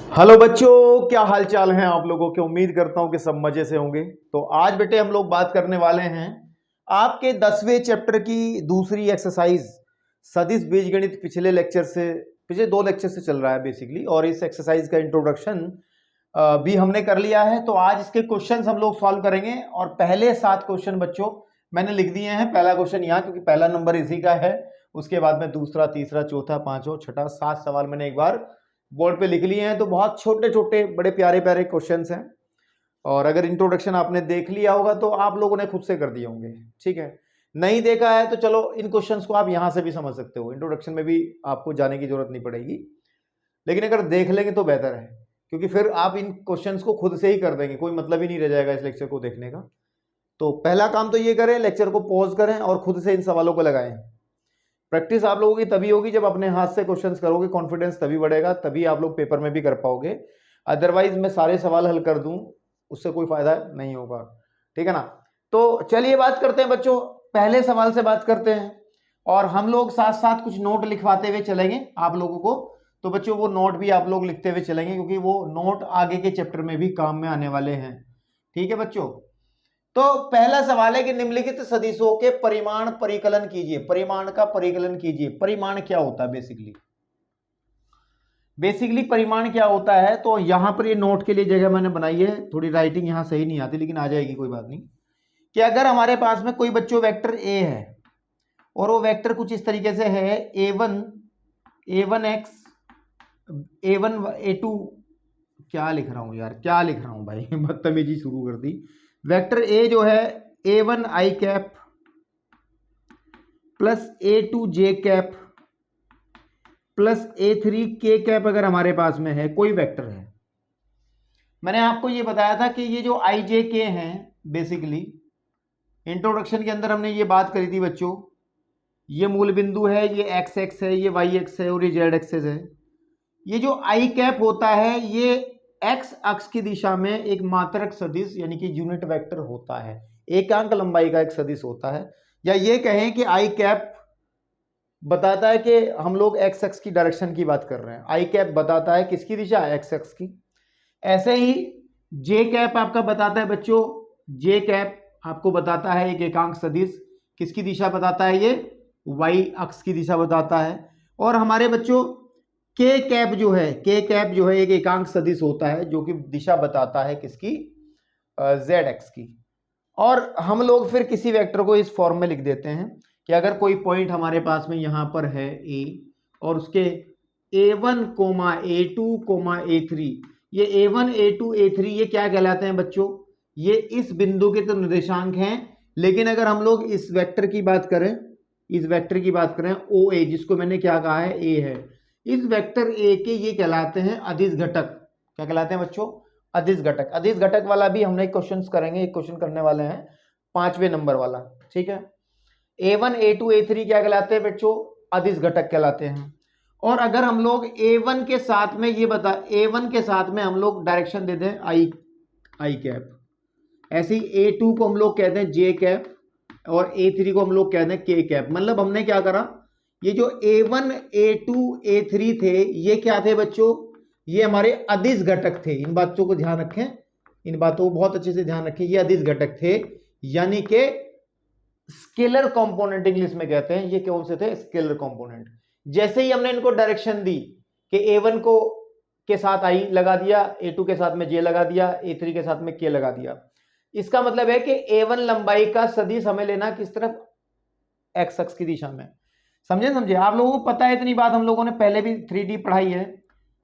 Hello बच्चों, क्या हाल चाल हैं आप लोगों के। उम्मीद करता हूं कि सब मजे से होंगे। तो आज बेटे हम लोग बात करने वाले हैं आपके 10वें चैप्टर की दूसरी एक्सरसाइज सदिश बीजगणित। पिछले 2 लेक्चर से चल रहा है बेसिकली, और इस एक्सरसाइज का इंट्रोडक्शन भी हमने कर लिया है। तो आज इसके क्वेश्चंस हम लोग सॉल्व करेंगे, और पहले 7 क्वेश्चन बच्चों मैंने लिख दिए हैं। पहला क्वेश्चन यहाँ, क्योंकि पहला नंबर इसी का है। उसके बाद में दूसरा, तीसरा, चौथा, पांचवा, छठा, 7 सवाल मैंने एक बार बोर्ड पे लिख लिए हैं। तो बहुत छोटे छोटे बड़े प्यारे प्यारे क्वेश्चंस हैं, और अगर इंट्रोडक्शन आपने देख लिया होगा तो आप लोगों ने खुद से कर दिए होंगे। ठीक है, नहीं देखा है तो चलो इन क्वेश्चंस को आप यहां से भी समझ सकते हो, इंट्रोडक्शन में भी आपको जाने की जरूरत नहीं पड़ेगी। लेकिन अगर देख लेंगे तो बेहतर है, क्योंकि फिर आप इन क्वेश्चंस को खुद से ही कर देंगे, कोई मतलब ही नहीं रह जाएगा इस लेक्चर को देखने का। तो पहला काम तो ये करें, लेक्चर को पॉज करें और खुद से इन सवालों को लगाएं। प्रैक्टिस आप लोगों की तभी होगी जब अपने हाथ से क्वेश्चंस करोगे, कॉन्फिडेंस तभी बढ़ेगा, तभी आप लोग पेपर में भी कर पाओगे। अदरवाइज मैं सारे सवाल हल कर दूं, उससे कोई फायदा नहीं होगा। ठीक है ना। तो चलिए बात करते हैं बच्चों, पहले सवाल से बात करते हैं, और हम लोग साथ साथ कुछ नोट लिखवाते हुए चलेंगे आप लोगों को। तो बच्चों वो नोट भी आप लोग लिखते हुए चलेंगे, क्योंकि वो नोट आगे के चैप्टर में भी काम में आने वाले हैं। ठीक है बच्चों। तो पहला सवाल है कि निम्नलिखित सदिशों के परिमाण परिकलन कीजिए। परिमाण का परिकलन कीजिए। परिमाण क्या होता है बेसिकली परिमाण क्या होता है। तो यहां पर ये नोट के लिए जगह मैंने बनाई है, थोड़ी राइटिंग यहां सही नहीं आती, लेकिन आ जाएगी, कोई बात नहीं। कि अगर हमारे पास में कोई बच्चों वेक्टर ए है, और वो वेक्टर कुछ इस तरीके से है, a1 a1 a2, क्या लिख रहा हूं यार, क्या लिख रहा हूं भाई बदतमीजी शुरू कर दी। वेक्टर ए जो है a1 i cap plus a2 j cap plus a3 k cap अगर हमारे पास में है, कोई वेक्टर है। मैंने आपको ये बताया था कि ये जो i j k हैं, बेसिकली इंट्रोडक्शन के अंदर हमने ये बात करी थी बच्चों, ये मूल बिंदु है, ये एक्स एक्स है, ये वाई एक्स है, और ये जेड एक्सेस है। ये जो आई कैप होता है, ये एक्स अक्ष की दिशा में एक मात्रक सदिश यानी कि यूनिट वेक्टर होता है, एकांक लंबाई का एक सदिश होता है। या ये कहें कि आई कैप बताता है कि हम लोग एक्स अक्ष की डायरेक्शन की बात कर रहे हैं। आई कैप बताता है किसकी दिशा, एक्स अक्ष की। ऐसे ही जे कैप आपका बताता है बच्चों, जे कैप आपको बताता है एक एकांक सदिश, किसकी दिशा बताता है, ये वाई अक्ष की दिशा बताता है। और हमारे बच्चों के कैप जो है, के कैप जो है एक एकांक सदिश होता है, जो कि दिशा बताता है किसकी, जेड एक्स की। और हम लोग फिर किसी वेक्टर को इस फॉर्म में लिख देते हैं कि अगर कोई पॉइंट हमारे पास में यहां पर है ए, और उसके a1 a2 a3, ये a1 a2 a3 ये क्या कहलाते हैं बच्चों, ये इस बिंदु के तो निर्देशांक हैं। लेकिन अगर हम लोग इस वेक्टर की बात करें, इस वेक्टर की बात करें OA, जिसको मैंने क्या कहा है, ए है, इस वेक्टर ए के ये कहलाते हैं अदिश घटक। क्या कहलाते हैं बच्चों, अदिश घटक। अदिश घटक वाला भी हमने क्वेश्चन करेंगे, एक क्वेश्चन करने वाले हैं 5वें नंबर वाला। ठीक है। a1 a2 a3 क्या कहलाते हैं बच्चों, अदिश घटक कहलाते हैं। और अगर हम लोग a1 के साथ में ये a1 के साथ में हम लोग डायरेक्शन दे दें आई कैप, ऐसे ही a2 को हम लोग कहते हैं जे कैप, और a3 को हम लोग कहते हैं के कैप। मतलब हमने क्या करा, ये जो a1 a2 a3 थे, ये क्या थे बच्चों, ये हमारे अदिश घटक थे। इन बातों को ध्यान रखें, इन बातों को बहुत अच्छे से ध्यान रखें, ये अदिश घटक थे, यानी कि स्केलर कंपोनेंट इंग्लिश में कहते हैं। ये कौन से थे, स्केलर कंपोनेंट। जैसे ही हमने इनको डायरेक्शन दी कि a1 को के साथ आई लगा दिया, a2 के साथ में j लगा दिया, a3 के साथ में k लगा दिया, इसका मतलब है कि a1 लंबाई का सदिश हमें लेना किस तरफ, x अक्ष की दिशा में। समझे आप लोगों को पता है, इतनी बात हम लोगों ने पहले भी 3D पढ़ाई है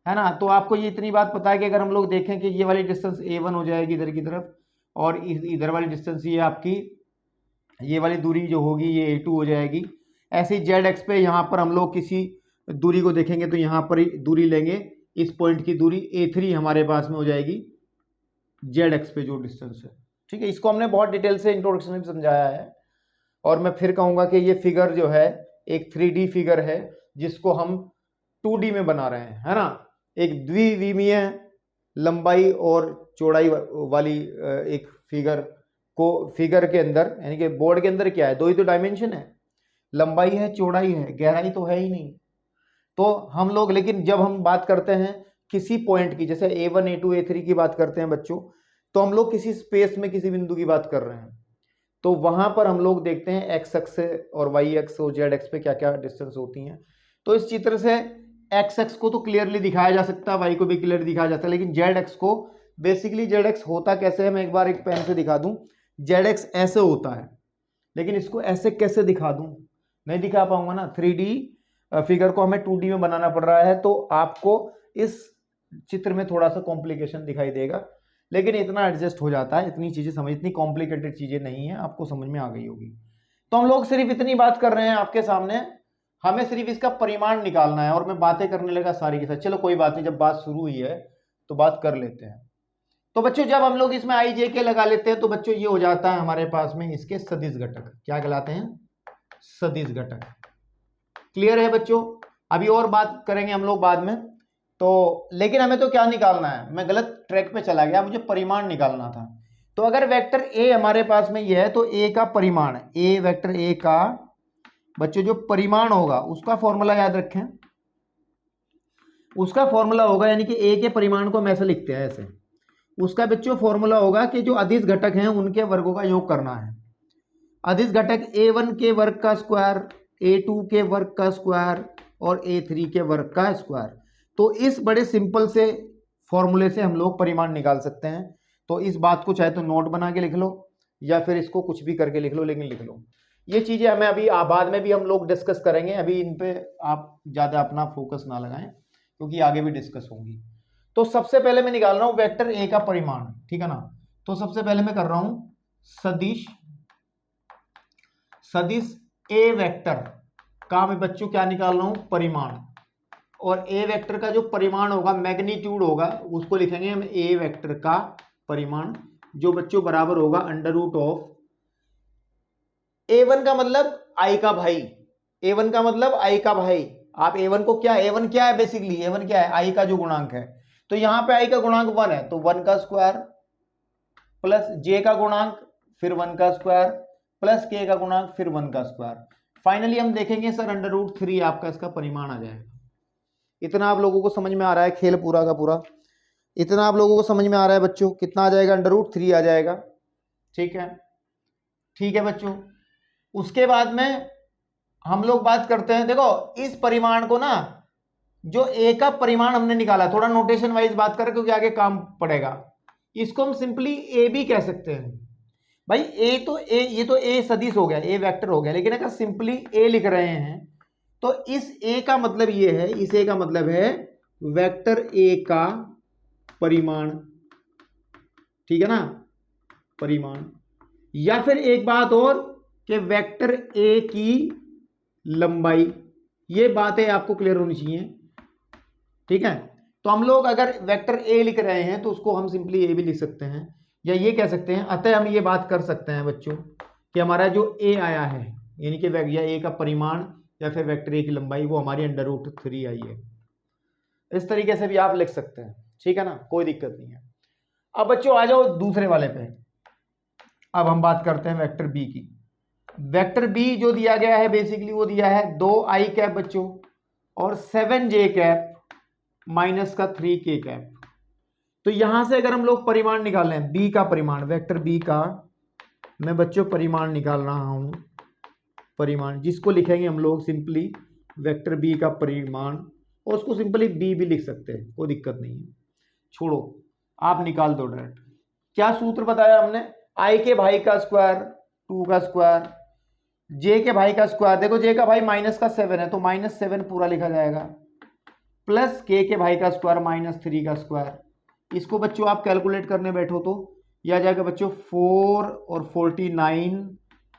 ना। तो आपको ये इतनी बात पता है कि अगर हम लोग देखें कि ये वाली डिस्टेंस a1 हो जाएगी इधर की तरफ, और इधर वाली डिस्टेंस ये आपकी, ये वाली दूरी जो होगी ये a2 हो जाएगी। ऐसे ही जेड एक्स पे यहाँ पर हम लोग किसी दूरी को देखेंगे तो यहाँ पर दूरी लेंगे, इस पॉइंट की दूरी a3 हमारे पास में हो जाएगी जेड एक्स पे जो डिस्टेंस है। ठीक है, इसको हमने बहुत डिटेल से इंट्रोडक्शन में समझाया है, और मैं फिर कहूँगा कि ये फिगर जो है एक 3D फिगर है, जिसको हम 2D में बना रहे हैं, है ना। एक द्विविमीय लंबाई और चौड़ाई वाली एक फिगर के अंदर, यानी कि बोर्ड के अंदर क्या है, 2 ही तो डायमेंशन है, लंबाई है, चौड़ाई है, गहराई तो है ही नहीं। तो हम लोग, लेकिन जब हम बात करते हैं किसी पॉइंट की, जैसे A1 A2 A3 की बात करते हैं बच्चों, तो हम लोग किसी स्पेस में किसी बिंदु की बात कर रहे हैं, तो वहां पर हम लोग देखते हैं एक्स एक्स से और वाई एक्स और जेड एक्स पे क्या क्या डिस्टेंस होती हैं। तो इस चित्र से एक्स एक्स को तो क्लियरली दिखाया जा सकता है, वाई को भी क्लियरली दिखाया जाता है, लेकिन जेड एक्स को बेसिकली जेड एक्स होता कैसे है, मैं एक बार एक पेन से दिखा दूं। जेड एक्स ऐसे होता है, लेकिन इसको ऐसे कैसे दिखा दूं, नहीं दिखा पाऊंगा ना। 3D फिगर को हमें 2D में बनाना पड़ रहा है, तो आपको इस चित्र में थोड़ा सा कॉम्प्लिकेशन दिखाई देगा, लेकिन इतना एडजस्ट हो जाता है, इतनी चीजें समझ, इतनी कॉम्प्लिकेटेड चीजें नहीं है, आपको समझ में आ गई होगी। तो हम लोग सिर्फ इतनी बात कर रहे हैं आपके सामने, हमें सिर्फ इसका परिमाण निकालना है, और मैं बातें करने लगा सारी के साथ। चलो कोई बात नहीं, जब बात शुरू हुई है तो बात कर लेते हैं। तो बच्चों जब हम लोग इसमें आई जे के लगा लेते हैं, तो बच्चों ये हो जाता है हमारे पास में इसके सदिश घटक, क्या कहलाते हैं, सदिश घटक। क्लियर है बच्चों? अभी और बात करेंगे हम लोग बाद में। तो लेकिन हमें तो क्या निकालना है, मैं गलत ट्रैक पे चला गया, मुझे परिमाण निकालना था। तो अगर वेक्टर ए हमारे पास में ये है, तो ए का परिमाण, ए वेक्टर ए का बच्चों जो परिमाण होगा उसका फॉर्मूला याद रखें, उसका फॉर्मूला होगा, यानी कि ए के परिमाण को हम ऐसे लिखते हैं ऐसे, उसका बच्चों फॉर्मूला होगा कि जो अदिश घटक हैं उनके वर्गों का योग करना है। अदिश घटक A1 के वर्ग का स्क्वायर, A2 के वर्ग का स्क्वायर और A3 के वर्ग का स्क्वायर। तो इस बड़े सिंपल से फॉर्मूले से हम लोग परिमाण निकाल सकते हैं। तो इस बात को चाहे तो नोट बना के लिख लो या फिर इसको कुछ भी करके लिख लो, लेकिन लिख लो। ये चीजें हमें अभी बाद में भी हम लोग डिस्कस करेंगे, अभी इन पे आप ज्यादा अपना फोकस ना लगाएं क्योंकि आगे भी डिस्कस होंगी। तो सबसे पहले मैं निकाल रहा हूं वेक्टर ए का परिमाण, ठीक है ना। तो सबसे पहले मैं कर रहा हूं सदिश ए वेक्टर का मैं बच्चों क्या निकाल रहा हूं, परिमाण। और ए वेक्टर का जो परिमाण होगा, मैग्नीट्यूड होगा, उसको लिखेंगे हम ए वेक्टर का परिमाण, जो बच्चों बराबर होगा अंडर रूट ऑफ A1 का मतलब आई का भाई, A1 का मतलब आई का भाई। आप A1 को क्या, A1 क्या है बेसिकली, A1 क्या है, आई का जो गुणांक है। तो यहां पे आई का गुणांक 1 है, तो 1 का स्क्वायर प्लस जे का गुणांक फिर 1 का स्क्वायर प्लस के का गुणांक फिर 1 का स्क्वायर। फाइनली हम देखेंगे सर अंडर रूट 3 आपका इसका परिमाण आ जाएगा। इतना आप लोगों को समझ में आ रहा है, खेल पूरा का पूरा इतना आप लोगों को समझ में आ रहा है बच्चों, कितना आ जाएगा, अंडर रूट 3 आ जाएगा। ठीक है, ठीक है बच्चों। उसके बाद में हम लोग बात करते हैं, देखो इस परिमाण को ना, जो ए का परिमाण हमने निकाला, थोड़ा नोटेशन वाइज बात करें क्योंकि आगे काम पड़ेगा, इसको हम सिंपली ए भी कह सकते हैं भाई। ए तो ए, ये तो ए सदिश हो गया, ए वेक्टर हो गया, लेकिन अगर सिंपली ए लिख रहे हैं तो इस ए का मतलब ये है, इस ए का मतलब है वेक्टर ए का परिमाण, ठीक है ना, परिमाण। या फिर एक बात और कि वेक्टर ए की लंबाई, ये बातें आपको क्लियर होनी चाहिए, ठीक है। तो हम लोग अगर वेक्टर ए लिख रहे हैं तो उसको हम सिंपली ए भी लिख सकते हैं, या ये कह सकते हैं, अतः हम ये बात कर सकते हैं बच्चों कि हमारा जो ए आया है, यानी कि या ए का परिमाण या फिर वेक्टर ए की लंबाई, वो हमारी अंडर रूट 3 आई है। इस तरीके से भी आप लिख सकते हैं, ठीक है ना, कोई दिक्कत नहीं है। अब बच्चों आ जाओ दूसरे वाले पे। अब हम बात करते हैं वेक्टर बी की। वेक्टर बी जो दिया गया है बेसिकली वो दिया है 2 आई कैप बच्चों और 7 जे कैप माइनस का 3 के कैप। तो यहां से अगर हम लोग परिमाण निकालें, बी का परिमाण, वेक्टर बी का मैं बच्चों परिमाण निकाल रहा हूं, परिमाण जिसको लिखेंगे हम लोग सिंपली वेक्टर बी का परिमाण, और उसको सिंपली बी भी लिख सकते हैं, कोई दिक्कत नहीं है, छोड़ो आप निकाल दो डायरेक्ट। क्या सूत्र बताया हमने, आई के भाई का स्क्वायर 2 का स्क्वायर, जे के भाई का स्क्वायर, देखो जे का भाई माइनस का 7 है तो -7 पूरा लिखा जाएगा, प्लस के भाई का स्क्वायर -3 का स्क्वायर। इसको बच्चों आप कैलकुलेट करने बैठो तो यह आ जाएगा बच्चों 4 और 49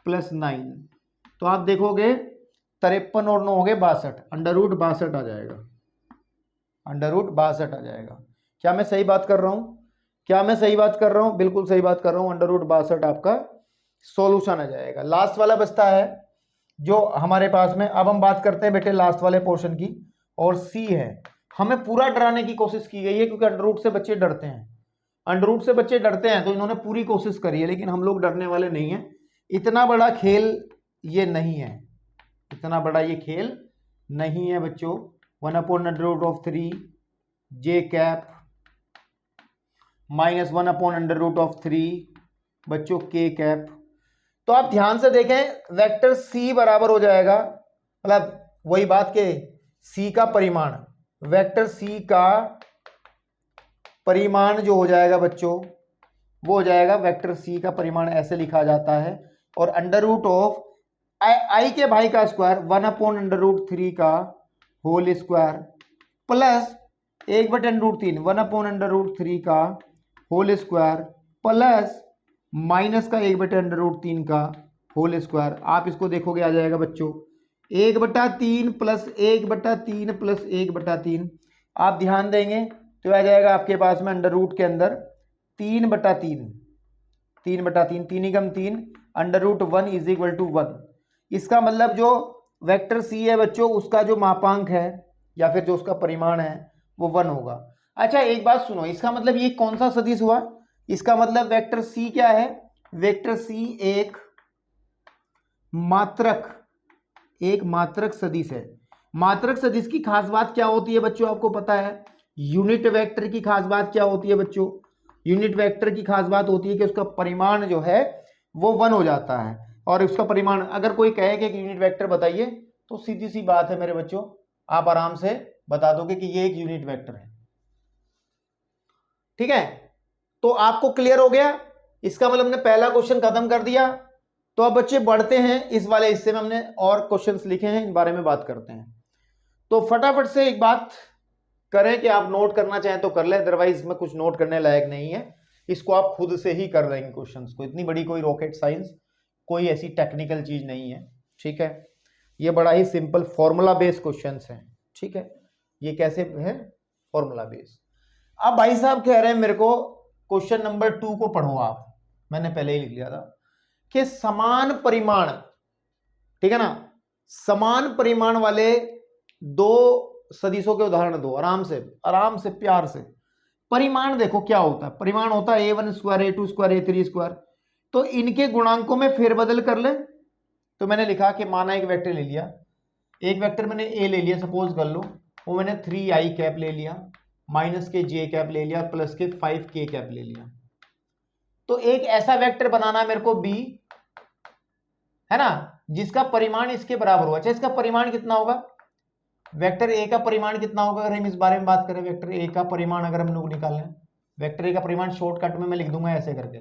प्लस 9, तो आप देखोगे 53 और 9 हो गए 62, अंडर रूट 62 आ जाएगा, अंडर रूट 62 आ जाएगा। क्या मैं सही बात कर रहा हूं, क्या मैं सही बात कर रहा हूं, बिल्कुल सही बात कर रहा हूं, अंडर रूट 62 आपका सॉल्यूशन आ जाएगा। लास्ट वाला बचता है जो हमारे पास में, अब हम बात करते हैं बेटे लास्ट वाले पोर्शन की, और सी है। हमें पूरा डराने की कोशिश की गई है क्योंकि अंडर रूट से बच्चे डरते हैं, अंडर रूट से बच्चे डरते हैं, तो इन्होंने पूरी कोशिश करी है, लेकिन हम लोग डरने वाले नहीं हैं। इतना बड़ा खेल ये नहीं है, इतना बड़ा ये खेल नहीं है बच्चों। 1/√3 जे कैप -1/√3 बच्चों के कैप। तो आप ध्यान से देखें, वेक्टर सी बराबर हो जाएगा, मतलब वही बात के सी का परिमाण, वेक्टर सी का परिमाण जो हो जाएगा बच्चों, वो हो जाएगा वेक्टर सी का परिमाण ऐसे लिखा जाता है, और √ आई के भाई का स्क्वायर 1/√3 का होल स्क्वायर प्लस 1/√3 1/√3 का होल स्क्वायर प्लस माइनस का 1/√3 का होल स्क्वायर। आप इसको देखोगे आ जाएगा बच्चों 1/3 प्लस 1/3 प्लस 1/3। आप ध्यान देंगे तो आ जाएगा आपके पास में अंडर रूट के अंदर 3/3 3/3 3 एकम 3 √1 = 1। इसका मतलब जो वेक्टर सी है बच्चों, उसका जो मापांक है या फिर जो उसका परिमाण है वो 1 होगा। अच्छा एक बात सुनो, इसका मतलब ये कौन सा सदिश हुआ? इसका मतलब वेक्टर सी क्या है? वेक्टर सी एक मात्रक सदिश है। मात्रक सदिश की खास बात क्या होती है बच्चों, आपको पता है? यूनिट वेक्टर की खास बात क्या होती है बच्चों? यूनिट वेक्टर की खास बात होती है कि उसका परिमाण जो है वो 1 हो जाता है। और उसका परिमाण, अगर कोई कहे कि यूनिट वेक्टर बताइए, तो सीधी सी बात है मेरे बच्चों, आप आराम से बता दोगे कि ये एक यूनिट वेक्टर है। ठीक है, तो आपको क्लियर हो गया? इसका मतलब हमने पहला क्वेश्चन खत्म कर दिया। तो अब बच्चे बढ़ते हैं, इस वाले हिस्से में हमने और क्वेश्चंस लिखे हैं, इन बारे में बात करते हैं। तो फटाफट से एक बात करें कि आप नोट करना चाहें तो कर ले, अदरवाइज इसमें कुछ नोट करने लायक नहीं है, इसको आप खुद से ही कर लेंगे क्वेश्चंस को। इतनी बड़ी कोई रॉकेट साइंस, कोई ऐसी टेक्निकल चीज नहीं है। ठीक है, ये बड़ा ही सिंपल फॉर्मूला बेस्ड क्वेश्चंस हैं। ठीक है, ये कैसे है? Formula based. अब भाई साहब कह रहे हैं मेरे को क्वेश्चन नंबर 2 को पढ़ो आप, मैंने पहले ही लिख लिया था कि समान परिमाण, ठीक है ना, समान परिमाण वाले दो सदिशों के उदाहरण दो। आराम से प्यार से। परिमाण देखो क्या होता है, परिमाण होता है a1 square a2 square a3 square. तो इनके गुणांकों में फेरबदल कर ले। तो मैंने लिखा कि माना एक वेक्टर ले लिया, एक वेक्टर मैंने a ले लिया, सपोज कर लो, वो मैंने 3i कैप ले लिया, माइनस के j कैप ले लिया, प्लस के 5k कैप ले लिया। तो एक ऐसा वेक्टर बनाना है मेरे को b, है ना, जिसका परिमाण इसके बराबर हो। अच्छा इसका परिमाण कितना होगा? वेक्टर ए का परिमाण कितना होगा? अगर हम इस बारे में बात करें, वेक्टर ए का परिमाण अगर हम लोग निकालें, वेक्टर ए का परिमाण शॉर्टकट में मैं लिख दूंगा ऐसे करके,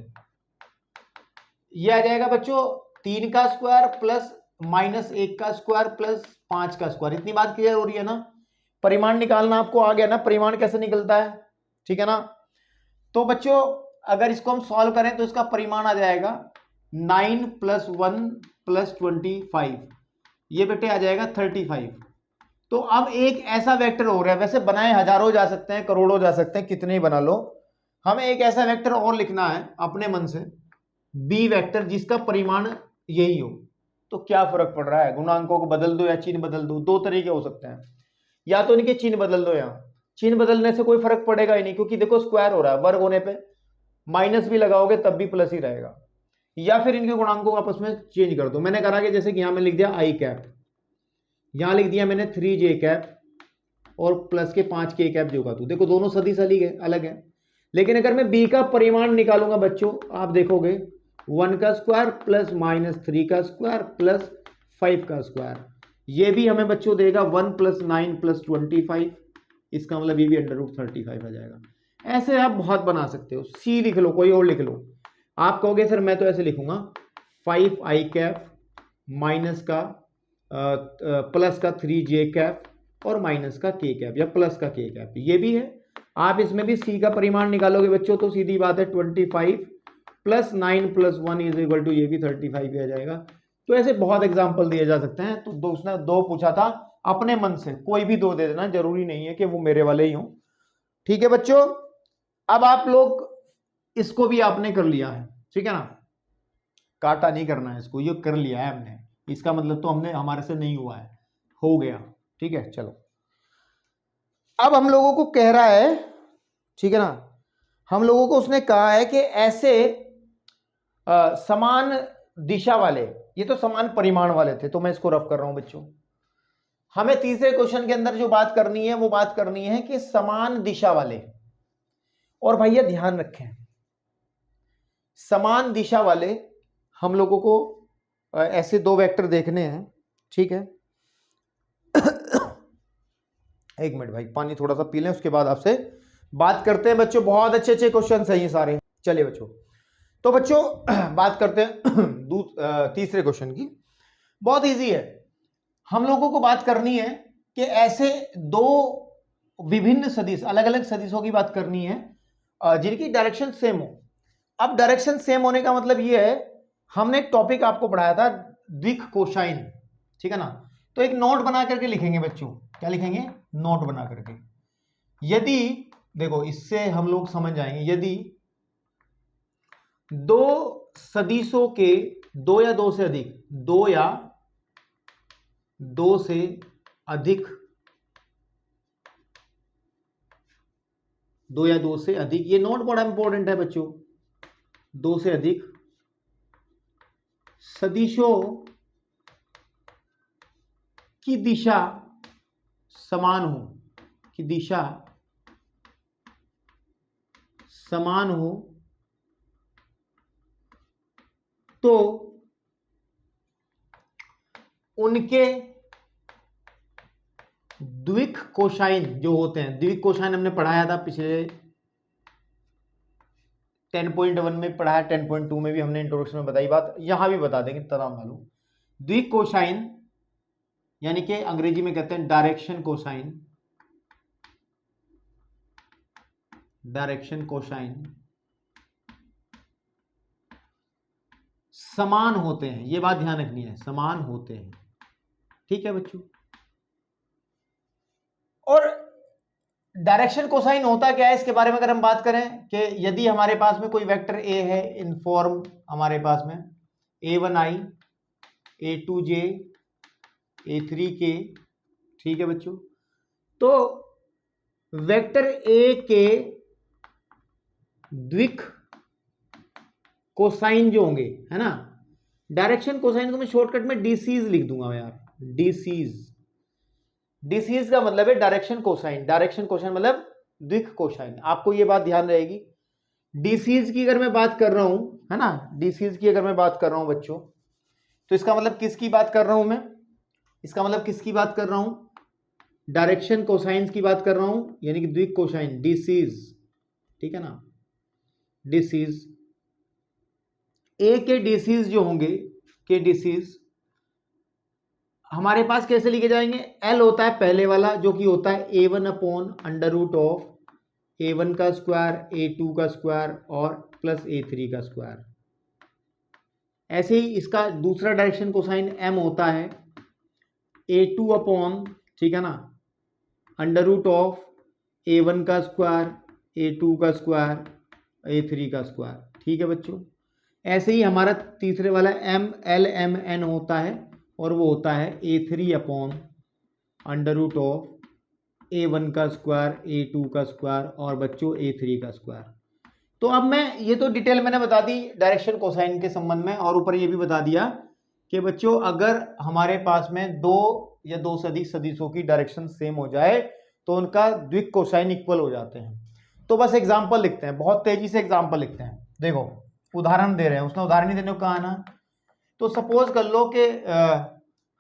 ये आ जाएगा बच्चों 3 का स्क्वायर प्लस -1 का स्क्वायर प्लस 5 का स्क्वायर। इतनी बात क्लियर हो रही है ना? परिमाण निकालना आपको आ गया ना, परिमाण कैसे निकलता है? ठीक है ना? तो बच्चों अगर इसको हम सॉल्व करें तो इसका परिमाण आ जाएगा 9 + 1 + 25, ये बेटे आ जाएगा 35। तो अब एक ऐसा वेक्टर हो रहा है, वैसे बनाए हजारों जा सकते हैं, करोड़ों जा सकते हैं, कितने ही बना लो, हमें एक ऐसा वेक्टर और लिखना है अपने मन से, बी वेक्टर, जिसका परिमाण यही हो। तो क्या फर्क पड़ रहा है? गुणांकों को बदल दो या चिन्ह बदल दो, दो तरीके हो सकते हैं। या तो इनके चिन्ह बदल दो, यहाँ चिन्ह बदलने से कोई फर्क पड़ेगा ही नहीं, क्योंकि देखो स्क्वायर हो रहा है, वर्ग होने पे माइनस भी लगाओगे तब भी प्लस ही रहेगा। या फिर इनके गुणांकों को आपस में चेंज कर दो। मैंने करा कि जैसे कि यहां में लिख दिया i कैप, यहां लिख दिया मैंने 3j कैप और प्लस के 5k कैप जो का, तो देखो दोनों सदिश अलग है। लेकिन अगर मैं b का परिमाण निकालूंगा बच्चों, आप देखोगे 1 का स्क्वायर प्लस -3 का स्क्वायर प्लस 5 का स्क्वायर, ये भी हमें बच्चों देगा 1 + 9 + 25। इसका मतलब ये भी √35 आ जाएगा। ऐसे आप बहुत बना सकते हो। सी लिख लो, कोई और लिख लो। आप कहोगे सर मैं तो ऐसे लिखूंगा 5i कैप माइनस का प्लस का 3j कैप और माइनस का k कैप या प्लस का k कैप, ये भी है। आप इसमें भी c का परिमाण निकालोगे बच्चों तो सीधी बात है 25 + 9 + 1 = ये भी 35 आ जाएगा। तो ऐसे बहुत एग्जाम्पल दिए जा सकते हैं। तो उसने 2 पूछा था, अपने मन से कोई भी 2 दे देना, जरूरी नहीं है कि वो मेरे वाले ही हो। ठीक है बच्चों, अब आप लोग इसको भी आपने कर लिया है, ठीक है ना, काटा नहीं करना है इसको, ये कर लिया है हमने, इसका मतलब तो हमने हमारे से नहीं हुआ है, हो गया। ठीक है, चलो अब हम लोगों को कह रहा है, ठीक है ना, हम लोगों को उसने कहा है कि ऐसे समान दिशा वाले, ये तो समान परिमाण वाले थे, तो मैं इसको रफ कर रहा हूं बच्चों, हमें तीसरे क्वेश्चन के अंदर जो बात करनी है वो बात करनी है कि समान दिशा वाले, और भैया ध्यान रखें समान दिशा वाले हम लोगों को ऐसे दो वेक्टर देखने हैं, ठीक है। एक मिनट भाई, पानी थोड़ा सा पी लें, उसके बाद आपसे बात करते हैं बच्चों। बहुत अच्छे अच्छे क्वेश्चन हैं ये सारे। चलिए बच्चों, तो बच्चों बात करते हैं तीसरे क्वेश्चन की। बहुत इजी है, हम लोगों को बात करनी है कि ऐसे दो विभिन्न सदिश, अलग अलग सदिशों की बात करनी है जिनकी डायरेक्शन सेम हो। अब डायरेक्शन सेम होने का मतलब ये है, हमने एक टॉपिक आपको पढ़ाया था द्विक कोसाइन, ठीक है ना। तो एक नोट बना करके लिखेंगे बच्चों, क्या लिखेंगे, नोट बना करके। यदि देखो इससे हम लोग समझ जाएंगे, यदि दो सदिशों के दो या दो से अधिक, दो या दो से अधिक, दो या दो से अधिक, ये नोट बड़ा इंपॉर्टेंट है बच्चों, दो से अधिक सदिशों की दिशा समान हो, की दिशा समान हो, तो उनके द्विक कोसाइन जो होते हैं, द्विक कोसाइन हमने पढ़ाया था पिछले 10.1 में पढ़ाया, 10.2 में भी हमने इंट्रोडक्शन में बताई बात, यहां भी बता देंगे तना मालूम। द्विक कोसाइन यानी कि अंग्रेजी में कहते हैं डायरेक्शन कोसाइन, डायरेक्शन कोसाइन समान होते हैं, ये बात ध्यान रखनी है, समान होते हैं, ठीक है बच्चों। और डायरेक्शन कोसाइन होता क्या है, इसके बारे में अगर हम बात करें कि यदि हमारे पास में कोई वेक्टर ए है इन फॉर्म, हमारे पास में a1i, a2j, a3k, ठीक है बच्चों, तो वेक्टर ए के द्विक कोसाइन जो होंगे, है ना, डायरेक्शन कोसाइन को मैं शॉर्टकट में डीसीज लिख दूंगा यार, डीसीज। डीसीज का मतलब है डायरेक्शन कोसाइन, डायरेक्शन कोसाइन मतलब द्विक कोसाइन, आपको ये बात ध्यान रहेगी। डीसीज की अगर मैं बात कर रहा हूं, है ना, डीसीज की अगर मैं बात कर रहा हूं बच्चों, तो इसका मतलब किसकी बात कर रहा हूं मैं, इसका मतलब किसकी बात कर रहा हूं, डायरेक्शन कोसाइंस की बात कर रहा हूं, यानी कि द्विक कोसाइन डीसीज, ठीक है ना। डीसीज ए के डीसीज जो होंगे, के डीसीज हमारे पास कैसे लिखे जाएंगे, एल होता है पहले वाला जो कि होता है a1 upon under root of a1 का स्क्वायर, a2 का स्क्वायर और प्लस a3 का स्क्वायर। ऐसे ही इसका दूसरा डायरेक्शन कोसाइन m होता है a2 अपॉन, ठीक है ना, अंडर रूट ऑफ a1 का स्क्वायर, a2 का स्क्वायर, a3 का स्क्वायर, ठीक है बच्चों। ऐसे ही हमारा तीसरे वाला MLMN होता है और वो होता है a3 upon under root of a1 का स्क्वायर, a2 का स्क्वायर और बच्चों a3 का स्क्वायर। तो अब मैं ये तो डिटेल मैंने बता दी डायरेक्शन कोसाइन के संबंध में, और ऊपर ये भी बता दिया कि बच्चों अगर हमारे पास में दो या दो से अधिक सदिशों की डायरेक्शन सेम हो जाए तो उनका द्विक कोसाइन इक्वल हो जाते हैं। तो बस एग्जाम्पल लिखते हैं, बहुत तेजी से एग्जाम्पल लिखते हैं। देखो उदाहरण दे रहे हैं, उसने उदाहरण नहीं देने को कहा ना, तो सपोज कर लो कि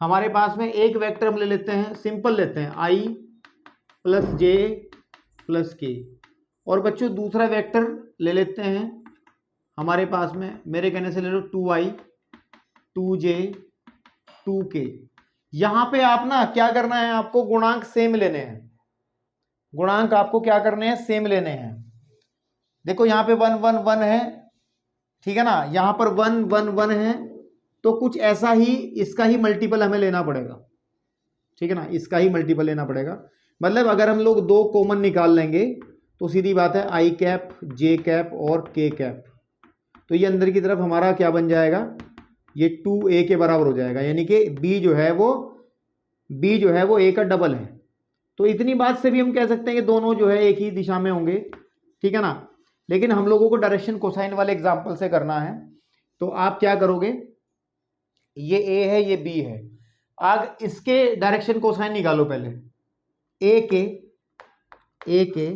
हमारे पास में एक वेक्टर हम ले लेते हैं, सिंपल लेते हैं i प्लस जे प्लस के, और बच्चों दूसरा वेक्टर ले लेते हैं हमारे पास में, मेरे कहने से ले लो 2i 2j 2k। यहां पे आप ना क्या करना है, आपको गुणांक सेम लेने हैं, गुणांक आपको क्या करने हैं, सेम लेने हैं। देखो यहां पे 1 1 1 है, ठीक है ना, यहां पर 1 1 1 है, तो कुछ ऐसा ही इसका ही मल्टीपल हमें लेना पड़ेगा, ठीक है ना, इसका ही मल्टीपल लेना पड़ेगा। मतलब अगर हम लोग दो कॉमन निकाल लेंगे तो सीधी बात है i कैप, j कैप और k कैप, तो ये अंदर की तरफ हमारा क्या बन जाएगा, ये 2a के बराबर हो जाएगा, यानी कि b जो है वो a का डबल है। तो इतनी बात से भी हम कह सकते हैं कि दोनों जो है एक ही दिशा में होंगे, ठीक है ना। लेकिन हम लोगों को डायरेक्शन कोसाइन वाले एग्जाम्पल से करना है, तो आप क्या करोगे, ये a है ये b है। आग इसके डायरेक्शन कोसाइन निकालो पहले, ए के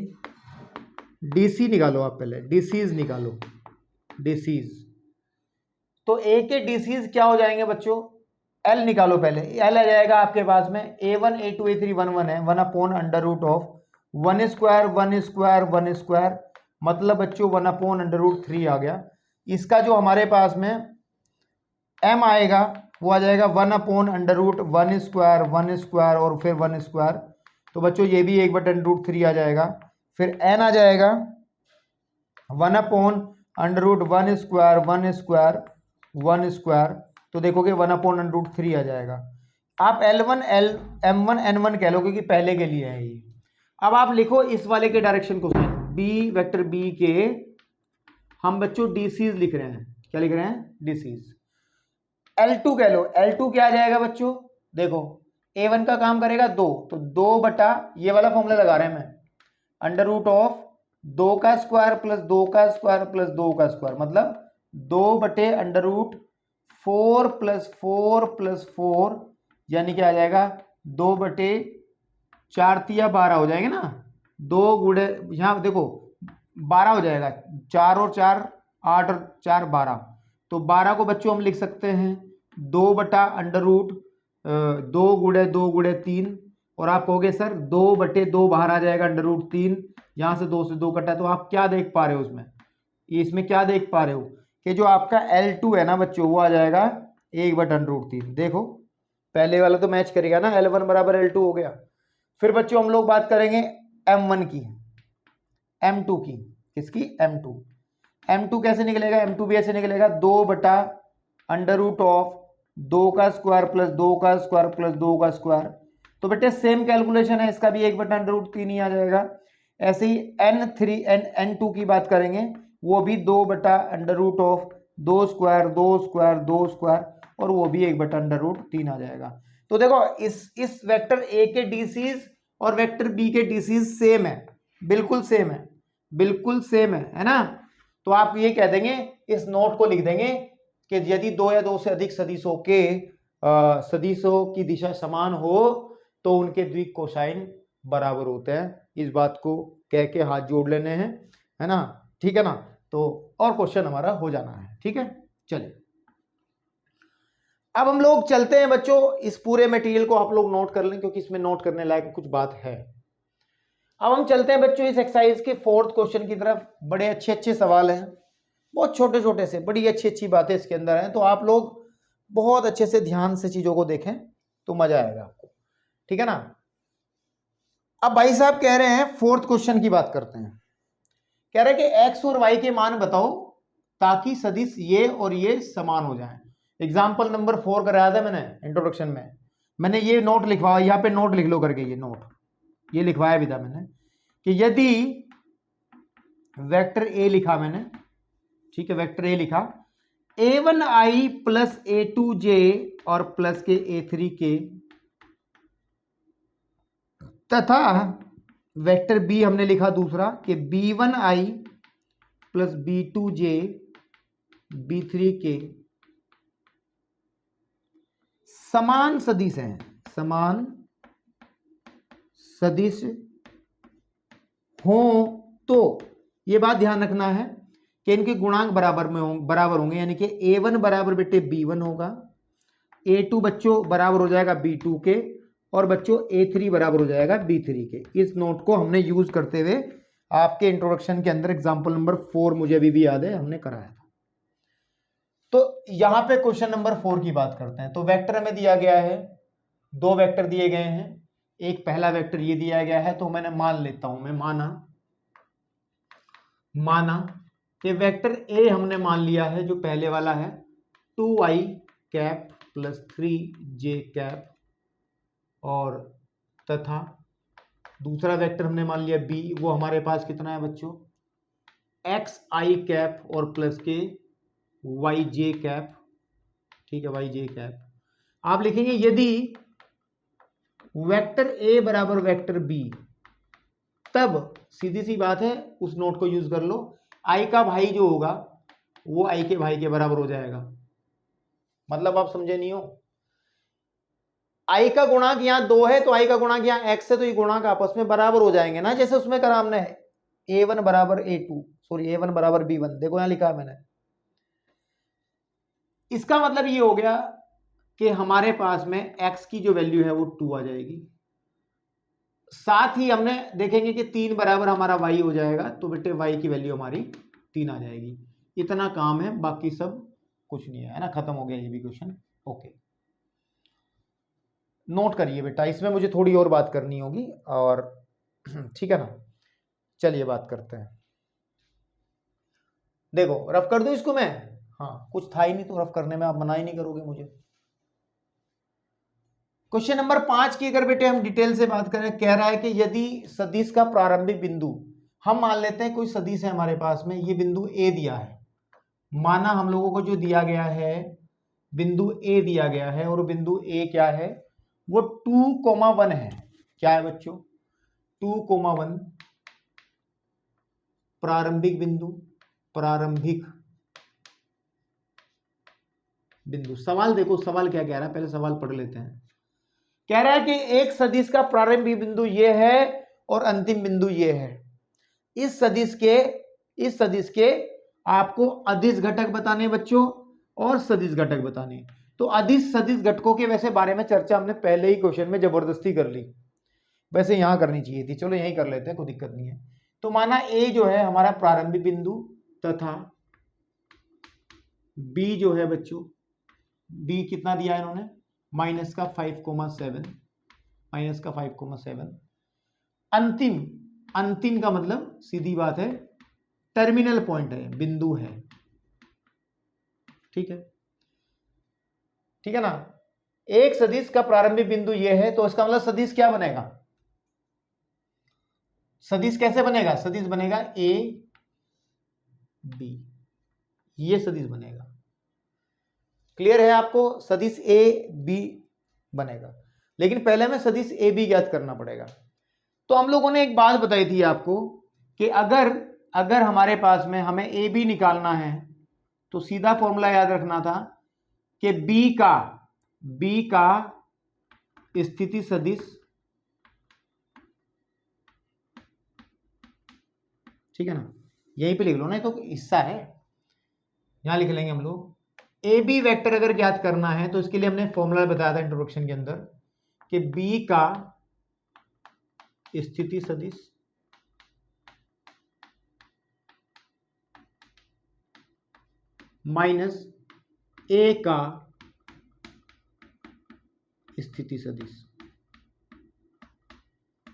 डीसी निकालो आप, पहले डीसीज निकालो, डीसीज। तो ए के डीसीज क्या हो जाएंगे बच्चों, एल निकालो पहले, एल आ जाएगा आपके पास में a1 a2 a3 1 है, 1 upon under root of 1 square 1 square 1 square, मतलब बच्चों 1 अपॉन अंडर रूट 3 आ गया। इसका जो हमारे पास में m आएगा वो आ जाएगा 1 अपॉन अंडर रूट 1 स्क्वायर और फिर 1 स्क्वायर, तो बच्चों ये भी 1/√3 आ जाएगा। फिर n आ जाएगा 1 अपॉन अंडर रूट 1 स्क्वायर, तो देखोगे 1 अपॉन अंडर रूट 3 आ जाएगा। आप L1 M1 N1 कह लो क्योंकि पहले के लिए है ये। अब आप लिखो इस वाले के डायरेक्शन को, बी वेक्टर बी के हम बच्चों डीसीज लिख रहे हैं, क्या लिख रहे हैं, डीसीज। L2 कह लो, L2 क्या आ जाएगा बच्चों, देखो A1 का काम करेगा 2, तो 2 बटा ये वाला फॉर्मूला लगा रहे हैं मैं, अंडर रूट ऑफ 2 का स्क्वायर प्लस 2 का स्क्वायर प्लस 2 का स्क्वायर, मतलब 2 बटे अंडर रूट 4 प्लस 4 प्लस 4, यानी क्या आ जाएगा 2 बटे 4 तिया 12 हो जाएंगे ना, 2 गुणे यहाँ देखो 12 हो जाएगा, 4 और 4 8 और 4 12, तो 12 को बच्चों हम लिख सकते हैं 2 बटा अंडर रूट 2 गुणे 2 गुणे 3, और आप कहोगे सर 2 बटे 2 बाहर आ जाएगा अंडर रूट 3, यहाँ से 2 से 2 कटा, तो आप क्या देख पा रहे हो उसमें, इसमें क्या देख पा रहे हो कि जो आपका L2 है ना बच्चों वो आ जाएगा 1/√3। देखो पहले वाला तो मैच करेगा ना, L1 बराबर L2 हो गया। फिर बच्चों हम लोग बात करेंगे M1 की, M2 की, किसकी, M2 कैसे निकलेगा, M2 भी ऐसे निकलेगा 2 बटा अंडर रूट ऑफ 2 का स्क्वायर प्लस 2 का स्क्वायर प्लस 2 का स्क्वायर, तो बेटे सेम कैलकुलेशन है, इसका भी 1/√3 ही आ जाएगा। ऐसे ही N2 की बात करेंगे, वो भी 2 बटा under root of 2 square 2 square 2 square, और वो भी 1/√3 आ जाएगा। तो देखो इस वेक्टर ए के डीसीज और वेक्टर बी के डीसीज सेम है, बिल्कुल सेम है, बिल्कुल सेम है ना। तो आप ये कह देंगे, इस नोट को लिख देंगे कि यदि 2 या 2 से अधिक सदिशों के सदिशों की दिशा समान हो तो उनके द्विक कोसाइन बराबर होते हैं। इस बात को कह के हाथ जोड़ लेने हैं, है ना, ठीक है ना। तो और क्वेश्चन हमारा हो जाना है, ठीक है। चलिए अब हम लोग चलते हैं बच्चों, इस पूरे मटेरियल को आप लोग नोट कर लें क्योंकि इसमें नोट करने लायक कुछ बात है। अब हम चलते हैं बच्चों इस एक्सरसाइज के 4th क्वेश्चन की तरफ। बड़े अच्छे अच्छे सवाल हैं, बहुत छोटे छोटे से, बड़ी अच्छी अच्छी बातें इसके अंदर हैं, तो आप लोग बहुत अच्छे से ध्यान से चीजों को देखें तो मजा आएगा आपको, ठीक है ना। अब भाई साहब कह रहे हैं 4th क्वेश्चन की बात करते हैं। कह रहे हैं कि x और y के मान बताओ ताकि सदिश ये और ये समान हो जाएं। एग्जाम्पल नंबर 4 कराया था मैंने इंट्रोडक्शन में, मैंने ये नोट लिखवाया, यहाँ पे नोट लिख लो करके, ये नोट ये लिखवाया भी था मैंने कि यदि वेक्टर ए लिखा मैंने, ठीक है, वेक्टर ए लिखा a1i प्लस a2j और प्लस के a3k, तथा वेक्टर बी हमने लिखा दूसरा कि b1i प्लस b2j b3k समान सदिश हैं, समान सदिश हो, तो ये बात ध्यान रखना है कि इनके गुणांक बराबर होंगे, यानी कि a1 बराबर बेटे b1 होगा, a2 बच्चों बराबर हो जाएगा b2 के, और बच्चों a3 बराबर हो जाएगा b3 के। इस नोट को हमने यूज करते हुए आपके इंट्रोडक्शन के अंदर एग्जाम्पल नंबर 4 मुझे अभी भी याद है हमने कराया था। तो यहां पे क्वेश्चन नंबर 4 की बात करते हैं। तो वेक्टर हमें दिया गया है, 2 वेक्टर दिए गए हैं, एक पहला वेक्टर ये दिया गया है, तो मैंने मान लेता हूं, मैं माना कि वेक्टर ए हमने मान लिया है, जो पहले वाला है 2i cap plus 3j cap, और तथा दूसरा वेक्टर हमने मान लिया बी, वो हमारे पास कितना है बच्चों, xi कैप और प्लस के yj कैप, ठीक है, yj कैप। आप लिखेंगे यदि वेक्टर ए बराबर वेक्टर बी, तब सीधी सी बात है उस नोट को यूज कर लो, आई का भाई जो होगा वो आई के भाई के बराबर हो जाएगा। मतलब आप समझे नहीं हो, आई का गुणांक यहाँ 2 है तो आई का गुणांक यहाँ x है, तो ये गुणांक आपस में बराबर हो जाएंगे ना, जैसे उसमें करा हमने a1 बराबर a2, सॉरी a1 बराबर b1, देखो यहाँ लिखा है मैंने। इसका मतलब ये हो गया कि हमारे पास में x की जो वैल्यू है वो 2 आ जाएगी। साथ ही हमने देखेंगे कि 3 बराबर हमारा y हो जाएगा, तो बेटे y की वैल्यू हमारी 3 आ जाएगी। इतना काम है, बाकी सब कुछ नहीं है ना, खत्म हो गया ये भी क्वेश्चन। ओके, नोट करिए बेटा, इसमें मुझे थोड़ी और बात करनी होगी, और ठीक है ना। चलिए बात करते हैं। देखो रफ कर दूं इसको मैं, हाँ कुछ था ही नहीं तो रफ करने में आप मना ही नहीं करोगे मुझे। क्वेश्चन नंबर 5 की अगर बेटे हम डिटेल से बात करें, कह रहा है कि यदि सदिश का प्रारंभिक बिंदु, हम मान लेते हैं कोई सदिश है हमारे पास में, ये बिंदु ए दिया है, माना हम लोगों को जो दिया गया है बिंदु ए दिया गया है, और बिंदु ए क्या है, वो 2,1 है। क्या है बच्चों, 2,1 प्रारंभिक बिंदु, प्रारंभिक बिंदु। सवाल देखो, सवाल क्या कह रहा है, पहले सवाल पढ़ लेते हैं। कह रहा है कि एक सदिश का प्रारंभिक बिंदु ये है और अंतिम बिंदु ये है। इस सदिश के आपको अदिश घटक बताने बच्चों, और सदिश घटक बताने। तो अदिश सदिश घटकों के वैसे बारे में चर्चा हमने पहले ही क्वेश्चन में जबरदस्ती कर ली, वैसे यहां करनी चाहिए थी, चलो यहीं कर लेते हैं, कोई दिक्कत नहीं है। तो माना ए जो है हमारा प्रारंभिक बिंदु, तथा बी जो है बच्चों, बी कितना दिया है इन्होंने, माइनस का 5,7, माइनस का 5,7। अंतिम का मतलब सीधी बात है टर्मिनल पॉइंट है, बिंदु है, ठीक है, ठीक है ना। एक सदिश का प्रारंभिक बिंदु यह है, तो इसका मतलब सदिश क्या बनेगा, सदिश कैसे बनेगा, सदिश बनेगा ए बी, ये सदिश बनेगा। क्लियर है आपको, सदिश ए बी बनेगा। लेकिन पहले हमें सदिश ए बी ज्ञात करना पड़ेगा। तो हम लोगों ने एक बात बताई थी आपको कि अगर हमारे पास में हमें ए बी निकालना है, तो सीधा फॉर्मूला याद रखना था कि बी का स्थिति सदिश, ठीक है ना, यहीं पे लिख लो ना, तो हिस्सा है, यहां लिख लेंगे हम लोग। ए बी वेक्टर अगर ज्ञात करना है तो इसके लिए हमने फॉर्मूला बताया था इंट्रोडक्शन के अंदर कि बी का स्थिति सदिश माइनस ए का स्थिति सदिश।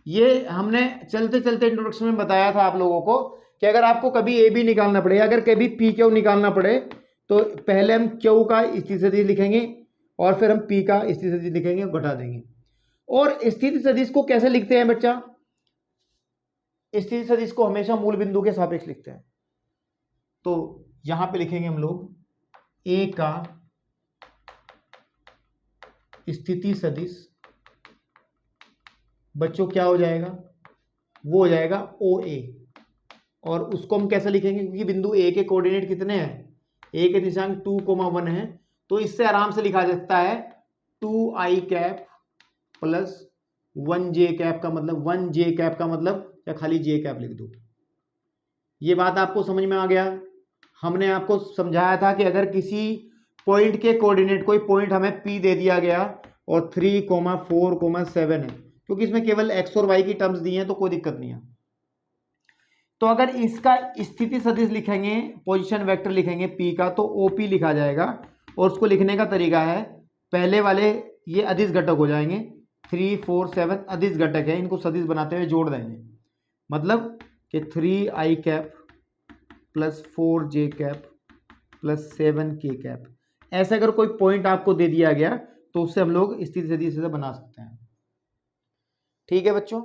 ये हमने चलते चलते इंट्रोडक्शन में बताया था आप लोगों को कि अगर आपको कभी ए बी निकालना पड़े, अगर कभी पी क्यू निकालना पड़े, तो पहले हम क्यू का स्थिति सदिश लिखेंगे और फिर हम पी का स्थिति सदिश लिखेंगे और घटा देंगे। और स्थिति सदिश को कैसे लिखते हैं बच्चा, स्थिति सदिश को हमेशा मूल बिंदु के सापेक्ष लिखते हैं। तो यहां पे लिखेंगे हम लोग ए का स्थिति सदिश बच्चों क्या हो जाएगा, वो हो जाएगा ओ ए। और उसको हम कैसे लिखेंगे, क्योंकि बिंदु ए के कोऑर्डिनेट कितने हैं, ए के दिशांक 2,1 है, तो इससे आराम से लिखा जा सकता है 2i cap plus 1j cap का मतलब 1j कैप का मतलब, या खाली j कैप लिख दो। ये बात आपको समझ में आ गया। हमने आपको समझाया था कि अगर किसी पॉइंट के कोऑर्डिनेट, कोई पॉइंट हमें P दे दिया गया और 3,4,7 है, क्योंकि इसमें केवल x और y की टर्म्स दी हैं तो कोई दिक्कत नहीं है। तो अगर इसका स्थिति सदिश लिखेंगे, पोजीशन वेक्टर लिखेंगे P का, तो OP लिखा जाएगा। और उसको लिखने का तरीका है, पहले वाले ये अदिश घटक हो जाएंगे, 3, 4, 7 अदिश घटक है, इनको सदिश बनाते हुए जोड़ देंगे, मतलब कि 3i cap plus 4j cap plus 7k cap. ऐसे अगर कोई पॉइंट आपको दे दिया गया तो उससे हम लोग स्थिति सदिश से बना सकते हैं, ठीक है बच्चों।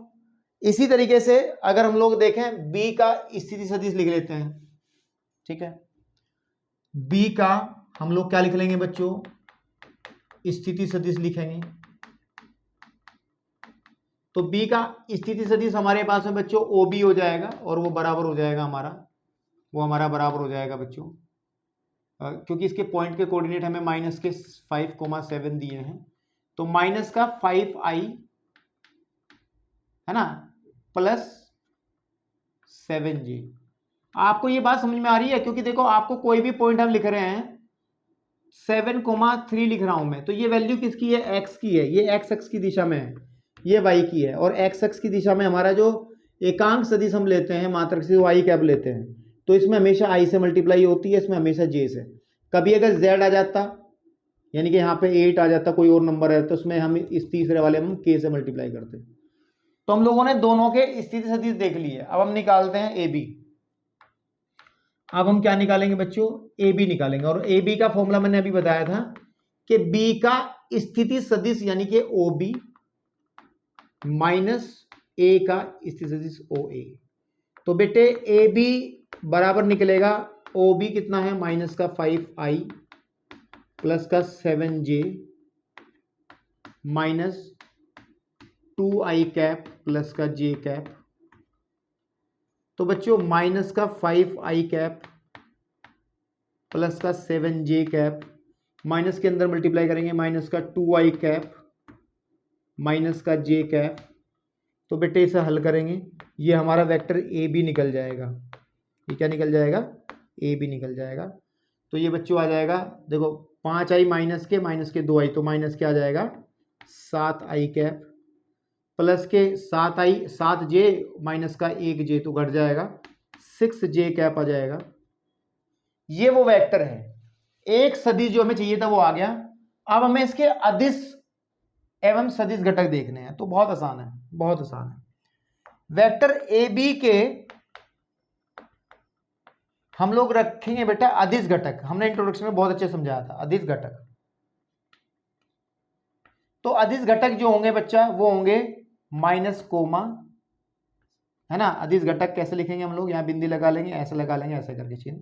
इसी तरीके से अगर हम लोग देखें बी का स्थिति सदिश लिख लेते हैं, ठीक है, बी का हम लोग क्या लिख लेंगे बच्चों, स्थिति सदिश लिखेंगे। तो बी का स्थिति सदिश हमारे पास में बच्चों ओ बी हो जाएगा, और वो बराबर हो जाएगा हमारा बराबर हो जाएगा बच्चों, क्योंकि इसके पॉइंट के कोऑर्डिनेट हमें -5,7 दिए हैं, तो माइनस का 5i है ना प्लस 7j। आपको ये बात समझ में आ रही है? क्योंकि देखो आपको कोई भी पॉइंट हम लिख रहे हैं 7,3 लिख रहा हूं मैं, तो ये वैल्यू किसकी है? x की है। ये x अक्ष की दिशा में है, ये y की है, और x अक्ष की दिशा में हमारा जो एकांक सदिश हम लेते हैं मात्रक से y कैप लेते हैं, तो इसमें हमेशा i से मल्टीप्लाई होती है, इसमें हमेशा j से। कभी अगर z आ जाता, यानी कि यहाँ पे 8 आ जाता, कोई और नंबर है, तो उसमें हम इस तीसरे वाले हम k से मल्टीप्लाई करते। तो हम लोगों ने दोनों के स्थिति सदिश देख लिए। अब हम निकालते हैं ए बी। अब हम क्या निकालेंगे बच्चों? ए बी निकालेंगे, और ए बी का फॉर्मूला मैंने अभी बताया था कि बी का स्थिति सदिश यानी कि ओ बी माइनस ए का स्थिति सदिश ओ ए। तो बेटे ए बी बराबर निकलेगा, ओ बी कितना है? माइनस का 5i प्लस का 7j minus 2i cap plus का j कैप। तो बच्चों माइनस का 5i कैप प्लस का 7j कैप, माइनस के अंदर मल्टीप्लाई करेंगे, माइनस का 2i कैप माइनस का j कैप। तो बेटे इसे हल करेंगे, ये हमारा वेक्टर ए बी निकल जाएगा। ये क्या निकल जाएगा? ए बी निकल जाएगा। तो ये बच्चों आ जाएगा, देखो 5i माइनस के 2i, तो माइनस क्या आ जाएगा? 7i कैप प्लस के 7j माइनस का 1j, तो घट जाएगा 6j कैप आ जाएगा। ये वो वेक्टर है, एक सदिश जो हमें चाहिए था वो आ गया। अब हमें इसके अदिश एवं सदिश घटक देखने हैं, तो बहुत आसान है, बहुत आसान है। वेक्टर ए बी के हम लोग रखेंगे बेटा अदिश घटक। हमने इंट्रोडक्शन में बहुत अच्छे समझाया था अदिश घटक। तो अदिश घटक जो होंगे बच्चा वो होंगे माइनस कोमा, है ना। अदिश घटक कैसे लिखेंगे हम लोग? यहाँ बिंदी लगा लेंगे, ऐसे लगा लेंगे, ऐसे करके चिन्ह।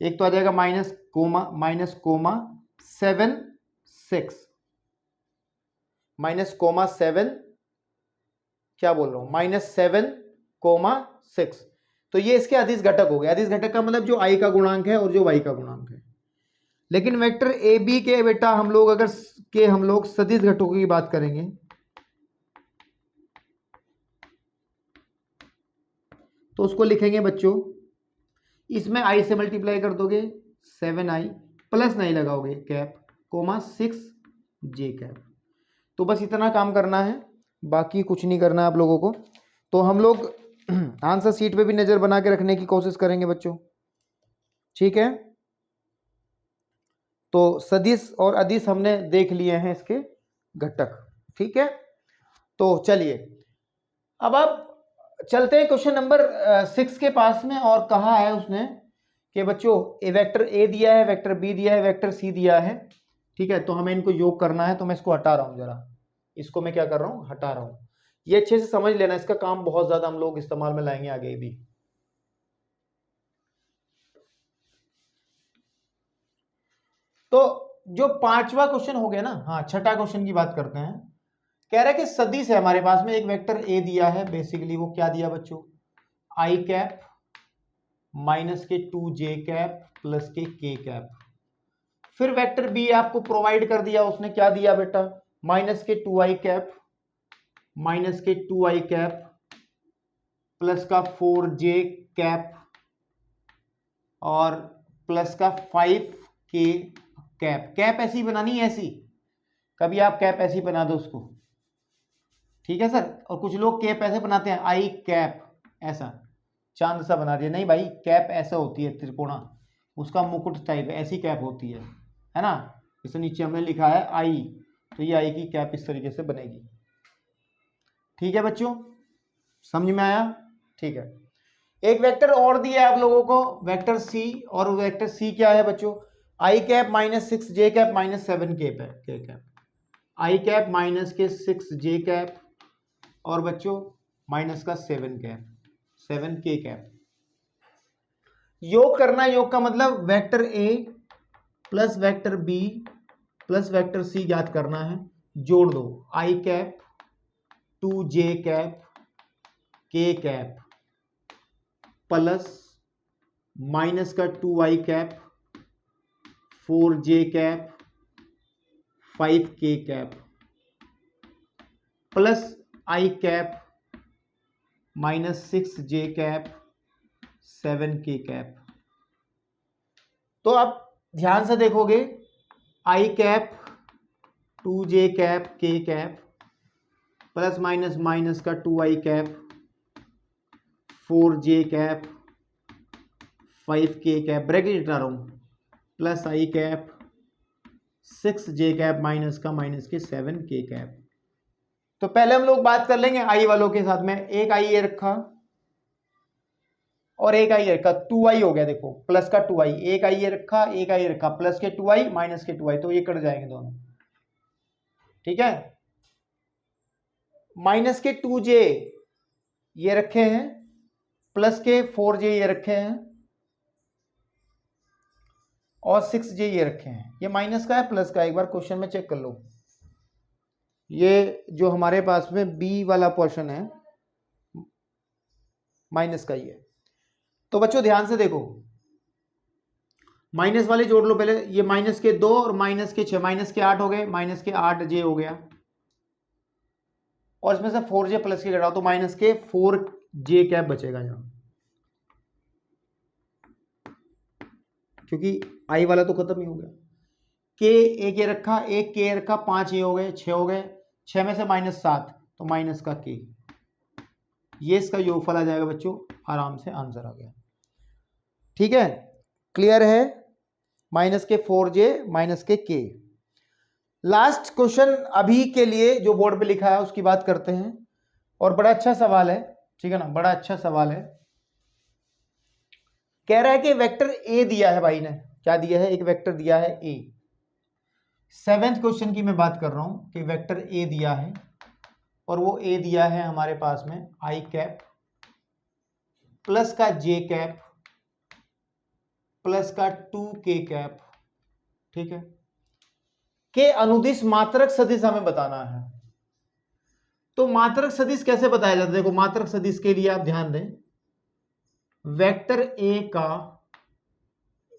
एक तो आ जाएगा माइनस कोमा 7 6 माइनस कोमा 7, क्या बोल रहा हूं, -7,6। तो ये इसके अदिश घटक हो गए। अदिश घटक का मतलब जो i का गुणांक है और जो y का गुणांक है। लेकिन वेक्टर ए बी के बेटा हम लोग अगर हम लोग सदिश घटकों की बात करेंगे, तो उसको लिखेंगे बच्चों, इसमें i से मल्टीप्लाई कर दोगे 7i प्लस नहीं लगाओगे कैप कोमा 6j कैप। तो बस इतना काम करना है, बाकी कुछ नहीं करना है आप लोगों को। तो हम लोग आंसर शीट पे भी नजर बना के रखने की कोशिश करेंगे बच्चों, ठीक है। तो सदिश और अदिश हमने देख लिए हैं इसके घटक, ठीक है। तो चलिए अब आप चलते हैं क्वेश्चन नंबर 6 के पास में। और कहा है उसने कि बच्चों वेक्टर ए दिया है, वेक्टर बी दिया है, वेक्टर सी दिया है, ठीक है। तो हमें इनको योग करना है, तो मैं इसको हटा रहा हूं जरा, इसको मैं क्या कर रहा हूं? हटा रहा हूं। ये अच्छे से समझ लेना, इसका काम बहुत ज्यादा हम लोग इस्तेमाल में लाएंगे आगे भी। तो जो 5वां क्वेश्चन हो गया ना, हाँ 6ठा क्वेश्चन की बात करते हैं। कह रहा है कि सदिश है हमारे पास में, एक वेक्टर ए दिया है, बेसिकली वो क्या दिया बच्चों? आई कैप माइनस के 2j कैप प्लस के k कैप। फिर वेक्टर बी आपको प्रोवाइड कर दिया उसने, क्या दिया बेटा? माइनस के 2i कैप माइनस के 2i कैप प्लस का 4j कैप और प्लस का 5k कैप। कैप ऐसी बनानी है, ऐसी कभी आप कैप ऐसी बना दो उसको, ठीक है सर। और कुछ लोग कैप ऐसे बनाते हैं, आई कैप ऐसा चांद सा बना दिया। नहीं भाई, कैप ऐसा होती है त्रिकोणा, उसका मुकुट टाइप, ऐसी कैप होती है ना। इसे नीचे हमने लिखा है आई, तो ये आई की कैप इस तरीके से बनेगी, ठीक है बच्चों, समझ में आया? ठीक है। एक वेक्टर और दिया है आप लोगों को, वेक्टर सी, और वेक्टर सी क्या है बच्चों? I cap minus 6j cap minus 7k cap, I cap minus के 6j कैप और बच्चों माइनस का 7k कैप। योग करना, योग का मतलब vector a plus vector b plus vector c ज्ञात करना है। जोड़ दो, i cap 2j cap k cap plus minus का 2i cap 4j cap 5k cap. Plus i cap minus 6j cap 7k cap. तो आप ध्यान से देखोगे, i cap 2j cap k cap plus minus minus का 2i cap 4j cap 5k cap, bracket हटा रहा हूं, plus i cap 6j cap minus का माइनस के 7k कैप। तो पहले हम लोग बात कर लेंगे आई वालों के साथ में। एक आई ये रखा और एक आई रखा, 2i हो गया, देखो प्लस का 2i, एक आई ये रखा एक आई रखा, प्लस के 2i माइनस के 2i, तो ये कट जाएंगे दोनों, ठीक है। माइनस के 2j ये रखे हैं, प्लस के 4j ये रखे हैं और 6j ये रखे हैं। ये माइनस का है प्लस का, एक बार क्वेश्चन में चेक कर लो। ये जो हमारे पास में बी वाला पोर्शन है माइनस का ही है। तो बच्चों ध्यान से देखो, माइनस वाले जोड़ लो पहले, ये माइनस के 2 और माइनस के 6, माइनस के 8 हो गए, माइनस के 8j हो गया और इसमें से 4j प्लस के घटाओ तो माइनस के 4j कैप बचेगा यहां, क्योंकि आई वाला तो खत्म ही हो गया। के एक ये रखा, एक के रखा, 5 ये हो गए, 6 हो गए, 6 में से माइनस 7 तो माइनस का के, ये इसका योगफल आ जाएगा बच्चों, आराम से आंसर आ गया, ठीक है, क्लियर है। माइनस के 4j माइनस के के। लास्ट क्वेश्चन अभी के लिए जो बोर्ड पे लिखा है उसकी बात करते हैं, और बड़ा अच्छा सवाल है, ठीक है ना, बड़ा अच्छा सवाल है। कह रहा है कि वेक्टर ए दिया है, भाई ने क्या दिया है, एक वेक्टर दिया है ए। 7th क्वेश्चन की मैं बात कर रहा हूं कि वेक्टर ए दिया है और वो ए दिया है हमारे पास में आई कैप प्लस का जे कैप प्लस का 2k कैप, ठीक है, के अनुदिश मात्रक सदिश हमें बताना है। तो मात्रक सदिश कैसे बताया जाता है, देखो मात्रक सदिश के लिए आप ध्यान दें, वेक्टर ए का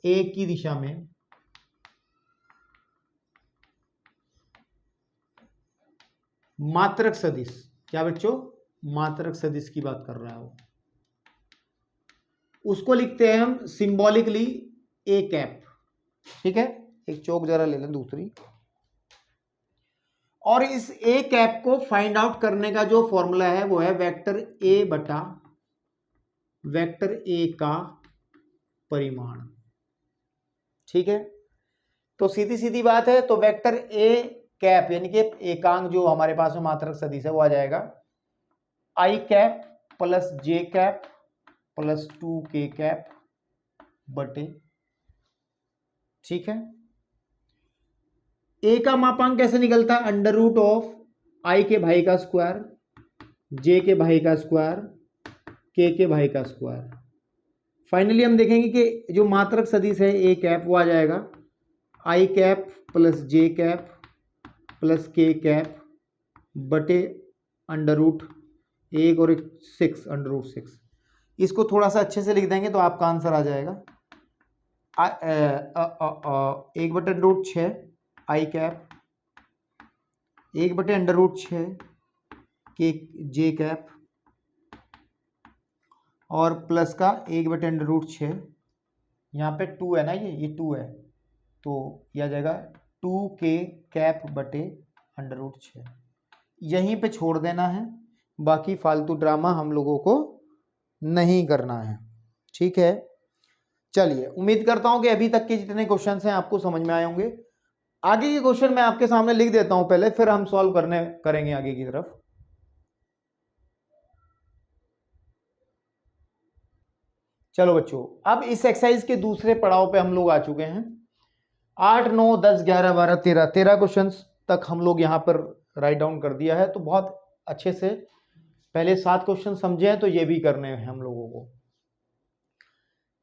ए की दिशा में मात्रक सदिश, क्या बच्चों, मात्रक सदिश की बात कर रहा है वो, उसको लिखते हैं हम सिंबॉलिकली ए कैप, ठीक है। एक चौक जरा ले लें दूसरी, और इस ए कैप को फाइंड आउट करने का जो फॉर्मूला है वो है वेक्टर ए बटा वेक्टर ए का परिमाण, ठीक है। तो सीधी सीधी बात है, तो वेक्टर ए कैप यानी कि एकांक जो हमारे पास में मात्रक सदिश है वो आ जाएगा आई cap plus J cap plus 2k cap बटे, ठीक है। ए का मापांक कैसे निकलता है, अंडर रूट ऑफ आई के भाई का स्क्वायर, जे के भाई का स्क्वायर, के भाई का स्क्वायर। फाइनली हम देखेंगे कि जो मात्रक सदिश है ए कैप वो आ जाएगा आई cap plus J cap plus के कैप बटे अंडर रूट 1 और 6 अंडर रूट 6। इसको थोड़ा सा अच्छे से लिख देंगे तो आपका आंसर आ जाएगा 1 बटे अंडर रूट 6 आई कैप 1 बटे अंडर रूट 6 के जे कैप और प्लस का 1 बटे अंडर रूट 6, यहाँ पे 2 है ना, ये 2 है तो यह आ जाएगा 2k कैप बटे अंडर रूट 6। यहीं पे छोड़ देना है, बाकी फालतू ड्रामा हम लोगों को नहीं करना है, ठीक है। चलिए, उम्मीद करता हूं कि अभी तक के जितने क्वेश्चंस हैं आपको समझ में आए होंगे। आगे के क्वेश्चन मैं आपके सामने लिख देता हूं पहले, फिर हम सॉल्व करेंगे आगे की तरफ। चलो बच्चों, अब इस एक्सरसाइज के दूसरे पड़ाव पे हम लोग आ चुके हैं। 8, 9, 10, 11, 12, 13 क्वेश्चन तक हम लोग यहाँ पर राइट डाउन कर दिया है। तो बहुत अच्छे से पहले 7 क्वेश्चन समझे हैं, तो ये भी करने हैं हम लोगों को।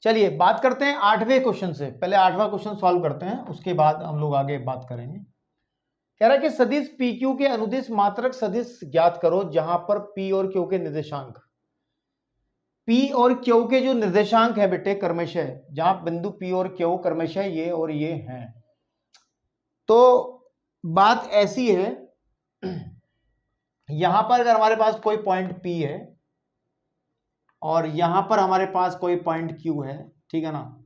चलिए बात करते हैं 8वें क्वेश्चन से। पहले 8वां क्वेश्चन सॉल्व करते हैं, उसके बाद हम लोग आगे बात करेंगे। कह रहा है कि सदिश पी क्यू के अनुदिश मात्रक सदिश ज्ञात करो जहां पर पी और क्यू के निर्देशांक, पी और क्यू के जो निर्देशांक है बेटे क्रमशः, जहां बिंदु पी और क्यू क्रमशः ये और ये हैं। तो बात ऐसी है यहां पर अगर हमारे पास कोई पॉइंट P है और यहां पर हमारे पास कोई पॉइंट Q है, ठीक है ना,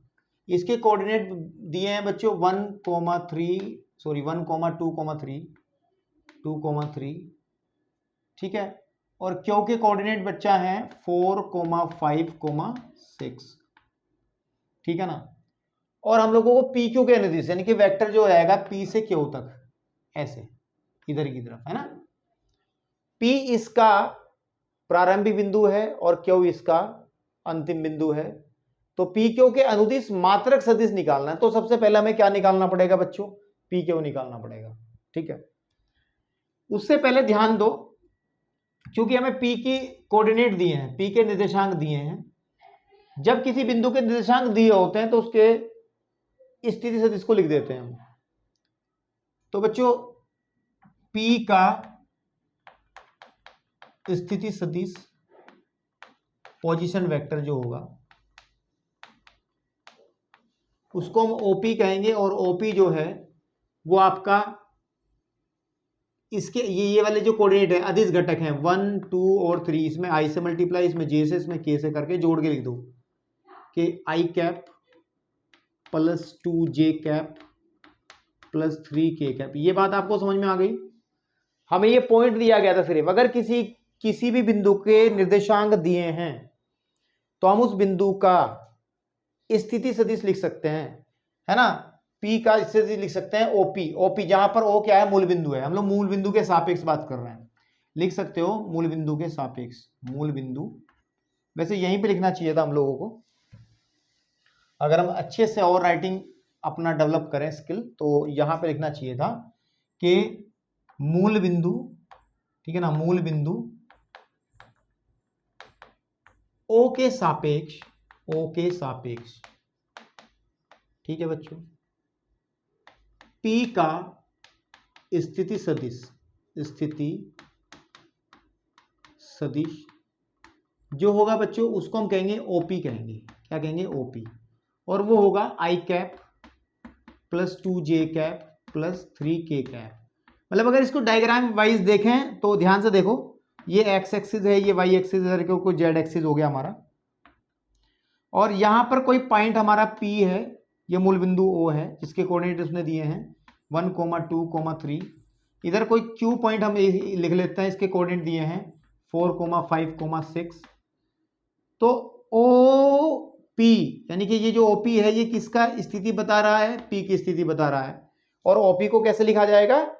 इसके कोऑर्डिनेट दिए हैं बच्चों 1,2,3, ठीक है, और Q के कोऑर्डिनेट बच्चा है 4,5,6, ठीक है ना, और हम लोगों को PQ के निर्देश यानी कि वेक्टर जो आएगा P से Q तक ऐसे इधर की तरफ, है ना। P इसका प्रारंभिक बिंदु है और Q इसका अंतिम बिंदु है, तो PQ के अनुदिश मात्रक सदिश निकालना है। तो सबसे पहले हमें क्या निकालना पड़ेगा बच्चों, PQ निकालना पड़ेगा, ठीक है। उससे पहले ध्यान दो, क्योंकि हमें P की कोऑर्डिनेट दिए हैं, P के निर्देशांक दिए हैं, जब किसी बिंदु के निर्देशांक दिए होते हैं तो उसके स्थिति सदिश को लिख देते हैं हम। तो बच्चों P का स्थिति सदिश पोजीशन वेक्टर जो होगा उसको हम OP कहेंगे, और OP जो है वो आपका इसके ये वाले जो कोऑर्डिनेट है अदिश घटक हैं 1, 2 और 3, इसमें I से मल्टीप्लाई, इसमें J से, इसमें K से करके जोड़ के लिख दो कि I cap plus 2J cap plus 3K cap. ये बात आपको समझ में आ गई। हमें ये पॉइंट दिया गया था सिर्फ, अगर किसी भी बिंदु के निर्देशांक दिए हैं तो हम उस बिंदु का स्थिति सदिश लिख सकते हैं, है ना। P का स्थिति लिख सकते हैं OP, जहां पर O क्या है, मूल बिंदु है। हम लोग मूल बिंदु के सापेक्ष बात कर रहे हैं, लिख सकते हो मूल बिंदु के सापेक्ष, मूल बिंदु। वैसे यहीं पे लिखना चाहिए था हम लोगों को, अगर हम अच्छे से और राइटिंग अपना डेवलप करें स्किल, तो यहां पे लिखना चाहिए था कि मूल बिंदु, ठीक है ना, मूल बिंदु O के सापेक्ष, ठीक है बच्चों, P का स्थिति सदिश जो होगा बच्चों उसको हम कहेंगे OP कहेंगे। क्या कहेंगे, OP, और वो होगा I cap plus 2J cap plus 3K cap. मतलब अगर इसको डायग्राम वाइज देखें तो ध्यान से देखो, ये एक्स एक्सिस है, ये वाई एक्सिस है, कोई जेड एक्सिस हो गया हमारा, और यहां पर कोई पॉइंट हमारा P है, ये मूल बिंदु O है जिसके कोऑर्डिनेट उसने दिए हैं 1, 2, 3। इधर कोई Q पॉइंट हम लिख लेते हैं, इसके कोऑर्डिनेट दिए हैं 4, 5, 6। तो OP यानी कि ये जो OP है ये किसका स्थिति बता रहा है, P की स्थिति बता रहा है। और OP को कैसे लिखा जाएगा,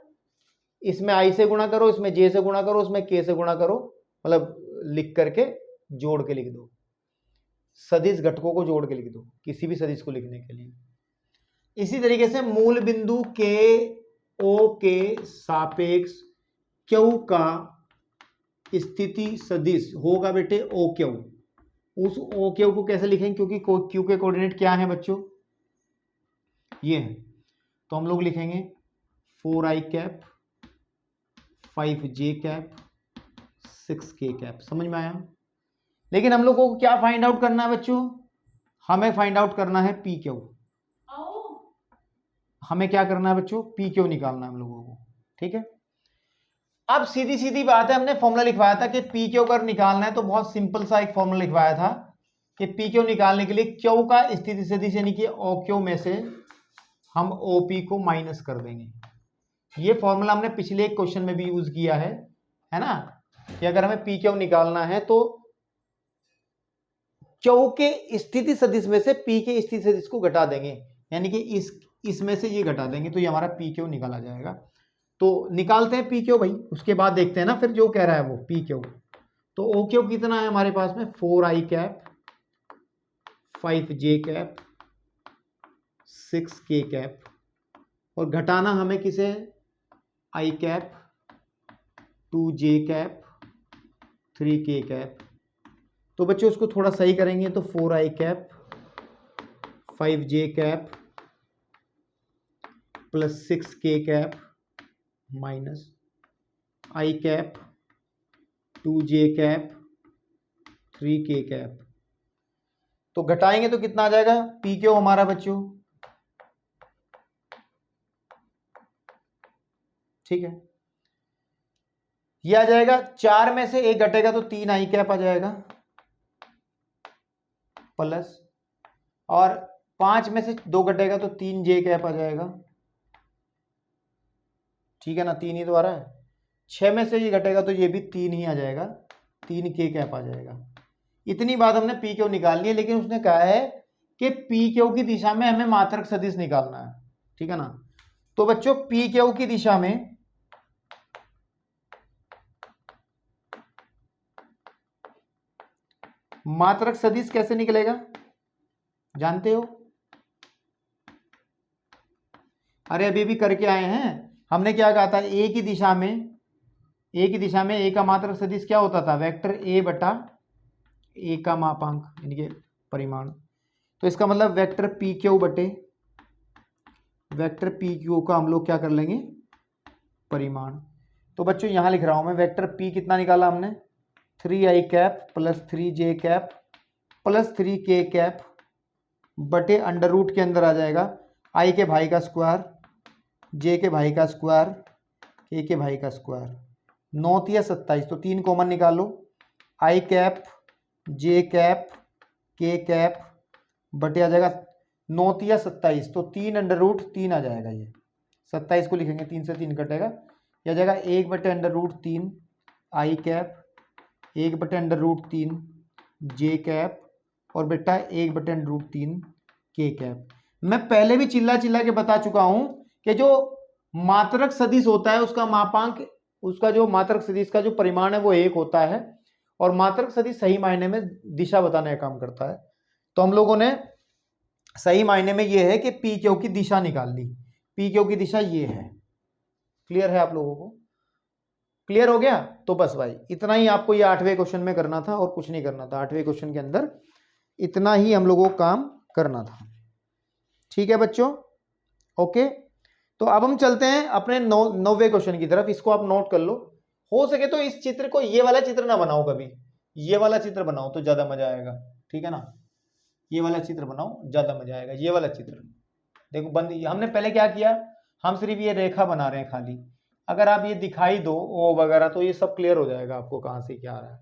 इसमें I से गुणा करो, इसमें J से गुणा करो, इसमें K से गुणा करो, मतलब लिख करके जोड़ के लिख दो, सदिश घटकों को जोड़ के लिख दो किसी भी सदिश को लिखने के लिए। इसी तरीके से मूल बिंदु के O के सापेक्ष Q का स्थिति सदिश होगा बेटे OQ। उस OQ को कैसे लिखेंगे, क्योंकि Q के कोऑर्डिनेट क्या है बच्चों, ये है, तो हम लोग लिखेंगे 4I cap 5J cap 6K cap. समझ में आया। लेकिन हम लोगों को क्या फाइंड आउट करना है बच्चों, हमें फाइंड आउट करना है PQ। हमें क्या करना है बच्चों, PQ निकालना है हम लोगों को, ठीक है। अब सीधी सीधी बात है, हमने फॉर्मूला लिखवाया था कि PQ अगर निकालना है तो बहुत सिंपल सा एक फॉर्मूला लिखवाया था कि PQ निकालने के लिए Q का स्थिति सदिश यानी कि OQ में से हम OP को माइनस कर देंगे। ये फॉर्मूला हमने पिछले एक क्वेश्चन में भी यूज किया है ना, कि अगर हमें PQ निकालना है तो Q के स्थिति सदिश में से P के स्थिति सदिश को घटा देंगे, यानी कि इसमें से ये घटा देंगे तो ये हमारा PQ निकाला जाएगा। तो निकालते हैं PQ भाई, उसके बाद देखते हैं ना फिर जो कह रहा है वो PQ। तो OQ कितना है हमारे पास में 4I cap 5J cap 6K cap, और घटाना हमें किसे, I cap 2J cap 3K cap. तो बच्चों उसको थोड़ा सही करेंगे तो 4I cap 5J cap plus 6K cap minus I cap 2J cap 3K cap. तो घटाएंगे तो कितना आ जाएगा PQ हमारा बच्चों, ठीक है। ये आ जाएगा 4 में से 1 घटेगा तो 3 आई कैप आ जाएगा प्लस, और 5 में से 2 घटेगा तो 3 जे कैप आ जाएगा, ठीक है ना, 3 ही तो आ रहा है। 6 में से ये घटेगा तो ये भी 3 ही आ जाएगा, 3 के कैप आ जाएगा। इतनी बात हमने पी क्यू निकाल ली है, लेकिन उसने कहा है कि पी क्यू की दिशा में हमें मात्रक सदिश निकालना है, ठीक है ना। तो बच्चों पी क्यू की दिशा में मात्रक सदिश कैसे निकलेगा जानते हो? अरे अभी भी करके आए हैं। हमने क्या कहा था, ए की दिशा में ए का मात्रक सदिश क्या होता था, वेक्टर ए बटा ए का मापांक यानी कि परिमाण। तो इसका मतलब वेक्टर पी क्यू बटे वेक्टर पी क्यू का हम लोग क्या कर लेंगे, परिमाण। तो बच्चों यहां लिख रहा हूं मैं, वेक्टर पी कितना निकाला हमने, 3 आई कैप प्लस 3 जे कैप प्लस 3 के कैप बटे अंडर रूट के अंदर आ जाएगा आई के भाई का स्क्वायर, जे के भाई का स्क्वायर, के भाई का स्क्वायर। 9 या 27, तो 3 कॉमन निकालो, आई कैप जे कैप के कैप बटे आ जाएगा 9 या 27, तो 3 अंडर रूट 3 आ जाएगा। ये 27 को लिखेंगे, 3 से 3 कटेगा, यह आ जाएगा 1 बटे अंडर रूट 3 आई कैप, 1 बटे अंडर रूट 3 जे कैप, और बेटा 1 बटे अंडर रूट 3 के कैप। मैं पहले भी चिल्ला चिल्ला के बता चुका हूं कि जो मात्रक सदिश होता है उसका मापांक, उसका जो मात्रक सदिश का जो परिमाण है वो 1 होता है, और मात्रक सदिश सही मायने में दिशा बताने का काम करता है। तो हम लोगों ने सही मायने में ये है कि पी क्यू की दिशा निकाल ली, पी क्यू की दिशा ये है। क्लियर है आप लोगों को? क्लियर हो गया? तो बस भाई इतना ही आपको ये 8वें क्वेश्चन में करना था और कुछ नहीं करना था। 8वें क्वेश्चन के अंदर इतना ही हम लोगों को काम करना था, ठीक है बच्चों? ओके, तो अब हम चलते हैं अपने 9वें क्वेश्चन की तरफ। इसको आप नोट कर लो, हो सके तो इस चित्र को, ये वाला चित्र ना बनाओ कभी, ये वाला चित्र बनाओ तो ज्यादा मजा आएगा, ठीक है ना। ये वाला चित्र बनाओ, ज्यादा मजा आएगा। ये वाला चित्र देखो बंद, हमने पहले क्या किया, हम सिर्फ ये रेखा बना रहे हैं खाली। अगर आप ये दिखाई दो ओ वगैरह तो ये सब क्लियर हो जाएगा आपको कहां से क्या आ रहा है,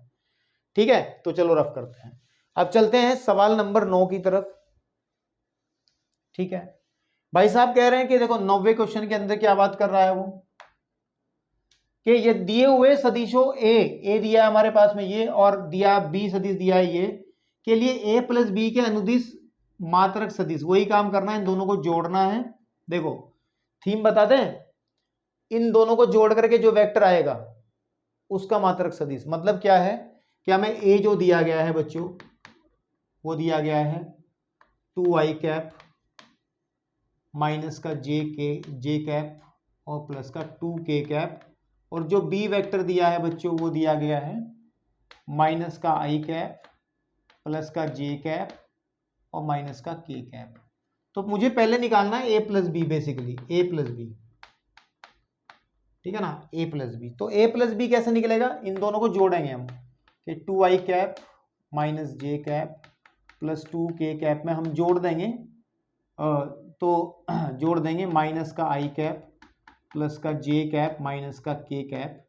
ठीक है। तो चलो रफ करते हैं, अब चलते हैं सवाल नंबर 9 की तरफ, ठीक है। भाई साहब कह रहे हैं कि देखो 9वें क्वेश्चन के अंदर क्या बात कर रहा है वो, कि ये दिए हुए सदिशों ए दिया है हमारे पास में ये, और दिया बी सदिश दिया है ये, के लिए ए प्लस बी के अनुदिश मात्रक सदिश, वही काम करना है, इन दोनों को जोड़ना है। देखो थीम बता दें, इन दोनों को जोड़ करके जो वेक्टर आएगा उसका मात्रक सदिश। मतलब क्या है कि हमें ए जो दिया गया है बच्चों, वो दिया गया है 2i कैप माइनस का जे कैप और प्लस का 2k कैप, और जो बी वेक्टर दिया है बच्चों वो दिया गया है माइनस का i कैप प्लस का जे कैप और माइनस का k कैप। तो मुझे पहले निकालना है a plus B, basically a plus B, ठीक है ना, a प्लस बी। तो a प्लस बी कैसे निकलेगा, इन दोनों को जोड़ेंगे हम कि 2i cap minus J cap plus 2k cap में हम जोड़ देंगे, तो जोड़ देंगे माइनस का i कैप प्लस का जे कैप माइनस का k कैप।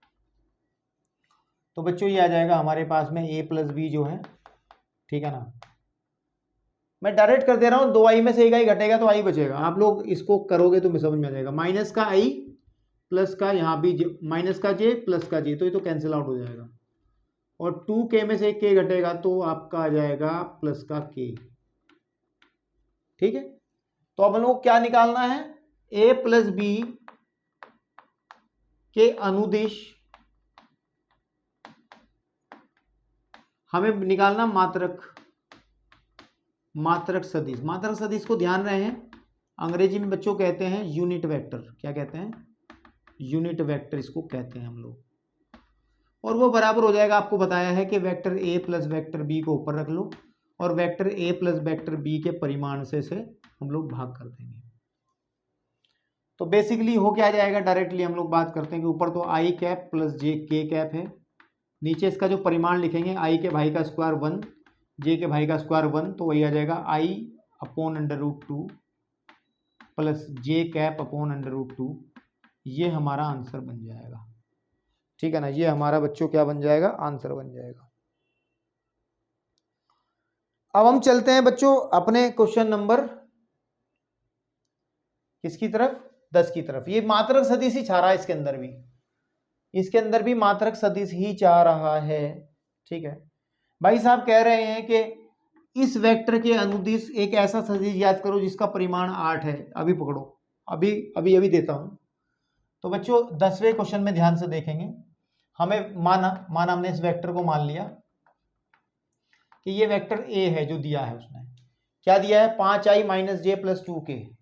तो बच्चों ये आ जाएगा हमारे पास में a प्लस बी जो है, ठीक है ना। मैं डायरेक्ट कर दे रहा हूं, 2i में से एक i घटेगा तो i बचेगा, आप लोग इसको करोगे तो समझ में आ जाएगा। माइनस का i प्लस का यहाँ भी माइनस का j प्लस का j, तो ये तो कैंसिल आउट हो जाएगा, और 2k में से k घटेगा तो आपका आ जाएगा प्लस का k, ठीक है। तो अब हम लोग क्या निकालना है, a प्लस बी के अनुदिश हमें निकालना मात्रक सदिश। मात्रक सदिश को ध्यान रहे हैं, अंग्रेजी में बच्चों कहते हैं यूनिट वेक्टर। क्या कहते हैं, यूनिट वेक्टर इसको कहते हैं हम लोग। और वो बराबर हो जाएगा, आपको बताया है कि vector a plus vector b को ऊपर रख लो और vector a plus vector b के परिमाण से हम लोग भाग कर देंगे। तो बेसिकली हो क्या जाएगा, डायरेक्टली हम लोग बात करते हैं कि ऊपर तो i कैप प्लस जे के कैप है, नीचे इसका जो परिमाण लिखेंगे i के भाई का स्क्वायर 1 जे के भाई का स्क्वायर 1, तो वही आ जाएगा i upon under root 2 plus J cap upon under root 2। ये हमारा आंसर बन जाएगा। ठीक है ना, ये हमारा बच्चों क्या बन जाएगा, आंसर बन जाएगा। अब हम चलते हैं बच्चों अपने क्वेश्चन नंबर किसकी तरफ, 10 की तरफ। ये मात्रक सदिश ही चाह रहा है, इसके अंदर भी, इसके अंदर भी मात्रक सदिश ही चाह रहा है। ठीक है भाई साहब, कह रहे हैं कि इस वेक्टर के अनुदिश एक ऐसा सदिश याद करो जिसका परिमाण 8 है। अभी पकड़ो, अभी अभी अभी देता हूं। तो बच्चों 10वें क्वेश्चन में ध्यान से देखेंगे, हमें माना हमने इस वेक्टर को मान लिया कि ये वेक्टर ए है जो दिया है, उसने क्या दिया है, 5i minus j plus 2k,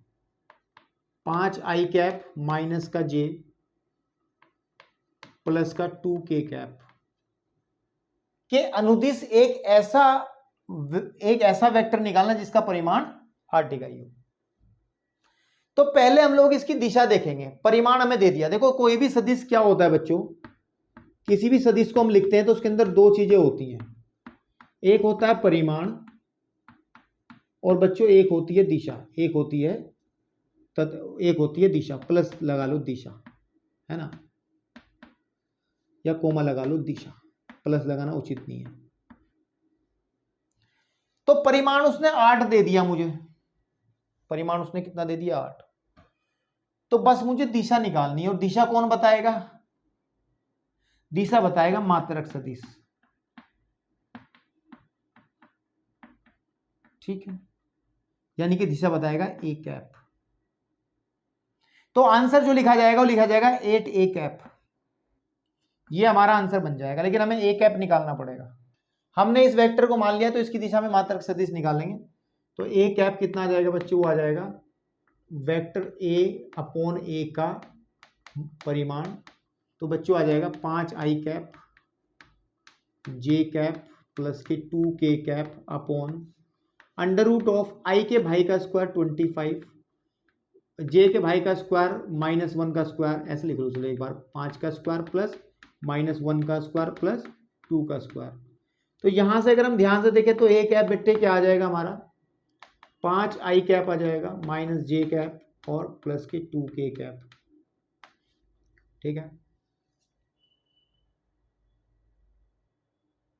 5i cap minus का जे प्लस का 2k कैप के अनुदिश एक ऐसा वेक्टर निकालना जिसका परिमाण 8 इकाई हो। तो पहले हम लोग इसकी दिशा देखेंगे। परिमाण हमें दे दिया, देखो कोई भी सदिश क्या होता है बच्चों, किसी भी सदिश को हम लिखते हैं तो उसके अंदर दो चीजें होती हैं, एक होता है परिमाण और बच्चों एक होती है दिशा, एक होती है दिशा, प्लस लगा लो दिशा, है ना, या कोमा लगा लो दिशा, प्लस लगाना उचित नहीं है। तो परिमाण उसने 8 दे दिया मुझे, परिमाण उसने कितना दे दिया, 8। तो बस मुझे दिशा निकालनी है, और दिशा कौन बताएगा, दिशा बताएगा मात्रक सदिश। ठीक है, यानी कि दिशा बताएगा ए कैप। तो आंसर जो लिखा जाएगा वो लिखा जाएगा 8a कैप, ये हमारा आंसर बन जाएगा। लेकिन हमें ए कैप निकालना पड़ेगा। हमने इस वेक्टर को मान लिया तो इसकी दिशा में मात्रक सदिश निकालेंगे। तो ए कैप कितना आ जाएगा बच्चों, वो आ जाएगा वेक्टर ए अपॉन ए का परिमाण। तो बच्चों आ जाएगा 5i कैप जे कैप प्लस के 2k cap upon under root of आई के भाई का स्क्वायर 25, जे के भाई का स्क्वायर -1 का स्क्वायर, ऐसे लिख लो चलो एक बार, 5 का स्क्वायर प्लस -1 का स्क्वायर प्लस 2 का स्क्वायर। तो यहां से अगर हम ध्यान से देखें तो ए कैप बेटे क्या आ जाएगा हमारा, 5i कैप आ जाएगा माइनस जे कैप और प्लस के 2k कैप। ठीक है,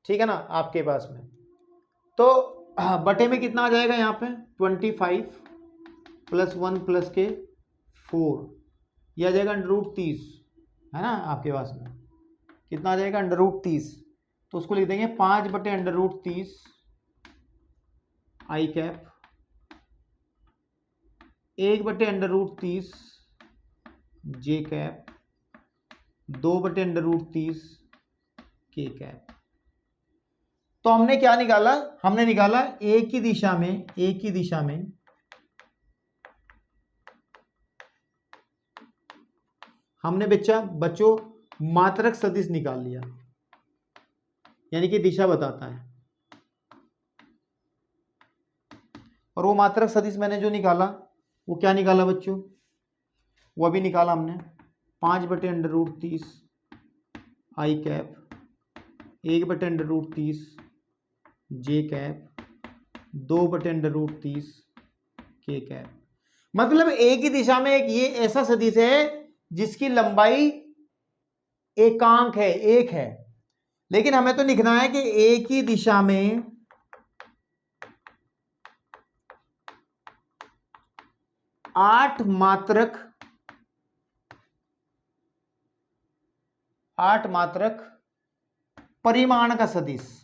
ठीक है ना आपके पास में। तो बटे में कितना आ जाएगा यहाँ पे, 25 प्लस 1 प्लस के 4, यह आ जाएगा √30, है ना आपके पास में, कितना आ जाएगा √30। तो उसको लिख देंगे 5 बटे √30 आई कैप, 1 बटे √30 जे कैप, 2 बटे √30 के कैप। तो हमने क्या निकाला, हमने निकाला ए की दिशा में हमने बच्चों मात्रक सदिश निकाल लिया, यानी कि दिशा बताता है। और वो मात्रक सदिश मैंने जो निकाला वो क्या निकाला बच्चों, वो अभी निकाला हमने 5 बटे √30 आई कैप, 1 बटे √30 जे कैप, 2 बटे √30 के कैप। मतलब ए की दिशा में एक ये ऐसा सदिश है जिसकी लंबाई एकांक है, 1 है। लेकिन हमें तो लिखना है कि ए की दिशा में 8 मात्रक परिमाण का सदिश,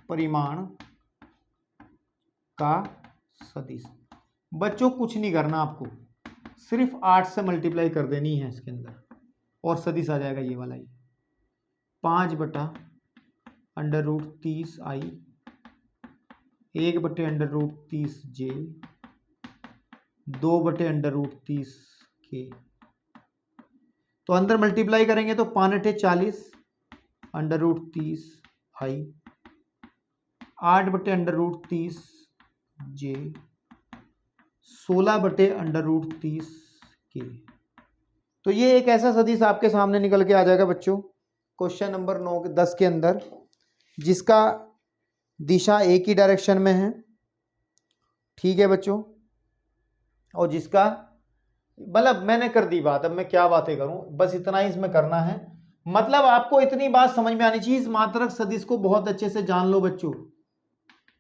परिमाण का सदिश। बच्चों कुछ नहीं करना आपको, सिर्फ 8 से मल्टीप्लाई कर देनी है इसके अंदर और सदिश आ जाएगा ये वाला ही, 5 बटा √30 आई, 1 बटे √30 जे, 2 बटे √30 के। तो अंदर मल्टीप्लाई करेंगे तो 5 × 40 √30 आई, 8 बटे √30 जे, 16 बटे √30 के। तो ये एक ऐसा सदिश आपके सामने निकल के आ जाएगा बच्चों क्वेश्चन नंबर 10 के अंदर, जिसका दिशा ए की डायरेक्शन में है। ठीक है बच्चों, और जिसका मतलब मैंने कर दी बात, अब मैं क्या बातें करूं, बस इतना ही इसमें करना है। मतलब आपको इतनी बात समझ में आनी चाहिए, इस मात्रक सदिश को बहुत अच्छे से जान लो बच्चों।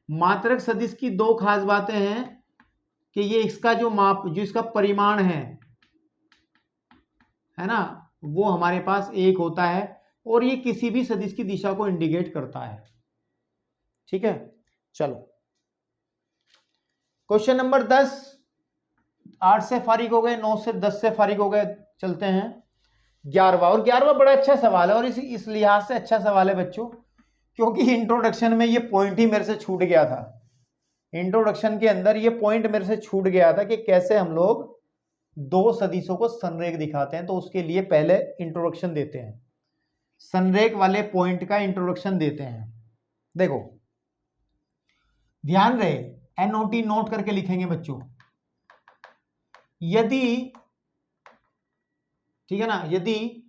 मात्रक सदिश की दो खास बातें हैं कि ये इसका जो माप, जो इसका परिमाण है ना, वो हमारे पास एक होता है और ये किसी भी सदिश की दिशा को इंडिकेट करता है। ठीक है, चलो क्वेश्चन नंबर 10। 8 से फारिग हो गए, 9 से 10 से फारिग हो गए, चलते हैं 11वां। और 11वां बड़ा अच्छा सवाल है और इस लिहाज से अच्छा सवाल है बच्चों क्योंकि इंट्रोडक्शन में ये पॉइंट ही मेरे से छूट गया था। इंट्रोडक्शन के अंदर ये पॉइंट मेरे से छूट गया था कि कैसे हम लोग दो सदिशों को संरेख दिखाते हैं। तो उसके लिए पहले इंट्रोडक्शन देते हैं, संरेख वाले पॉइंट का इंट्रोडक्शन देते हैं। देखो ध्यान रहे, एनओटी नोट करके लिखेंगे बच्चों। यदि, ठीक है ना, यदि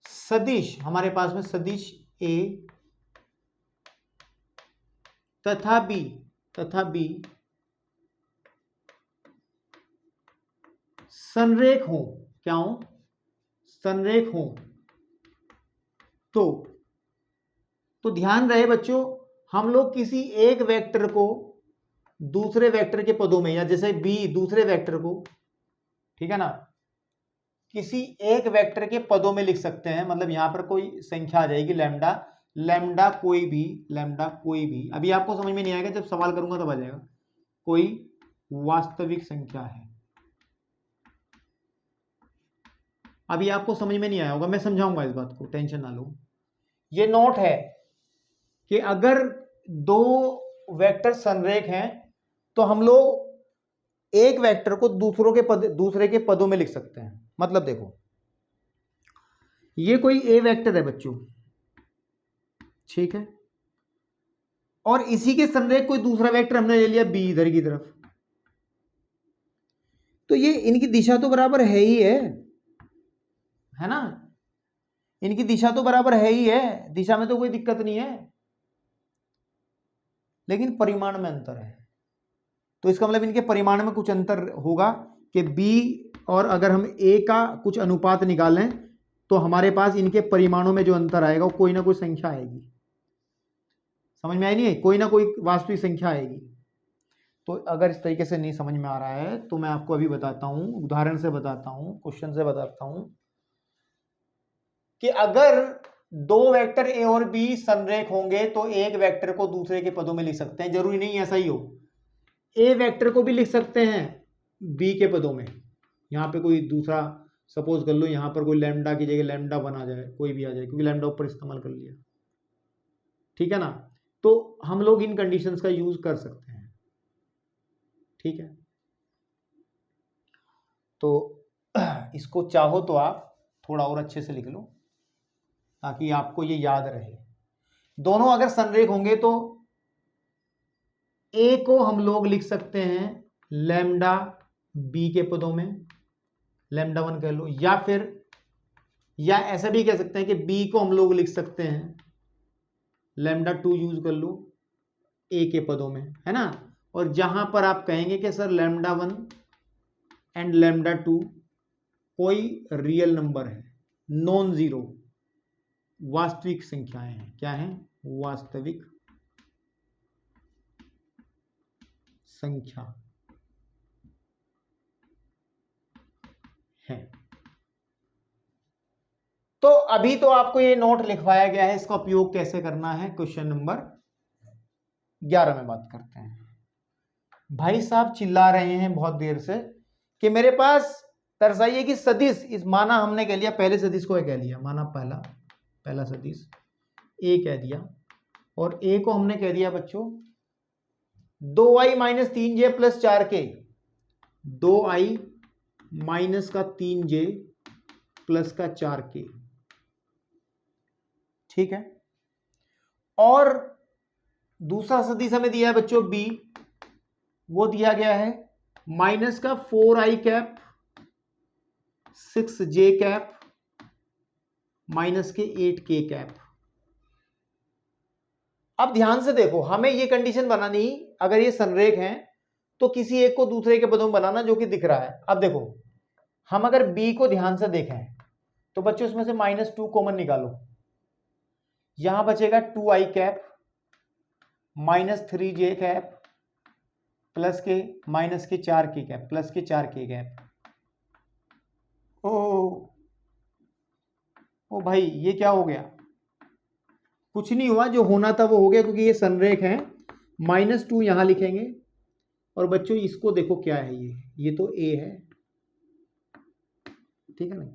सदिश हमारे पास में सदिश ए तथा बी संरेख हो, क्या हो, संरेख हो, तो ध्यान रहे बच्चों, हम लोग किसी एक वेक्टर को दूसरे वेक्टर के पदों में, या जैसे बी दूसरे वेक्टर को, ठीक है ना, किसी एक वेक्टर के पदों में लिख सकते हैं। मतलब यहां पर कोई संख्या आ जाएगी लैम्डा, लैम्डा कोई भी, अभी आपको समझ में नहीं आएगा, जब सवाल करूंगा तब आ जाएगा। कोई वास्तविक संख्या है, अभी आपको समझ में नहीं आया होगा, मैं समझाऊंगा इस बात को, टेंशन ना लो। ये नोट है कि अगर दो वेक्टर संरेख हैं तो हम लोग एक वेक्टर को दूसरे के पदों में लिख सकते हैं। मतलब देखो ये कोई ए वेक्टर है बच्चों, ठीक है, और इसी के संरेख कोई दूसरा वेक्टर हमने ले लिया बी इधर की तरफ, तो ये इनकी दिशा तो बराबर है ना, इनकी दिशा तो बराबर है ही है, दिशा में तो कोई दिक्कत नहीं है, लेकिन परिमाण में अंतर है। तो इसका मतलब इनके परिमाण में कुछ अंतर होगा कि बी और अगर हम ए का कुछ अनुपात निकालें तो हमारे पास इनके परिमाणों में जो अंतर आएगा वो कोई ना कोई संख्या आएगी। समझ में आई नहीं है, कोई ना कोई वास्तविक संख्या आएगी। तो अगर इस तरीके से नहीं समझ में आ रहा है तो मैं आपको अभी बताता हूं, उदाहरण से बताता हूं, क्वेश्चन से बताता हूं कि अगर दो वेक्टर ए और बी संरेख होंगे तो एक वेक्टर को दूसरे के पदों में लिख सकते हैं। जरूरी नहीं ऐसा ही हो, ए वेक्टर को भी लिख सकते हैं बी के पदों में। यहां पे कोई दूसरा सपोज कर लो, यहां पर कोई लैम्डा की जगह लैम्डा वन आ जाए, कोई भी आ जाए, क्योंकि लैम्डा ऊपर इस्तेमाल कर लिया, ठीक है ना। तो हम लोग इन कंडीशंस का यूज कर सकते हैं, ठीक है। तो इसको चाहो तो आप थोड़ा और अच्छे से लिख लो ताकि आपको ये याद रहे। दोनों अगर संरेख होंगे तो ए को हम लोग लिख सकते हैं लैम्डा बी के पदों में, लैम्डा वन कह लो, या फिर या ऐसा भी कह सकते हैं कि बी को हम लोग लिख सकते हैं लैम्डा टू यूज कर लो ए के पदों में, है ना। और जहां पर आप कहेंगे कि sir lambda one and lambda two कोई रियल नंबर है, नॉन जीरो, वास्तविक संख्याएं हैं। क्या है? वास्तविक संख्या है। तो अभी तो आपको ये नोट लिखवाया गया है, इसका उपयोग कैसे करना है क्वेश्चन नंबर 11 में बात करते हैं। भाई साहब चिल्ला रहे हैं बहुत देर से कि मेरे पास दर्शाइए कि सदिश, इस माना हमने कह लिया, पहले सदिश को कह लिया, माना पहला सदिश ए कह दिया, और ए को हमने कह दिया बच्चों 2i minus 3j plus 4k, 2i minus का 3j प्लस का 4k, ठीक है। और दूसरा सदिश हमें दिया है बच्चों b, वो दिया गया है माइनस का 4i cap 6j cap minus के 8k कैप। अब ध्यान से देखो, हमें ये कंडीशन बनानी, अगर ये संरेख हैं तो किसी एक को दूसरे के पदों में बनाना जो कि दिख रहा है। अब देखो हम अगर b को ध्यान से देखें तो बच्चों उसमें से -2 कॉमन निकालो, यहां बचेगा 2i cap -3j cap plus के -4k कैप प्लस के 4k कैप। ओ भाई ये क्या हो गया? कुछ नहीं हुआ, जो होना था वो हो गया, क्योंकि ये संरेख है। -2 यहां लिखेंगे, और बच्चों इसको देखो क्या है, ये तो a है, ठीक है ना।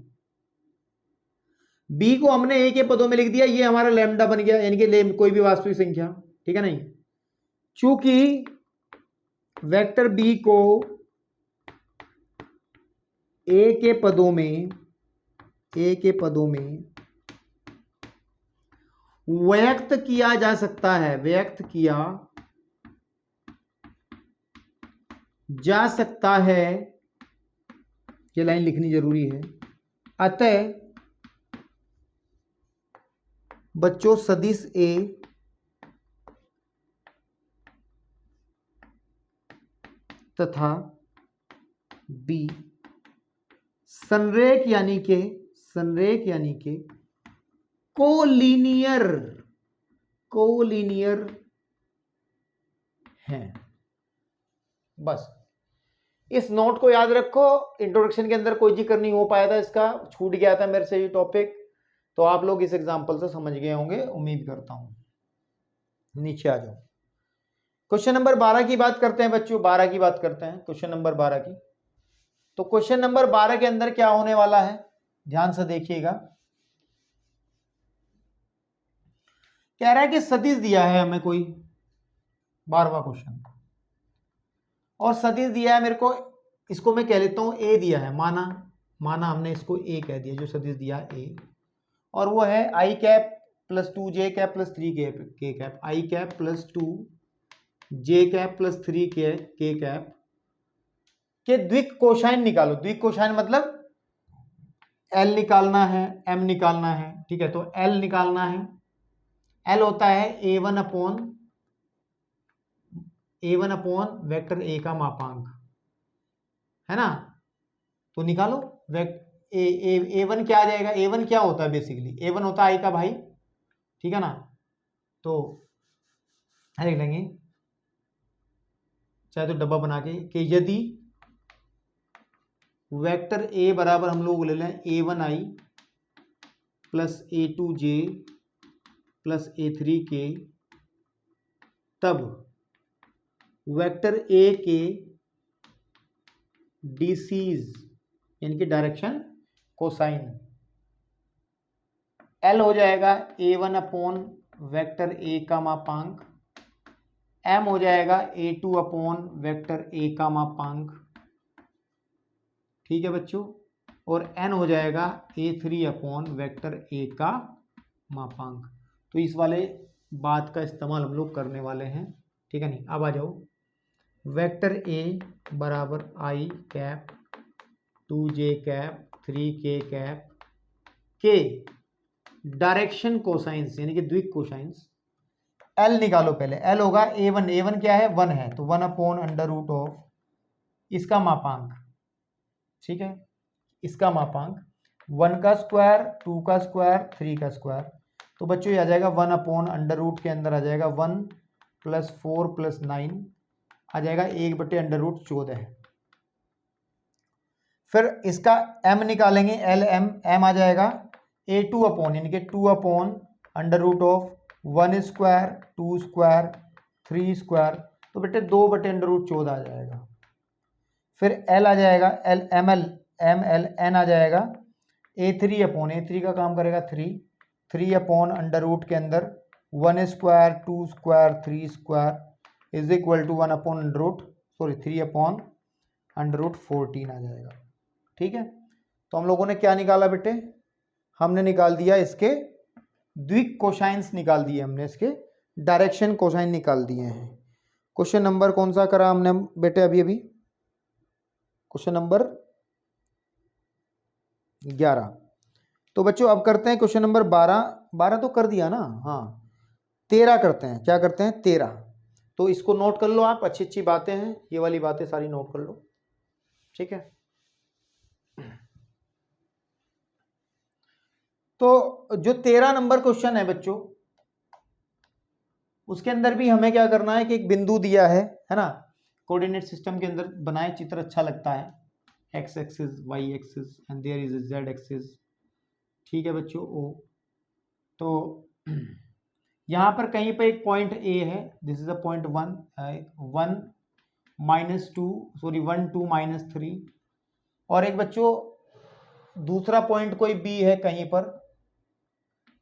b को हमने a के पदों में लिख दिया, ये हमारा लैम्डा बन गया, यानी कि कोई भी वास्तविक संख्या, ठीक है नहीं। चूंकि वेक्टर b को a के पदों में व्यक्त किया जा सकता है, व्यक्त किया जा सकता है, ये लाइन लिखनी जरूरी है। अतः बच्चों सदिश a तथा b संरेख यानी के कोलिनियर हैं। बस इस नोट को याद रखो, इंट्रोडक्शन के अंदर कोई जिक्र नहीं हो पाया था इसका, छूट गया था मेरे से ये टॉपिक, तो आप लोग इस एग्जांपल से समझ गए होंगे, उम्मीद करता हूं। नीचे आ जाओ, क्वेश्चन नंबर 12 की बात करते हैं बच्चों, 12 की बात करते हैं, क्वेश्चन नंबर 12 की। तो क्वेश्चन नंबर 12 के अंदर क्या होने वाला है, ध्यान से देखिएगा। कह रहा है कि सदिश दिया है हमें कोई, 12वां क्वेश्चन, और सदिश दिया है मेरे को, इसको मैं कह लेता हूं ए दिया है, माना हमने इसको ए कह दिया, जो सदिश दिया ए, और वो है i cap plus 2j cap plus 3k cap, i cap plus 2j cap plus 3k cap के द्विक कोसाइन निकालो। द्विक कोसाइन मतलब L निकालना है, M निकालना है, ठीक है। तो L निकालना है, L होता है A1 अपॉन वेक्टर A का मापांक, है ना। तो निकालो A1 क्या आ जाएगा, A1 क्या होता है बेसिकली, A1 होता है I का भाई, ठीक है ना। तो लिख लेंगे चाहे तो डब्बा बना के कि यदि वेक्टर A बराबर हम लोग ले लें A1i plus A2j plus A3k, तब वेक्टर A के डीसीज यानी कि डायरेक्शन कोसाइन L हो जाएगा A1 अपॉन वेक्टर A का मापांक, M हो जाएगा A2 अपॉन वेक्टर A का मापांक, ठीक है बच्चों, और N हो जाएगा A3 अपॉन वेक्टर A का मापांक। तो इस वाले बात का इस्तेमाल हम लोग करने वाले हैं, ठीक है नहीं। अब आ जाओ, वेक्टर A बराबर i cap 2j cap 3k cap के डायरेक्शन कोसाइंस यानी कि द्विक कोसाइंस L निकालो। पहले L होगा A1 क्या है, 1 है, तो 1 अपॉन अंडर रूट ऑफ इसका मापांक, ठीक है, इसका मापांक 1 का स्क्वायर 2 का स्क्वायर 3 का स्क्वायर। तो बच्चों ये आ जाएगा 1 अपॉन अंडर रूट के अंदर आ जाएगा 1 प्लस 4 प्लस 9 आ जाएगा 1/√14 है। फिर इसका m निकालेंगे, m आ जाएगा A2 अपॉन यानी कि 2 upon under root of 1 square 2 square 3 square, तो बेटे 2/√14 आ जाएगा। फिर L आ जाएगा n आ जाएगा A3 अपॉन, A3 का काम करेगा 3 अपॉन अंडर रूट के अंदर 1 square 2 square 3 square is equal to 1 upon under root 3 upon under root 14 आ जाएगा, ठीक है। तो हम लोगों ने क्या निकाला बेटे, हमने निकाल दिया इसके द्विक कोसाइंस निकाल दिए, हमने इसके डायरेक्शन कोसाइन निकाल दिए हैं। क्वेश्चन नंबर कौन सा करा हमने बेटे अभी क्वेश्चन नंबर 11। तो बच्चों अब करते हैं क्वेश्चन नंबर 12 तो कर दिया ना, हाँ 13 करते हैं। क्या करते हैं, 13। तो इसको नोट कर लो आप, अच्छी अच्छी बातें हैं, ये वाली बातें सारी नोट कर लो, ठीक है। तो जो 13 नंबर क्वेश्चन है बच्चों, उसके अंदर भी हमें क्या करना है कि एक बिंदु दिया है ना, कोऑर्डिनेट सिस्टम के अंदर बनाए, चित्र अच्छा लगता है, X axis, Y axis and there is Z axis, ठीक है बच्चों। ओ तो यहाँ पर कहीं पर एक पॉइंट ए है, दिस इज अ पॉइंट 1 1 2 -3, और एक बच्चों दूसरा पॉइंट कोई बी है कहीं पर,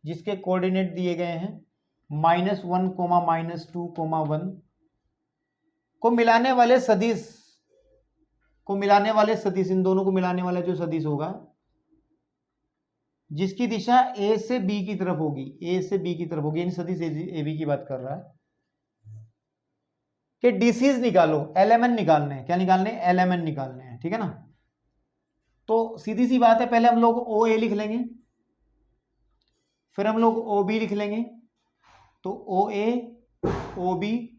जिसके कोऑर्डिनेट दिए गए हैं -1, -2, 1 को मिलाने वाले सदिश, इन दोनों को मिलाने वाला जो सदिश होगा, जिसकी दिशा ए से बी की तरफ होगी, इन सदिश ए बी की बात कर रहा है, कि डीसीज निकालो, एलएमएन निकालने हैं। क्या निकालने हैं? एलएमएन निकालने हैं, ठीक है ना। तो सीधी सी बात है, पहले हम लोग ओ ए लिख लेंगे, फिर हम लोग ओ बी लिख लेंगे, तो ओ ए, ओ बी,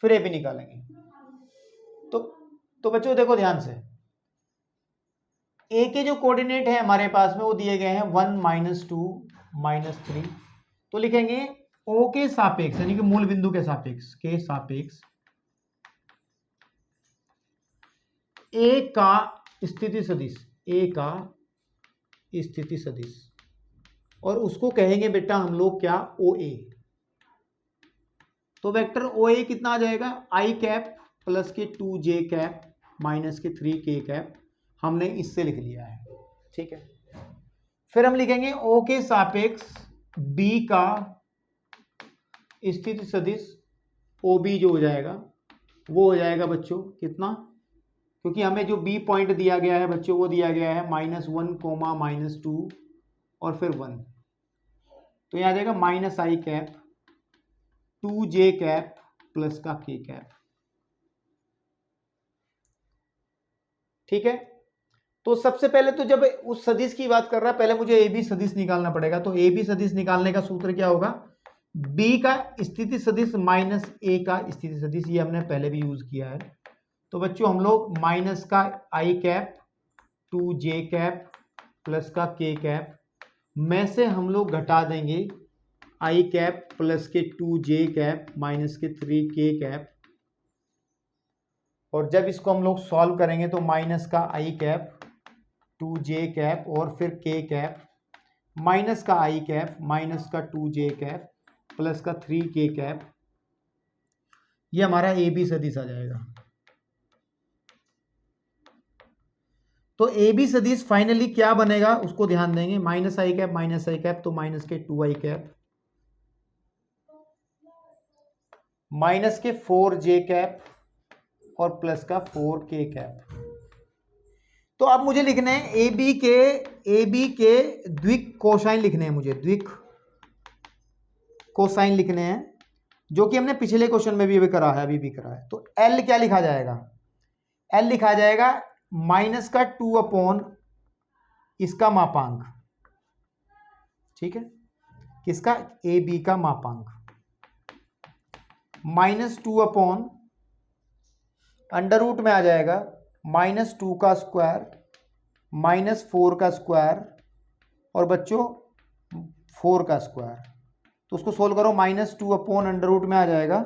फिर ए बी निकालेंगे। तो बच्चों देखो ध्यान से, ए के जो कोऑर्डिनेट है हमारे पास में वो दिए गए हैं 1 -2 -3, तो लिखेंगे ओ के सापेक्ष, यानी कि मूल बिंदु के सापेक्ष, ए का स्थिति सदिश, और उसको कहेंगे बेटा हम लोग क्या? ओ ए। तो वेक्टर ओ ए कितना आ जाएगा? आई कैप प्लस के 2j कैप माइनस के 3k कैप, हमने इससे लिख लिया है, ठीक है। फिर हम लिखेंगे ओ के सापेक्ष बी का स्थिति सदिश, ओ बी जो हो जाएगा वो हो जाएगा बच्चों कितना, क्योंकि हमें जो बी पॉइंट दिया गया है बच्चों वो दिया गया है -1, -2 और फिर 1, तो यह आ जाएगा -i cap 2j cap plus का k कैप, ठीक है। तो सबसे पहले तो जब उस सदिश की बात कर रहा है, पहले मुझे ए बी सदिश निकालना पड़ेगा, तो ए बी सदिश निकालने का सूत्र क्या होगा? बी का स्थिति सदिश माइनस ए का स्थिति सदिश, ये हमने पहले भी यूज किया है। तो बच्चों हम लोग माइनस का आई कैप 2j कैप प्लस का k कैप में से हम लोग घटा देंगे आई कैप प्लस के 2j कैप माइनस के 3k कैप, और जब इसको हम लोग सॉल्व करेंगे तो माइनस का आई कैप 2j कैप और फिर k कैप माइनस का आई कैप माइनस का 2j कैप प्लस का 3k कैप, ये हमारा ए बी सदिश आ जाएगा। तो ए बी सदिश फाइनली क्या बनेगा उसको ध्यान देंगे, -i कैप तो माइनस के 2i कैप माइनस के 4j कैप और प्लस का 4k कैप। तो अब मुझे लिखने हैं ए बी के द्विक कोसाइन लिखने हैं, मुझे द्विक कोसाइन लिखने हैं, जो कि हमने पिछले क्वेश्चन में भी अभी करा है, तो L क्या लिखा जाएगा? L लिखा जाएगा माइनस का 2 अपॉन इसका मापांक, ठीक है, किसका? ए बी का मापांक, -2 अपॉन अंडर रूट में आ जाएगा -2 का स्क्वायर -4 का स्क्वायर और बच्चों 4 का स्क्वायर, तो उसको सोल्व करो, -2 अपॉन अंडर रूट में आ जाएगा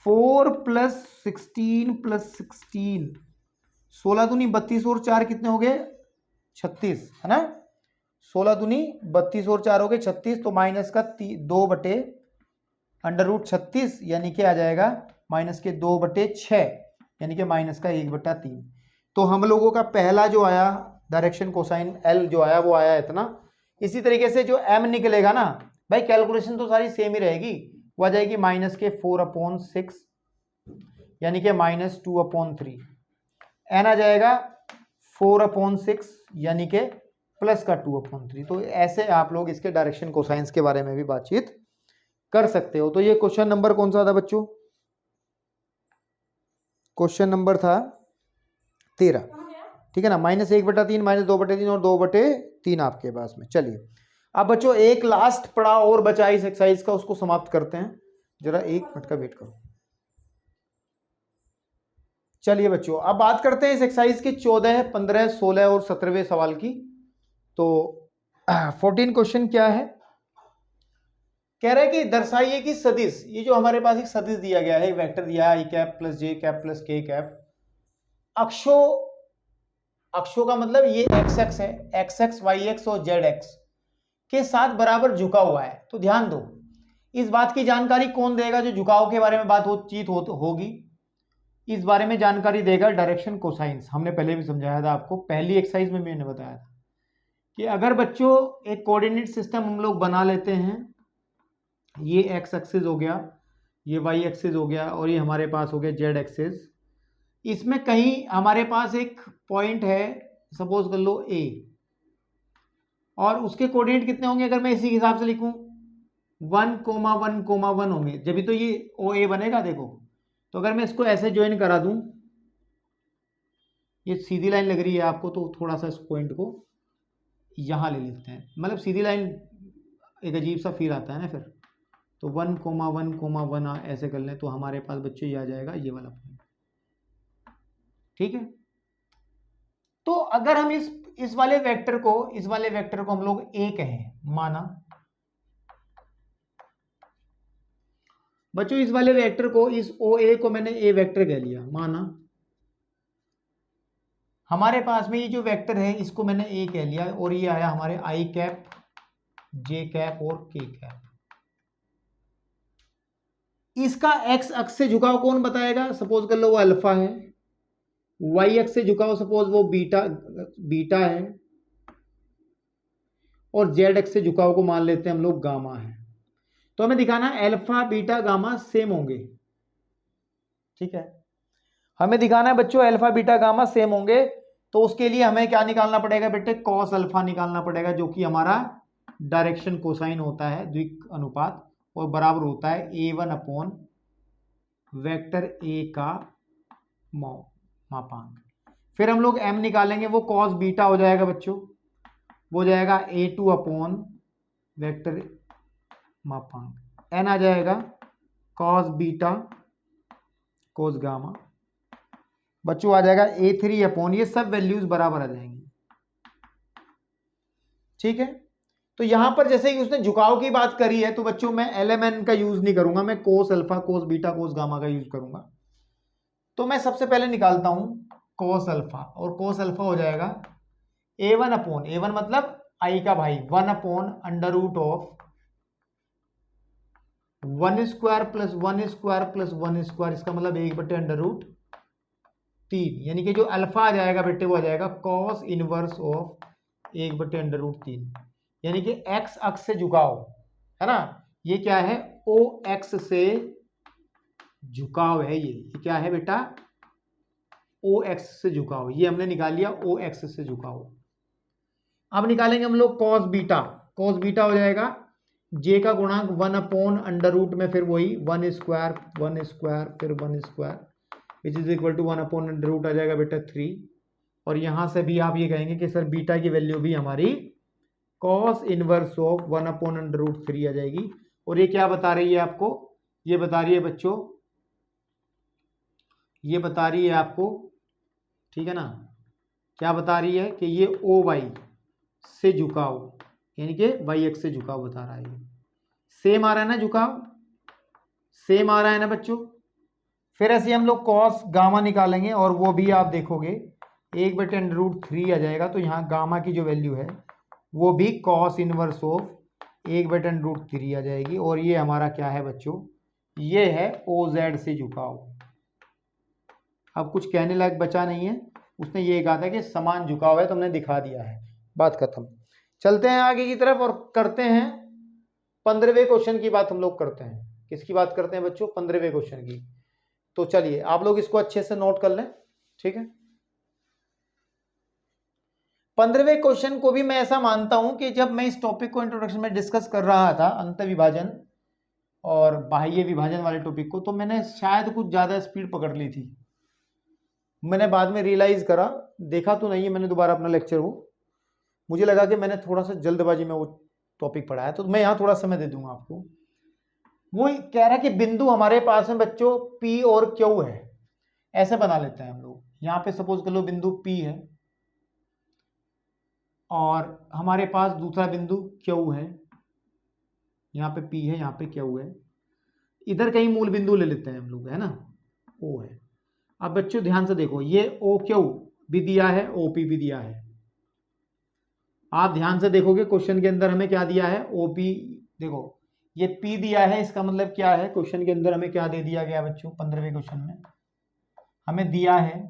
4 + 16 + 16, 16 दूनी 32 और 4 कितने हो गए? 36, है ना। 16 दूनी 32 और 4 हो गए 36, तो माइनस का 2 बटे अंडर रूट 36, यानी कि आ जाएगा माइनस के 2 बटे 6, यानी कि माइनस का 1/3। तो हम लोगों का पहला जो आया डायरेक्शन कोसाइन एल जो आया वो आया इतना। इसी तरीके से जो एम निकलेगा ना भाई, कैलकुलेशन तो सारी सेम ही रहेगी, वो आ जाएगी माइनस के 4/6, यानी कि -2/3। एन आ जाएगा 4/6, यानी कि प्लस का 2/3। तो ऐसे आप लोग इसके डायरेक्शन कोसाइंस के बारे में भी बातचीत कर सकते हो। तो ये क्वेश्चन नंबर कौन सा था बच्चों? क्वेश्चन नंबर था 13, ठीक है ना। -1/3 -2/3 और 2/3 आपके पास में। चलिए अब बच्चों एक लास्ट पड़ाव और बचा इस एक्सरसाइज का, उसको समाप्त करते हैं। जरा 1 मिनट का वेट करो। चलिए बच्चों अब बात करते हैं इस एक्सरसाइज के 14, 15, 16 और 17वें सवाल की। तो 14 क्वेश्चन क्या है, कह रहा है कि दर्शाइए कि सदिश, ये जो हमारे पास एक सदिश दिया गया है, एक वेक्टर दिया है आई cap plus J cap plus के कैप, अक्षों का मतलब ये एक्स एक्स है, एक्स एक्स वाई एक्स और जेड एक्स के साथ बराबर झुका हुआ है। तो ध्यान दो, इस बात की जानकारी कौन देगा, जो झुकाव के बारे में बातचीत होगी, इस बारे में जानकारी देगा डायरेक्शन कोसाइंस। हमने पहले भी समझाया था आपको, पहली एक्सरसाइज में मैंने बताया था कि अगर बच्चों एक कोऑर्डिनेट सिस्टम हम लोग बना लेते हैं, ये एक्स एक्सिस हो गया, ये वाई एक्सिस हो गया और ये हमारे पास हो गया जेड एक्सिस, इसमें कहीं हमारे पास एक पॉइंट है, सपोज कर लो ए, और उसके कोऑर्डिनेट कितने होंगे, अगर मैं इसी हिसाब से लिखूं 1,1,1 होंगे, जब भी तो ये ओ ए बनेगा। देखो तो अगर मैं इसको ऐसे ज्वाइन करा दूं, ये सीधी लाइन लग रही है आपको, तो थोड़ा सा इस पॉइंट को यहां ले लेते हैं, मतलब सीधी लाइन एक अजीब सा फील आता है ना फिर, तो 1,1,1 ऐसे कर लें तो हमारे पास बच्चों ये आ जाएगा ये वाला पॉइंट। ठीक है, तो अगर हम इस वाले वेक्टर को हम लोग ए कहें, माना बच्चों इस वाले वेक्टर को, इस ओ ए को मैंने ए वेक्टर कह लिया, माना हमारे पास में ये जो वेक्टर है इसको मैंने ए कह लिया, और ये आया हमारे आई कैप जे कैप और के कैप। इसका एक्स अक्ष से झुकाव कौन बताएगा, सपोज कर लो वो अल्फा है, वाई एक्स से झुकाव सपोज वो बीटा है, और जेड एक्स से झुकाव को मान लेते हैं हम लोग गामा है। तो हमें दिखाना है अल्फा बीटा गामा सेम होंगे। ठीक है, हमें दिखाना है बच्चों अल्फा बीटा गामा सेम होंगे, तो उसके लिए हमें क्या निकालना पड़ेगा बेटे, कॉस अल्फा निकालना पड़ेगा, जो कि हमारा डायरेक्शन कोसाइन होता है द्विक अनुपात, और बराबर होता है A1 अपॉन वेक्टर ए का मापांक। फिर हम लोग m निकालेंगे, वो कॉस बीटा हो जाएगा बच्चों, वो हो जाएगा A2 अपॉन वेक्टर मापांक, n आ जाएगा कॉस बीटा कोस गामा, बच्चों आ जाएगा A3 अपॉन, ये सब वैल्यूज बराबर आ जाएंगी। ठीक है, तो यहां पर जैसे ही उसने झुकाव की बात करी है, तो बच्चों मैं LMN का यूज नहीं करूंगा, मैं cos alpha cos beta cos gamma का यूज करूंगा। तो मैं सबसे पहले निकालता हूं कोस अल्फा, और कोस अल्फा हो जाएगा A1 अपॉन, A1 मतलब आई का भाई, 1 upon under root of 1 square plus 1 square plus 1 square, इसका मतलब 1 बटे अंडर रूट 3, यानी कि जो अल्फा आ जाएगा बेटे वो आ जाएगा कॉस इनवर्स ऑफ 1 बटे अंडर रूट 3, यानी कि एक्स अक्ष से झुकाव है ना, ये क्या है ओ एक्स से झुकाव है, ये क्या है बेटा ओ एक्स से झुकाव, ये हमने निकाल लिया ओ एक्स से झुकाव। अब निकालेंगे हम लोग कॉस बीटा, कॉस बीटा हो जाएगा जे का गुणांक 1 अपॉन अंडर रूट में फिर वही 1 स्क्वायर फिर 1 square which is equal to 1 upon under root आ जाएगा बेटा 3, और यहां से भी आप ये कहेंगे कि सर बीटा की वैल्यू भी हमारी cos inverse of 1 upon under root 3 आ जाएगी। और ये क्या बता रही है आपको, ये बता रही है बच्चों, ये बता रही है आपको, ठीक है ना, क्या बता रही है कि ये ओ वाई से झुकाव, यानी कि वाई एक्स से झुकाव बता रहा है, सेम आ रहा है ना झुकाव, सेम आ रहा है ना बच्चों। फिर ऐसे हम लोग कॉस गामा निकालेंगे, और वो भी आप देखोगे 1 बटे अंडर रूट 3 आ जाएगा, तो यहाँ गामा की जो वैल्यू है वो भी कॉस इनवर्स ऑफ 1 बटे अंडर रूट 3 आ जाएगी, और ये हमारा क्या है बच्चों, ये है ओ जेड से झुकाव। अब कुछ कहने लायक बचा नहीं है, उसने ये कहा था कि समान झुकाव है, तो हमने दिखा दिया है, बात खत्म। चलते हैं आगे की तरफ और करते हैं 15वें क्वेश्चन की बात हम लोग करते हैं। किसकी बात करते हैं बच्चों, 15वें क्वेश्चन की। तो चलिए आप लोग इसको अच्छे से नोट कर लें, ठीक है। 15वें क्वेश्चन को भी मैं ऐसा मानता हूं कि जब मैं इस टॉपिक को इंट्रोडक्शन में डिस्कस कर रहा था, अंत विभाजन और बाह्य विभाजन वाले टॉपिक को, तो मैंने शायद कुछ ज्यादा स्पीड पकड़ ली थी। मैंने बाद में रियलाइज करा, देखा तो नहीं है मैंने दोबारा अपना लेक्चर, वो मुझे लगा कि मैंने थोड़ा सा जल्दबाजी में वो टॉपिक पढ़ाया, तो मैं यहाँ थोड़ा समय दे दूंगा आपको। वो कह रहा है कि बिंदु हमारे पास में बच्चों P और Q है, ऐसे बना लेते हैं हम लोग। यहाँ पे सपोज कर लो बिंदु P है और हमारे पास दूसरा बिंदु क्यू है, यहाँ पे पी है, यहाँ पे क्यू है, इधर कहीं मूल बिंदु ले लेते हैं हम लोग, है ना, ओ है। अब बच्चों ध्यान से देखो, ये ओ क्यू भी दिया है, ओपी भी दिया है। आप ध्यान से देखोगे क्वेश्चन के अंदर हमें क्या दिया है, ओपी, देखो ये पी दिया है, इसका मतलब क्या है, क्वेश्चन के अंदर हमें क्या दे दिया गया बच्चों, 15वें क्वेश्चन में हमें दिया है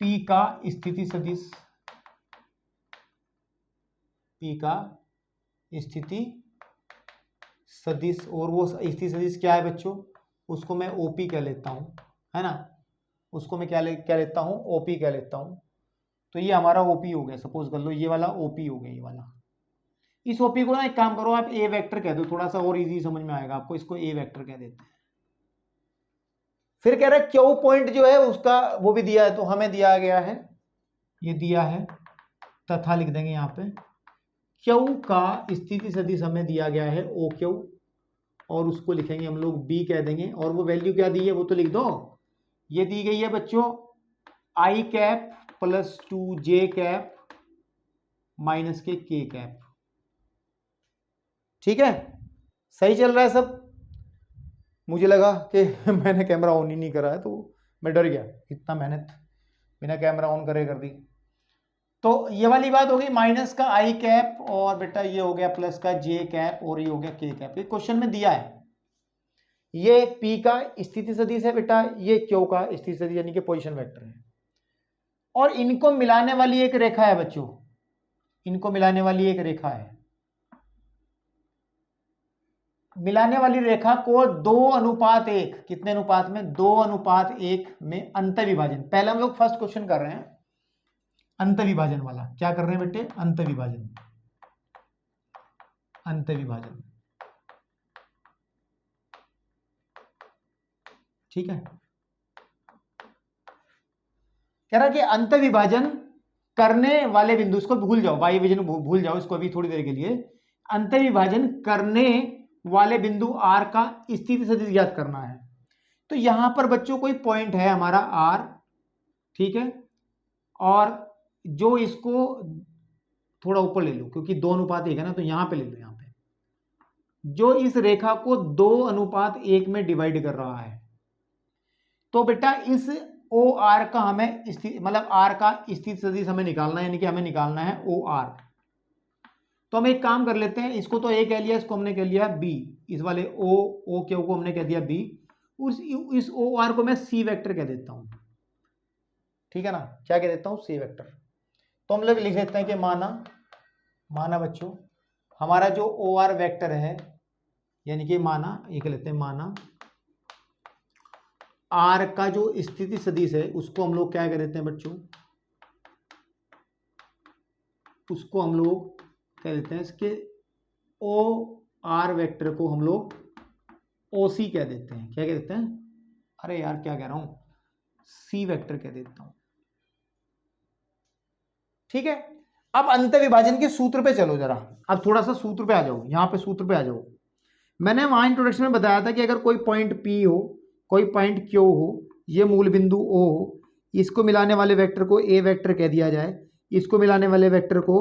पी का स्थिति सदिश, पी का स्थिति सदिश, और वो स्थिति सदिश क्या है बच्चों, उसको मैं ओपी कह लेता हूं, है ना, उसको मैं क्या लेता हूं, ओपी कह लेता हूं। तो ये हमारा ओपी हो गया, सपोज कर लो ये वाला ओपी हो गया, ये वाला। इस ओपी को ना एक काम करो, आप ए वेक्टर कह दो, थोड़ा सा और इजी समझ में आएगा आपको, इसको ए वेक्टर कह देते हैं। फिर कह रहे क्यू पॉइंट जो है उसका वो भी दिया है, तो हमें दिया गया है, ये दिया है, तथा लिख देंगे यहाँ पे, क्यू का स्थिति सदिश हमें दिया गया है ओ क्यू, और उसको लिखेंगे हम लोग बी कह देंगे, और वो वैल्यू क्या दी है वो तो लिख दो, ये दी गई है बच्चों I cap plus 2 J cap minus के कैप। ठीक है, सही चल रहा है सब। मुझे लगा कि मैंने कैमरा ऑन ही नहीं करा है, तो मैं डर गया, इतना मेहनत बिना कैमरा ऑन करे कर दी। तो ये वाली बात हो गई माइनस का आई कैप, और बेटा ये हो गया प्लस का जे कैप, और ये हो गया के कैप। ये क्वेश्चन में दिया है, ये पी का स्थिति सदिश है बेटा, ये क्यू का स्थिति सदिश यानी कि पोजीशन वेक्टर है, और इनको मिलाने वाली एक रेखा है बच्चों, इनको मिलाने वाली एक रेखा है। मिलाने वाली रेखा को 2:1, कितने अनुपात में, 2:1 में अंत विभाजन, पहले हम लोग फर्स्ट क्वेश्चन कर रहे हैं अंत विभाजन वाला। क्या कर रहे हैं बेटे, अंत विभाजन, अंत विभाजन। ठीक है, कह रहा कि अंत विभाजन करने वाले बिंदु, इसको भूल जाओ, वाई विभाजन भूल जाओ इसको अभी थोड़ी देर के लिए। अंत विभाजन करने वाले बिंदु आर का स्थिति सदिश ज्ञात करना है। तो यहां पर बच्चों कोई पॉइंट है हमारा आर, ठीक है, और जो इसको थोड़ा ऊपर ले लो क्योंकि 2:1 है ना, तो यहां पे ले लो, यहां पे जो इस रेखा को 2:1 में डिवाइड कर रहा है। तो बेटा इस ओ आर का हमें मतलब आर का स्थिति सदिश हमें निकालना है, यानी कि हमें निकालना है ओ आर। तो हम एक काम कर लेते हैं, इसको तो ए कह लिया, इसको हमने कह लिया बी, इस वाले ओ क्यू को हमने कह दिया बी, इस ओ आर को मैं सी वेक्टर कह देता हूं। ठीक है ना, क्या कह देता हूं, सी वेक्टर। तो हम लोग लिख लेते हैं कि माना बच्चों हमारा जो ओ आर वेक्टर है, यानी कि माना, ये कह लेते हैं माना आर का जो स्थिति सदिश है उसको हम लोग क्या कह देते हैं बच्चों, उसको हम लोग कह देते हैं, इसके ओ आर वेक्टर को हम लोग ओ सी कह देते हैं। क्या कह देते हैं, अरे यार क्या कह रहा हूं, सी वेक्टर कह देता हूं। ठीक है, अब अंत विभाजन के सूत्र पे चलो जरा, अब थोड़ा सा सूत्र पे आ जाओ, यहां पे सूत्र पे आ जाओ। मैंने वहां इंट्रोडक्शन में बताया था कि अगर कोई पॉइंट पी हो, कोई पॉइंट क्यू हो, ये मूल बिंदु ओ हो, इसको मिलाने वाले वेक्टर को ए वेक्टर कह दिया जाए, इसको मिलाने वाले वेक्टर को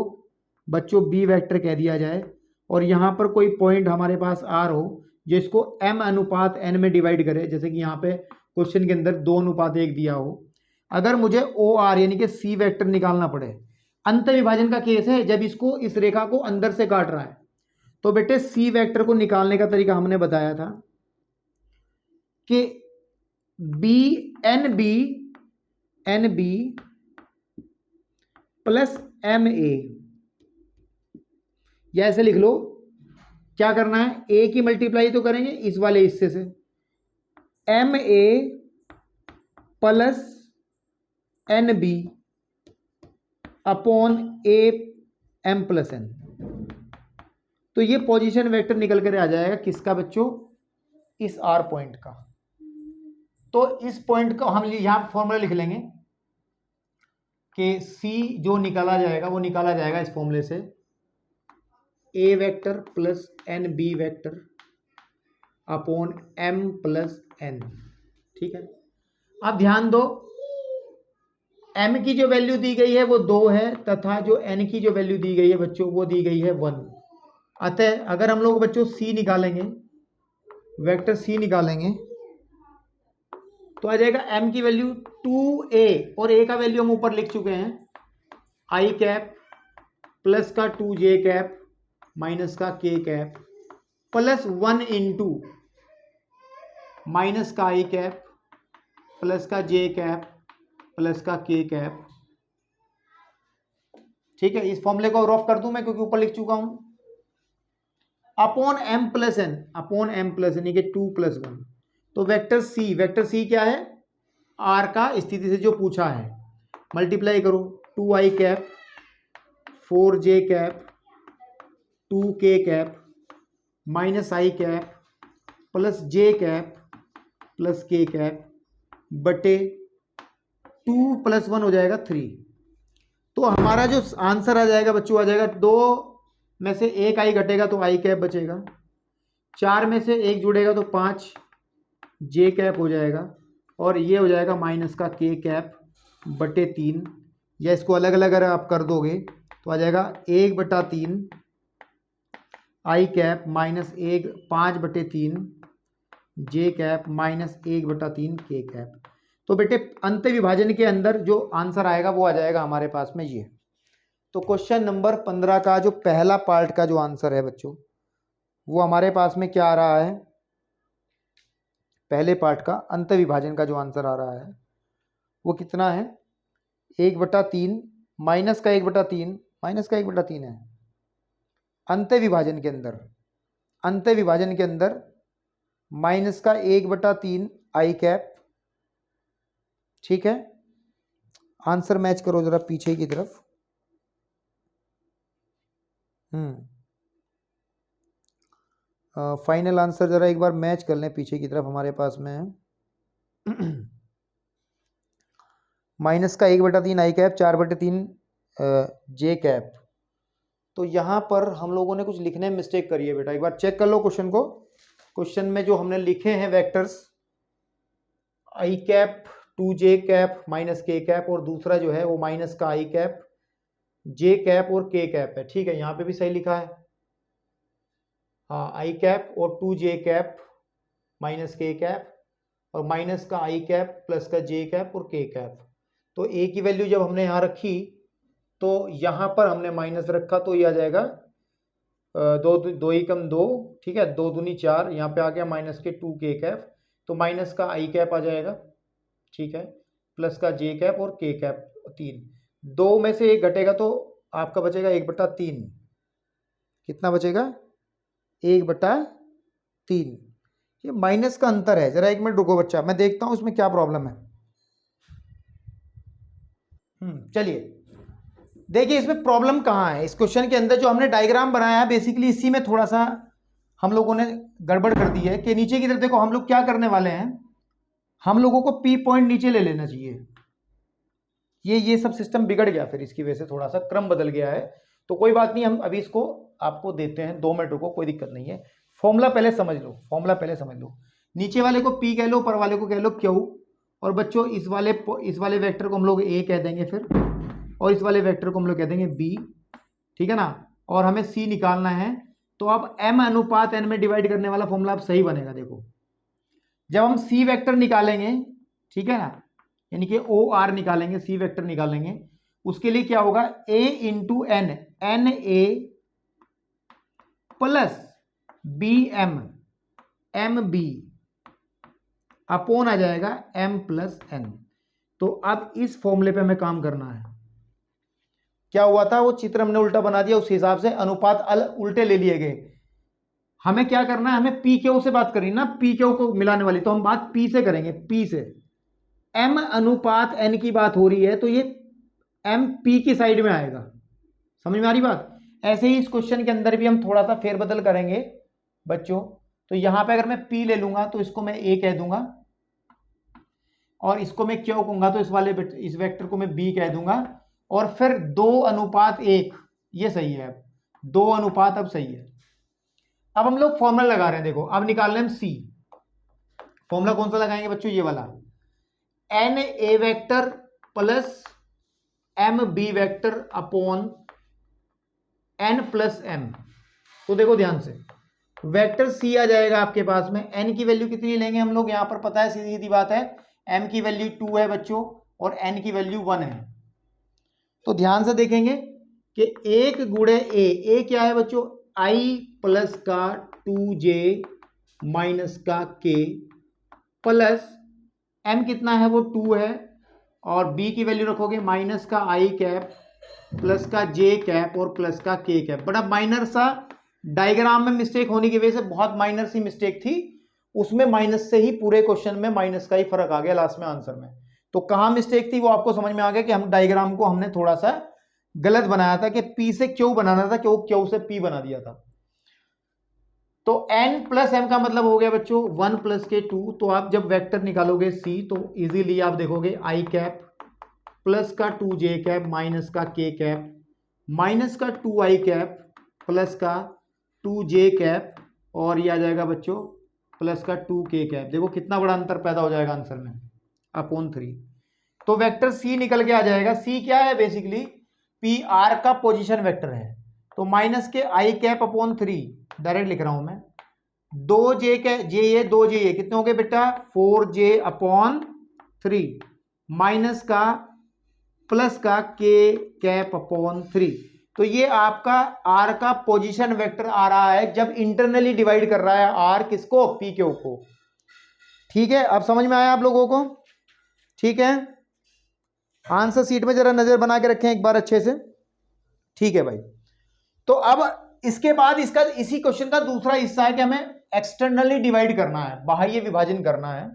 बच्चों बी वेक्टर कह दिया जाए, और यहाँ पर कोई पॉइंट हमारे पास आर हो जिसको m/n में डिवाइड करे, जैसे कि यहाँ पे क्वेश्चन के अंदर 2:1 दिया हो। अगर मुझे ओ आर यानी कि सी वेक्टर निकालना पड़े, अंत विभाजन का केस है जब इसको इस रेखा को अंदर से काट रहा है, तो बेटे सी वेक्टर को निकालने का तरीका हमने बताया था कि N B plus M A, या ऐसे लिख लो, क्या करना है, ए की मल्टीप्लाई तो करेंगे इस वाले हिस्से से, M A plus N B upon A M plus N. तो ये पोजीशन वेक्टर निकल कर आ जाएगा किसका बच्चों, इस आर पॉइंट का। तो इस पॉइंट को हम यहां फॉर्मूला लिख लेंगे कि सी जो निकाला जाएगा वो निकाला जाएगा इस फॉर्मूले से, a vector plus N b vector upon m plus n. ठीक है, अब ध्यान दो, m की जो वैल्यू दी गई है वो 2 है तथा जो n की जो वैल्यू दी गई है बच्चों वो दी गई है 1। अतः अगर हम लोग बच्चों c निकालेंगे, वेक्टर c निकालेंगे तो आ जाएगा m की वैल्यू 2a और a का वैल्यू हम ऊपर लिख चुके हैं i कैप प्लस का 2j कैप माइनस का k cap plus 1 into minus का i कैप प्लस का j कैप प्लस का k कैप। ठीक है, इस फॉर्मूले को रफ कर दूं मैं क्योंकि ऊपर लिख चुका हूं, upon m plus n, upon m plus n के 2 प्लस 1। तो वेक्टर c क्या है, r का स्थिति से जो पूछा है, मल्टीप्लाई करो 2i cap 4j cap 2k cap minus i cap plus j cap plus k cap बटे 2 प्लस 1 हो जाएगा 3। तो हमारा जो आंसर आ जाएगा बच्चों, आ जाएगा 2 में से एक i घटेगा तो i कैप बचेगा, 4 में से एक जुड़ेगा तो 5 j कैप हो जाएगा और ये हो जाएगा माइनस का k कैप बटे 3। या इसको अलग अलग अगर आप कर दोगे तो आ जाएगा 1/3 i कैप माइनस 5 बटे 3 j cap minus 1/3 k cap. तो बेटे अंत विभाजन के अंदर जो आंसर आएगा वो आ जाएगा हमारे पास में ये। तो क्वेश्चन नंबर 15 का जो पहला पार्ट का जो आंसर है बच्चों वो हमारे पास में क्या आ रहा है, पहले पार्ट का अंत विभाजन का जो आंसर आ रहा है वो कितना है, 1/3 माइनस का 1/3 माइनस का 1/3 है अंत विभाजन के अंदर, अंत विभाजन के अंदर माइनस का 1/3 i कैप। ठीक है, आंसर मैच करो जरा पीछे की तरफ। फाइनल आंसर जरा एक बार मैच कर लें पीछे की तरफ, हमारे पास में है माइनस का 1/3 i कैप 4/3 j कैप। तो यहाँ पर हम लोगों ने कुछ लिखने में मिस्टेक करी है बेटा, एक बार चेक कर लो क्वेश्चन को। क्वेश्चन में जो हमने लिखे हैं vectors i cap 2j cap minus k cap और दूसरा जो है वो माइनस का i कैप j कैप और k कैप है। ठीक है, यहाँ पे भी सही लिखा है, हाँ i कैप और 2j cap minus k cap और माइनस का i कैप प्लस का j कैप और k कैप। तो a की वैल्यू जब हमने यहाँ रखी तो यहाँ पर हमने माइनस रखा तो ये आ जाएगा 2 ही कम 2, ठीक है 2 दूनी 4, यहाँ पे आ गया माइनस के 2k कैप तो माइनस का i कैप आ जाएगा, ठीक है प्लस का j कैप और k कैप 3। 2 में से एक घटेगा तो आपका बचेगा 1/3, कितना बचेगा 1/3। ये माइनस का अंतर है, जरा 1 मिनट रुको बच्चा, मैं देखता हूँ उसमें क्या प्रॉब्लम है। चलिए देखिए इसमें प्रॉब्लम कहाँ है, इस क्वेश्चन के अंदर जो हमने डायग्राम बनाया है बेसिकली इसी में थोड़ा सा हम लोगों ने गड़बड़ कर दी है कि नीचे की तरफ देखो हम लोग क्या करने वाले हैं, हम लोगों को P पॉइंट नीचे ले लेना चाहिए। ये सब सिस्टम बिगड़ गया, फिर इसकी वजह से थोड़ा सा क्रम बदल गया है। तो कोई बात नहीं, हम अभी इसको आपको देते हैं, 2 मिनट रुको, कोई दिक्कत नहीं है। फॉर्मूला पहले समझ लो, फॉर्मूला पहले समझ लो। नीचे वाले को P कह लो, ऊपर वाले को कह लो Q, और बच्चों इस वाले वेक्टर को हम लोग A कह देंगे फिर, और इस वाले वेक्टर को हम लोग कह देंगे B, ठीक है ना। और हमें C निकालना है, तो अब M अनुपात N में डिवाइड करने वाला फॉर्मूला अब सही बनेगा। देखो जब हम C वेक्टर निकालेंगे, ठीक है ना, यानी कि OR निकालेंगे, C वेक्टर निकालेंगे, उसके लिए क्या होगा A into N, NA plus BM MB upon आ जाएगा M प्लस N। तो अब इस फॉर्मूले पे हमें काम करना है। क्या हुआ था, वो चित्र हमने उल्टा बना दिया, उस हिसाब से अनुपात उल्टे ले लिए गए। हमें क्या करना है, हमें पी क्यू से बात करनी ना, पी क्यू को मिलाने वाली, तो हम बात पी से करेंगे, पी से। एम अनुपात एन की बात हो रही है तो ये एम पी की साइड में आएगा, समझ में आ रही बात। ऐसे ही इस क्वेश्चन के अंदर भी हम थोड़ा सा फेरबदल करेंगे बच्चों। तो यहां पे अगर मैं पी ले लूंगा तो इसको मैं ए कह दूंगा, और इसको मैं क्यू कहूंगा तो इस वेक्टर को मैं बी कह दूंगा, और फिर 2:1 ये सही है, 2 अनुपात अब सही है। अब हम लोग फॉर्मूला लगा रहे हैं, देखो अब निकालना है सी। फॉर्मूला कौन सा लगाएंगे बच्चों, ये वाला, N A vector plus M B vector upon N plus M. तो देखो ध्यान से, वेक्टर सी आ जाएगा आपके पास में, एन की वैल्यू कितनी लेंगे हम लोग, यहां पर पता है सीधी सीधी बात है, एम की वैल्यू 2 है बच्चों और एन की वैल्यू 1 है। तो ध्यान से देखेंगे कि 1 गुणे ए क्या है बच्चों, आई प्लस का 2j माइनस का k प्लस m कितना है वो 2 है, और b की वैल्यू रखोगे माइनस का i कैप प्लस का j कैप और प्लस का k कैप। बड़ा माइनर सा डायग्राम में मिस्टेक होने की वजह से, बहुत माइनर सी मिस्टेक थी उसमें, माइनस से ही पूरे क्वेश्चन में माइनस का ही फर्क आ गया लास्ट में आंसर में। तो कहां मिस्टेक थी वो आपको समझ में आ गया कि हम डायग्राम को हमने थोड़ा सा गलत बनाया था कि P से Q बनाना था, Q से P बना दिया था। तो n प्लस m का मतलब हो गया बच्चों 1 प्लस के 2। तो आप जब वेक्टर निकालोगे C तो इजीली आप देखोगे i कैप प्लस का 2j कैप माइनस का k कैप माइनस का 2i कैप प्लस का 2j कैप और ये आ जाएगा बच्चों प्लस का 2k कैप। देखो कितना बड़ा अंतर पैदा हो जाएगा आंसर में, अपॉन 3। तो वेक्टर C निकल के आ जाएगा। C क्या है बेसिकली, पी आर का पोजीशन वेक्टर है। तो माइनस के आई कैप अपॉन 3 डायरेक्ट लिख रहा हूं मैं, 2j के जे 2j कितने हो गए बेटा 4j अपॉन 3 माइनस का प्लस का k कैप अपॉन 3। तो ये आपका r का पोजीशन वेक्टर आ रहा है जब इंटरनली डिवाइड कर रहा है r किसको, p क्यू को। ठीक है, अब समझ में आया आप लोगों को? ठीक है, आंसर सीट में जरा नजर बना के रखें एक बार अच्छे से। ठीक है भाई, तो अब इसके बाद इसका इसी क्वेश्चन का दूसरा हिस्सा है कि हमें एक्सटर्नली डिवाइड करना है, बाह्य विभाजन करना है।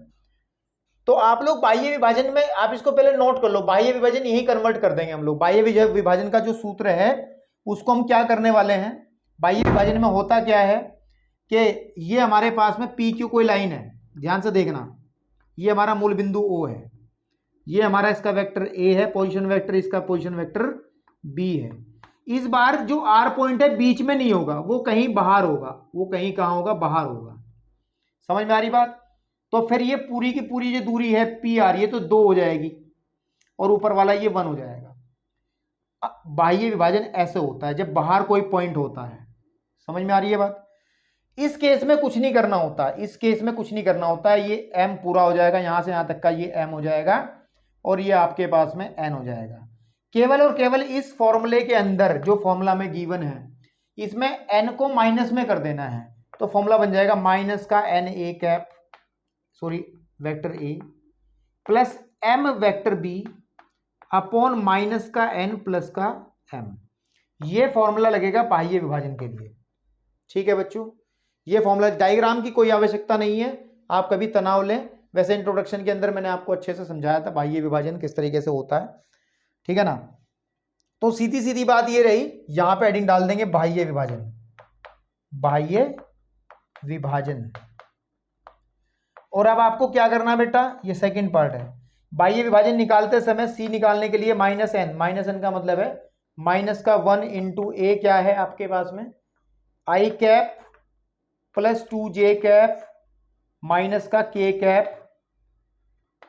तो आप लोग बाह्य विभाजन में, आप इसको पहले नोट कर लो, बाह्य विभाजन यही कन्वर्ट कर देंगे हम लोग। बाह्य विभाजन का जो सूत्र है उसको हम क्या करने वाले हैं, बाह्य विभाजन में होता क्या है कि ये हमारे पास में पी क्यू कोई लाइन है, ध्यान से देखना, ये हमारा मूल बिंदु O है, ये हमारा इसका वेक्टर A है पोजीशन वेक्टर, इसका पोजीशन वेक्टर B है। इस बार जो R पॉइंट है बीच में नहीं होगा, वो कहीं बाहर होगा, वो कहीं कहां होगा, बाहर होगा। समझ में आ रही बात? तो फिर ये पूरी की पूरी जो दूरी है PR ये तो 2 हो जाएगी और ऊपर वाला ये 1 हो जाएगा। बाह्य विभाजन ऐसे होता है जब बाहर कोई पॉइंट होता है। समझ में आ रही है बात? इस केस में कुछ नहीं करना होता, इस केस में कुछ नहीं करना होता है, ये M पूरा हो जाएगा, यहां से यहां तक का ये M हो जाएगा और ये आपके पास में N हो जाएगा। केवल और केवल इस फॉर्मूले के अंदर जो फॉर्मूला में गिवन है इसमें N को माइनस में कर देना है, तो फॉर्मूला बन जाएगा माइनस का N A cap, sorry vector A plus M vector B upon minus का N प्लस का M। ये फॉर्मूला लगेगा बाह्य विभाजन के लिए। ठीक है बच्चों, ये फॉर्मूला, डायग्राम की कोई आवश्यकता नहीं है, आप कभी तनाव लें। वैसे इंट्रोडक्शन के अंदर मैंने आपको अच्छे से समझाया था बाह्य विभाजन किस तरीके से होता है, ठीक है ना। तो सीधी सीधी बात ये रही, यहां पे हेडिंग डाल देंगे बाह्य विभाजन, बाह्य विभाजन। और अब आपको क्या करना है बेटा, ये सेकंड पार्ट है। बाह्य विभाजन निकालते समय C निकालने के लिए माइनस n का मतलब है माइनस का 1 इंटू ए क्या है आपके पास में I cap plus 2j cap minus का k कैप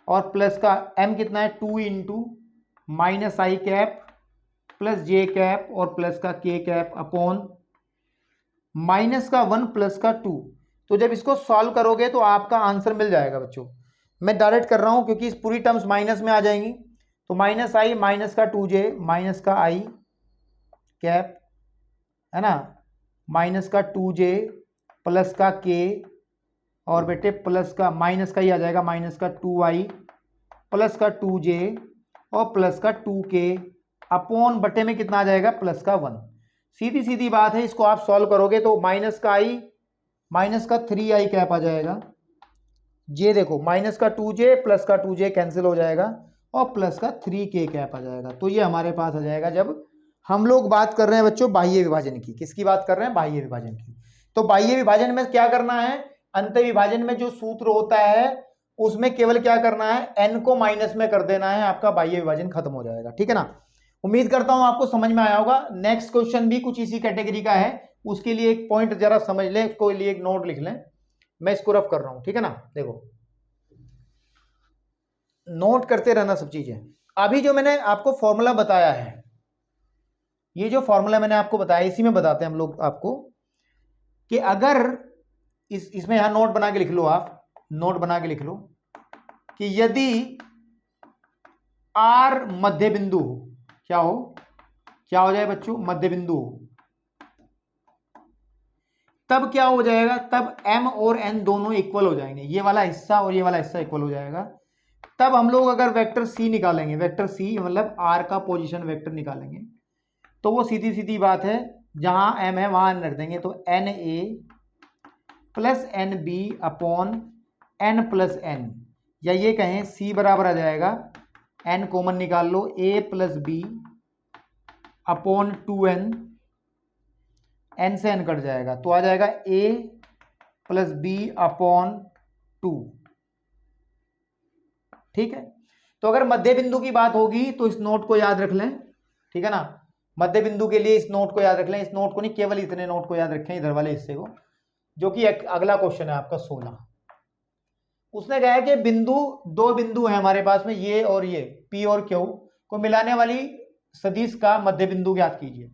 और प्लस का m कितना है 2 into minus I cap plus j cap और प्लस का k कैप अपॉन माइनस का 1 प्लस का 2। तो जब इसको सॉल्व करोगे तो आपका आंसर मिल जाएगा बच्चों। मैं डायरेक्ट कर रहा हूं क्योंकि इस पूरी टर्म्स माइनस में आ जाएंगी। तो माइनस I माइनस का 2j माइनस का I कैप है ना, माइनस का 2j प्लस का k और बेटे प्लस का माइनस का ही आ जाएगा माइनस का 2i प्लस का 2j और प्लस का 2k अपॉन बटे में कितना आ जाएगा प्लस का 1। सीधी सीधी बात है, इसको आप सॉल्व करोगे तो माइनस का i माइनस का 3i कैप आ जाएगा, ये देखो माइनस का 2j प्लस का 2j कैंसिल हो जाएगा और प्लस का 3k कैप आ जाएगा। तो ये हमारे पास आ जाएगा जब हम लोग बात कर रहे हैं बच्चों बाह्य विभाजन की। किसकी बात कर रहे हैं, बाह्य विभाजन की। तो बाह्य विभाजन में क्या करना है, अंत विभाजन में जो सूत्र होता है उसमें केवल क्या करना है, n को माइनस में कर देना है, आपका बाह्य विभाजन खत्म हो जाएगा। ठीक है ना, उम्मीद करता हूं आपको समझ में आया होगा। नेक्स्ट क्वेश्चन भी कुछ इसी कैटेगरी का है, उसके लिए एक पॉइंट जरा समझ लें, उसके लिए एक नोट लिख लें, मैं इसको रफ कर रहा हूं। ठीक है ना, देखो नोट करते रहना सब चीजें। अभी जो मैंने आपको फॉर्मूला बताया है, ये जो फॉर्मूला मैंने आपको बताया, इसी में बताते हैं हम लोग आपको कि अगर इसमें यहां नोट बना के लिख लो, आप नोट बना के लिख लो कि यदि आर मध्य बिंदु हो, क्या हो जाए बच्चों, मध्य बिंदु हो, तब क्या हो जाएगा, तब m और n दोनों इक्वल हो जाएंगे, ये वाला हिस्सा और ये वाला हिस्सा इक्वल हो जाएगा। तब हम लोग अगर वेक्टर c निकालेंगे, वेक्टर c मतलब r का पोजीशन वेक्टर निकालेंगे, तो वो सीधी सीधी बात है, जहां m है वहां n रख देंगे, तो NA plus NB upon n plus n, या ये कहें c बराबर आ जाएगा, n कॉमन निकाल लो, a plus B upon 2n, n से n कट जाएगा तो आ जाएगा a प्लस बी अपॉन 2। ठीक है, तो अगर मध्य बिंदु की बात होगी तो इस नोट को याद रख लें, ठीक है ना, मध्य बिंदु के लिए इस नोट को याद रख लें, इस नोट को नहीं, केवल इतने नोट को याद रखें, इधर वाले हिस्से को, जो कि अगला क्वेश्चन है आपका 16। उसने कहा है कि दो बिंदु है हमारे पास में, ये और ये P और Q को मिलाने वाली सदिश का मध्य बिंदु ज्ञात कीजिए।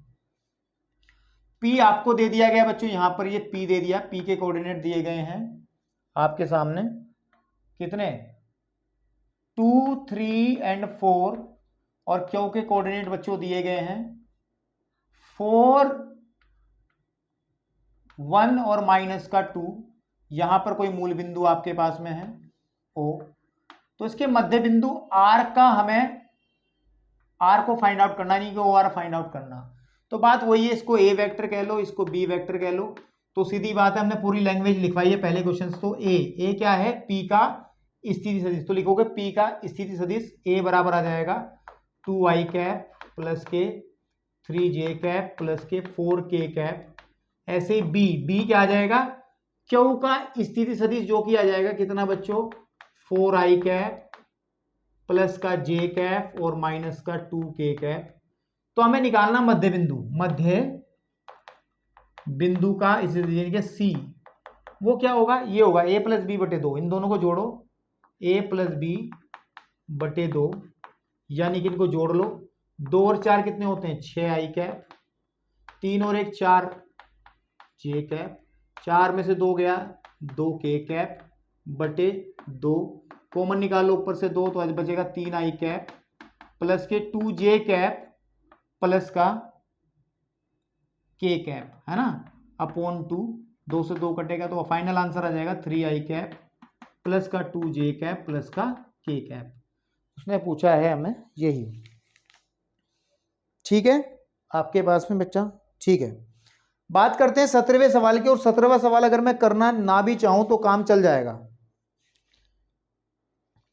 P आपको दे दिया गया बच्चों, यहां पर ये P दे दिया, P के कोऑर्डिनेट दिए गए हैं आपके सामने, कितने 2, 3 एंड 4, और Q के कोऑर्डिनेट बच्चों दिए गए हैं 4, 1 और माइनस का 2। यहां पर कोई मूल बिंदु आपके पास में है O, तो इसके मध्य बिंदु R का हमें R को फाइंड आउट करना, नहीं कि OR फाइंड आउट करना। तो बात वही है, इसको A वेक्टर कह लो, इसको B वेक्टर कह लो, तो सीधी बात है, हमने पूरी लैंग्वेज लिखवाई है पहले क्वेश्चन। तो A क्या है, P का स्थिति सदिश, तो लिखोगे P का स्थिति सदिश A बराबर आ जाएगा 2i कैप प्लस के 3j कैप प्लस के 4k कैप। ऐसे B क्या आ जाएगा, Q का स्थिति सदिश, जो कि आ जाएगा कितना बच्चों, 4i कैप प्लस का j कैप और माइनस का 2k कैप। तो हमें निकालना मध्य बिंदु का स्थिति C, वो क्या होगा, ये होगा a प्लस बी बटे 2, इन दोनों को जोड़ो, a प्लस बी बटे 2, यानी कि इनको जोड़ लो, 2 और 4 कितने होते हैं, 6i कैप, 3 और 1 4 j कैप, 4 में से 2 गया 2k कैप बटे 2, कॉमन निकालो ऊपर से 2, तो आज बचेगा 3i कैप प्लस के 2j कैप प्लस का k कैप, है ना, अपॉन 2 से 2 कटेगा, तो फाइनल आंसर आ जाएगा 3i कैप प्लस का 2j कैप प्लस का k कैप। उसने पूछा है हमें यही, ठीक है आपके पास में बच्चा, ठीक है। बात करते हैं 17वें सवाल की, और 17वां सवाल अगर मैं करना ना भी चाहूं तो काम चल जाएगा,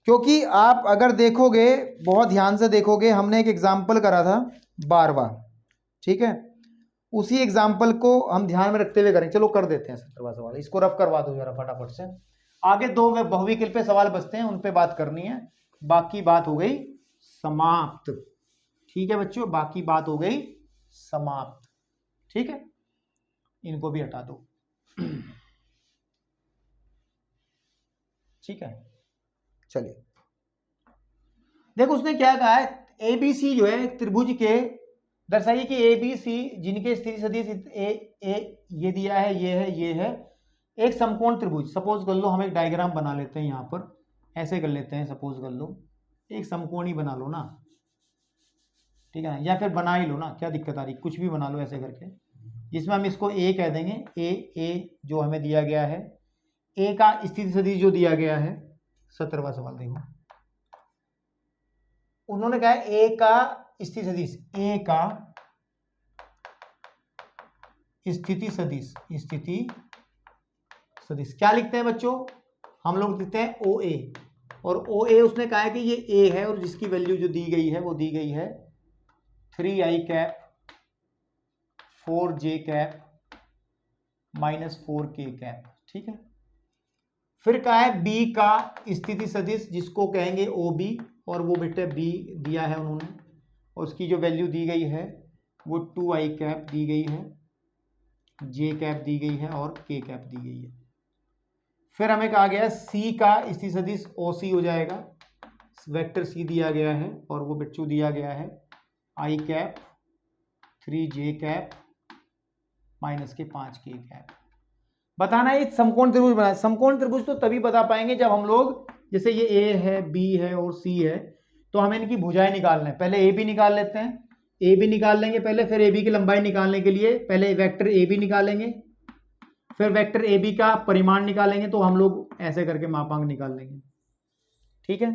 क्योंकि आप अगर देखोगे, बहुत ध्यान से देखोगे, हमने एक एग्जाम्पल करा था 12वां, ठीक है, उसी एग्जाम्पल को हम ध्यान में रखते हुए करें। चलो कर देते हैं 17वां सवाल, इसको रफ करवा दो जरा फटाफट से। आगे 2 बहुविकल्प पे सवाल बचते हैं, उन पे बात करनी है, बाकी बात हो गई समाप्त। ठीक है बच्चों, बाकी बात हो गई समाप्त, ठीक है, इनको भी हटा दो, ठीक है। चलिए देखो उसने क्या कहा है, ABC जो है त्रिभुज के, दर्शाइए कि ABC जिनके स्थिति सदिश ये दिया है, ये है एक समकोण त्रिभुज। सपोज कर लो हम एक डायग्राम बना लेते हैं, यहाँ पर ऐसे कर लेते हैं, सपोज कर लो एक समकोण ही बना लो ना, ठीक है ना, या फिर बना ही लो ना, क्या दिक्कत आ रही, कुछ भी बना लो ऐसे करके, जिसमें हम इसको A कह देंगे, A जो हमें दिया गया है, A का स्थिति सदिश जो दिया गया है। 17वां सवाल देखो, उन्होंने कहा है A का स्थिति सदिश, A का स्थिति सदिश क्या लिखते हैं बच्चों, हम लोग लिखते हैं OA, और OA उसने कहा है कि ये A है, और जिसकी वैल्यू जो दी गई है वो दी गई है 3i cap 4j cap minus 4k cap, ठीक है। फिर कहा है B का स्थिति सदिश, जिसको कहेंगे OB, और वो बेटे B दिया है उन्होंने, और उसकी जो वैल्यू दी गई है वो 2i कैप दी गई है, j कैप दी गई है और k कैप दी गई है। फिर हमें कहा गया C का स्थिति सदिश OC हो जाएगा, वेक्टर सी दिया गया है और वो बच्चों दिया गया है आई कैप 3j कैप माइनस के 5k कैप। बताना है समकोण त्रिभुज बना। समकोण त्रिभुज तो तभी बता पाएंगे जब हम लोग, जैसे ये ए है, बी है और सी है, तो हमें इनकी भुजाएं निकालना है। पहले ए बी निकाल लेते हैं, ए बी निकाल लेंगे पहले, फिर ए बी की लंबाई निकालने के लिए पहले वेक्टर ए बी निकालेंगे, फिर वेक्टर ए बी का परिमाण निकालेंगे, तो हम लोग ऐसे करके मापांक निकाल लेंगे। ठीक है,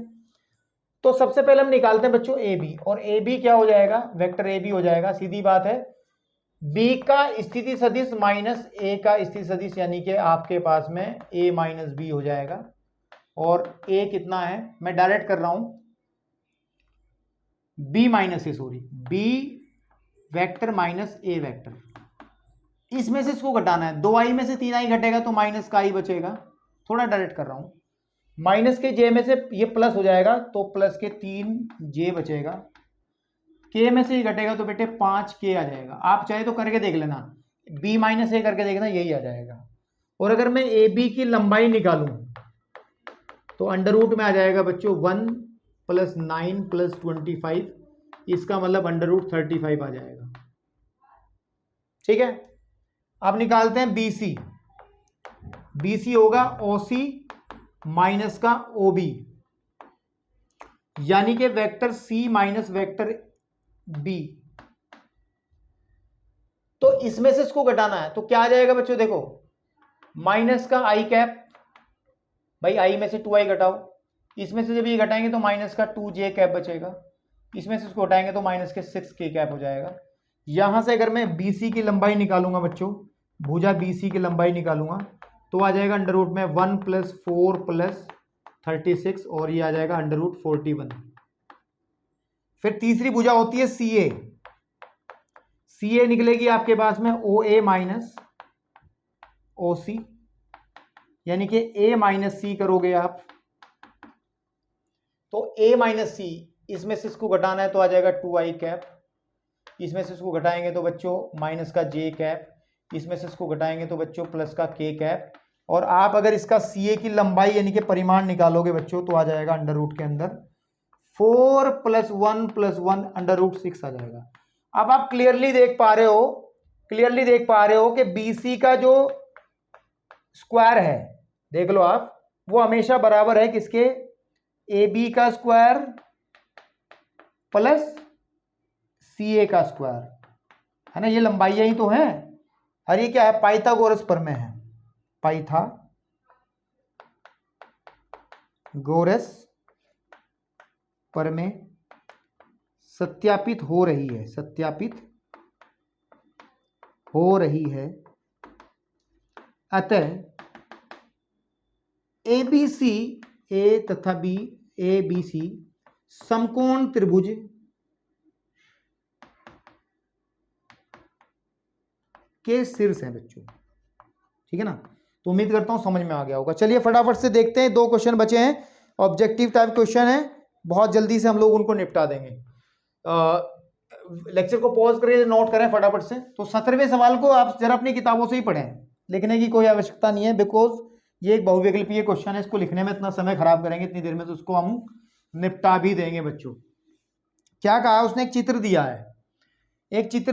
तो सबसे पहले हम निकालते हैं बच्चों ए बी, और ए बी क्या हो जाएगा, वेक्टर ए बी हो जाएगा, सीधी बात है, बी का स्थिति सदिश माइनस ए का स्थिति सदिश, यानी कि आपके पास में ए माइनस बी हो जाएगा। और ए कितना है, मैं डायरेक्ट कर रहा हूं, बी माइनस ए, सॉरी बी वेक्टर माइनस ए वेक्टर, इसमें से इसको घटाना है, 2i में से 3i घटेगा तो माइनस का i बचेगा। थोड़ा डायरेक्ट कर रहा हूं, माइनस के j में से ये प्लस हो जाएगा तो प्लस के 3j बचेगा, k में से ये घटेगा तो बेटे 5k आ जाएगा। आप चाहे तो करके देख लेना, b माइनस ए करके देखना, यही आ जाएगा। और अगर मैं ए बी की लंबाई निकालूं तो अंडर रूट में आ जाएगा बच्चों 1 + 9 + 25, इसका मतलब अंडर रूट 35 आ जाएगा। ठीक है, अब निकालते हैं BC। BC होगा OC माइनस का OB, यानी कि vector C minus vector B। तो इसमें से इसको घटाना है तो क्या आ जाएगा बच्चों, देखो माइनस का i कैप, भाई i में से 2i घटाओ, इसमें से जब ये घटाएंगे तो माइनस का 2j कैप बचेगा, इसमें से इसको घटाएंगे तो माइनस के 6k कैप हो जाएगा। यहां से अगर मैं BC की लंबाई निकालूंगा बच्चों, भुजा BC की लंबाई निकालूंगा तो आ जाएगा अंडर रूट में 1 + 4 + 36, और ये आ जाएगा अंडर रूट 41। फिर तीसरी भुजा होती है CA, CA निकलेगी आपके पास में OA माइनस OC, यानी कि A माइनस C करोगे आप तो A माइनस C, इसमें से इसको घटाना है तो आ जाएगा 2i कैप, इसमें से इसको घटाएंगे तो बच्चों माइनस का j कैप, इसमें से इसको घटाएंगे तो बच्चों प्लस का k कैप। और आप अगर इसका CA की लंबाई यानी कि परिमाण निकालोगे बच्चों तो आ जाएगा अंडर रूट के अंदर 4 + 1 + 1 अंडर रूट 6 आ जाएगा। अब आप क्लियरली देख पा रहे हो कि BC का जो स्क्वायर है, देख लो आप, वो हमेशा बराबर है किसके, AB का स्क्वायर प्लस CA का स्क्वायर, है ना, ये लंबाइयां ही तो हैं। और ये क्या है, पाइथागोरस प्रमेय है, पाइथागोरस प्रमेय सत्यापित हो रही है, अतः ABC A तथा B ABC समकोण त्रिभुज के शीर्ष हैं बच्चों। ठीक है ना, तो उम्मीद करता हूं समझ में आ गया होगा। चलिए फटाफट से देखते हैं, 2 क्वेश्चन बचे हैं, ऑब्जेक्टिव टाइप क्वेश्चन है, बहुत जल्दी से हम लोग उनको निपटा देंगे। लेक्चर को पॉज करके नोट करें फटाफट से। तो 17वें सवाल को आप जरा अपनी किताबों से ही पढ़ें, लिखने की कोई आवश्यकता नहीं है, बिकॉज ये एक बहुविकल्पीय क्वेश्चन है, इसको लिखने में इतना समय खराब करेंगे इतनी देर में तो उसको हम निपटा भी देंगे बच्चों। क्या कहा उसने, एक चित्र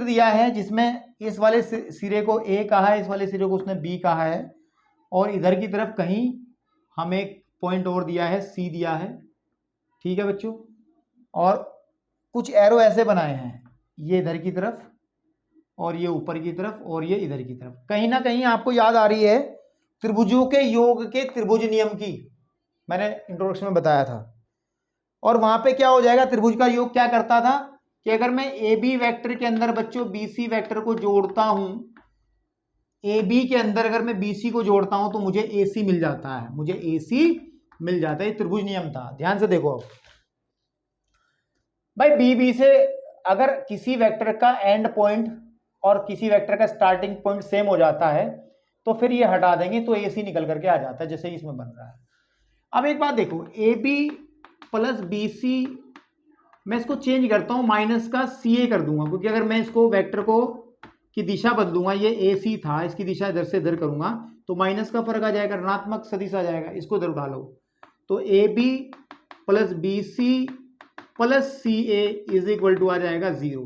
दिया है, जिसमें इस वाले सिरे को A कहा है, इस वाले सिरे को उसने B कहा है, और इधर की तरफ कहीं हमें एक पॉइंट और दिया है, C दिया है। ठीक है बच्चों, और कुछ एरो ऐसे बनाए हैं, ये इधर की तरफ और ये ऊपर की तरफ और ये इधर की तरफ। कहीं ना कहीं आपको याद आ रही है त्रिभुजों के योग के त्रिभुज नियम की, मैंने इंट्रोडक्शन में बताया था। और वहां पे क्या हो जाएगा, त्रिभुज का योग क्या करता था कि अगर मैं AB वेक्टर के अंदर बच्चों BC वेक्टर को जोड़ता हूं, AB के अंदर अगर मैं BC को जोड़ता हूं तो मुझे AC मिल जाता है, ये त्रिभुज नियम था। ध्यान से देखो, अब भाई BB से अगर किसी वेक्टर का एंड पॉइंट और किसी वेक्टर का स्टार्टिंग पॉइंट सेम हो जाता है तो फिर ये हटा देंगे तो AC निकल करके आ जाता है, जैसे इसमें बन रहा है। अब एक बात देखो, AB + BC, मैं इसको चेंज करता हूं, माइनस का CA कर दूंगा, क्योंकि अगर मैं इसको वेक्टर को की दिशा बदलूंगा, ये AC था, इसकी दिशा इधर से इधर करूंगा तो माइनस का फर्क आ जाएगा, ऋणात्मक सदिश आ जाएगा, इसको इधर उठा लो तो AB plus b c plus c a is equal to आ जाएगा 0।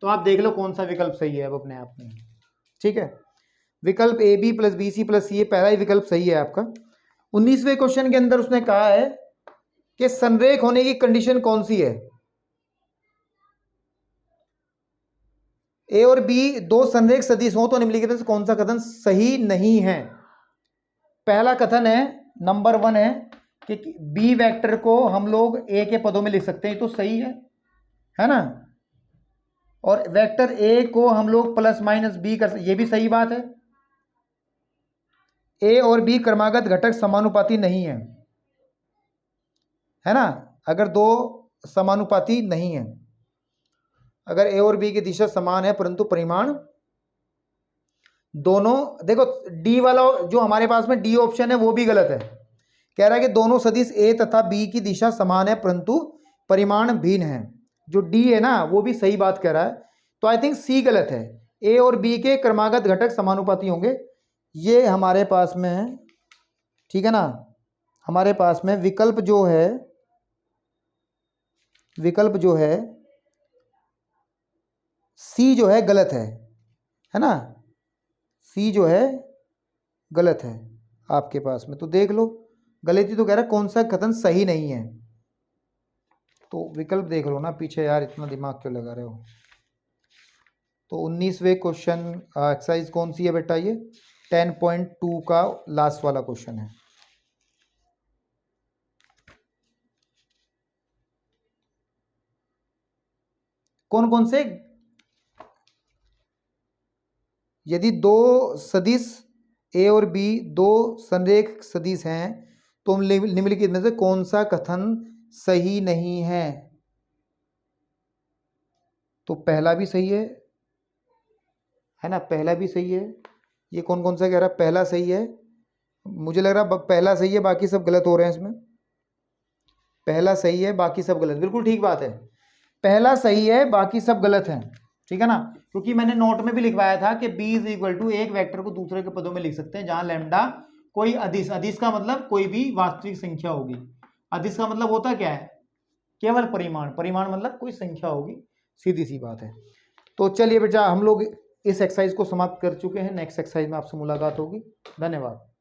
तो आप देख लो कौन सा विकल्प सही है अब अपने आप में। ठीक है, विकल्प a b plus b c plus c a पहला ही विकल्प सही है आपका। 19वें क्वेश्चन के अंदर उसने कहा है कि संरेख होने की कंडीशन कौन सी है। ए और बी दो संरेख सदिश हो तो निम्नलिखित में से कौन सा कथन सही नहीं है। पहला कथन है, नंबर 1 है कि बी वेक्टर को हम लोग ए के पदों में लिख सकते हैं, तो सही है ना। और वेक्टर ए को हम लोग प्लस माइनस बी कर, ये भी सही बात है। ए और बी क्रमागत घटक समानुपाती नहीं है ना। अगर दो समानुपाती नहीं है, अगर ए और बी की दिशा समान है परंतु परिमाण दोनों, देखो डी वाला जो हमारे पास में डी ऑप्शन है वो भी गलत है। कह रहा है कि दोनों सदिश ए तथा बी की दिशा समान है परंतु परिमाण भिन्न है। जो डी है ना वो भी सही बात कह रहा है, तो आई थिंक सी गलत है। ए और बी के क्रमागत घटक समानुपाती होंगे, ये हमारे पास में है। ठीक है ना, हमारे पास में विकल्प जो है सी जो है गलत है ना। सी जो है गलत है आपके पास में, तो देख लो गलती तो कह रहा है कौन सा कथन सही नहीं है, तो विकल्प देख लो ना पीछे यार, इतना दिमाग क्यों लगा रहे हो। तो 19वें क्वेश्चन एक्सरसाइज कौन सी है बेटा, ये 10.2 का लास्ट वाला क्वेश्चन है। कौन कौन से, यदि दो सदिश ए और बी दो संरेख सदिश हैं तो निम्नलिखित में से कौन सा कथन सही नहीं है। तो पहला भी सही है ना, पहला भी सही है। ये कौन कौन सा कह रहा है, पहला सही है, मुझे लग रहा पहला सही है, बाकी सब गलत हो रहे हैं इसमें। पहला सही है बाकी सब गलत, बिल्कुल ठीक बात है, पहला सही है बाकी सब गलत हैं। ठीक है ना, क्योंकि मैंने नोट में भी लिखवाया था कि b इज इक्वल टू एक वेक्टर को दूसरे के पदों में लिख सकते हैं जहां लैम्डा कोई अदिश, अदिश का मतलब कोई भी वास्तविक संख्या होगी। अदिश का मतलब होता क्या है, केवल परिमाण, परिमाण मतलब कोई संख्या होगी, सीधी सी बात है। तो चलिए बेटा हम लोग इस एक्सरसाइज को समाप्त कर चुके हैं, नेक्स्ट एक्सरसाइज में आपसे मुलाकात होगी। धन्यवाद।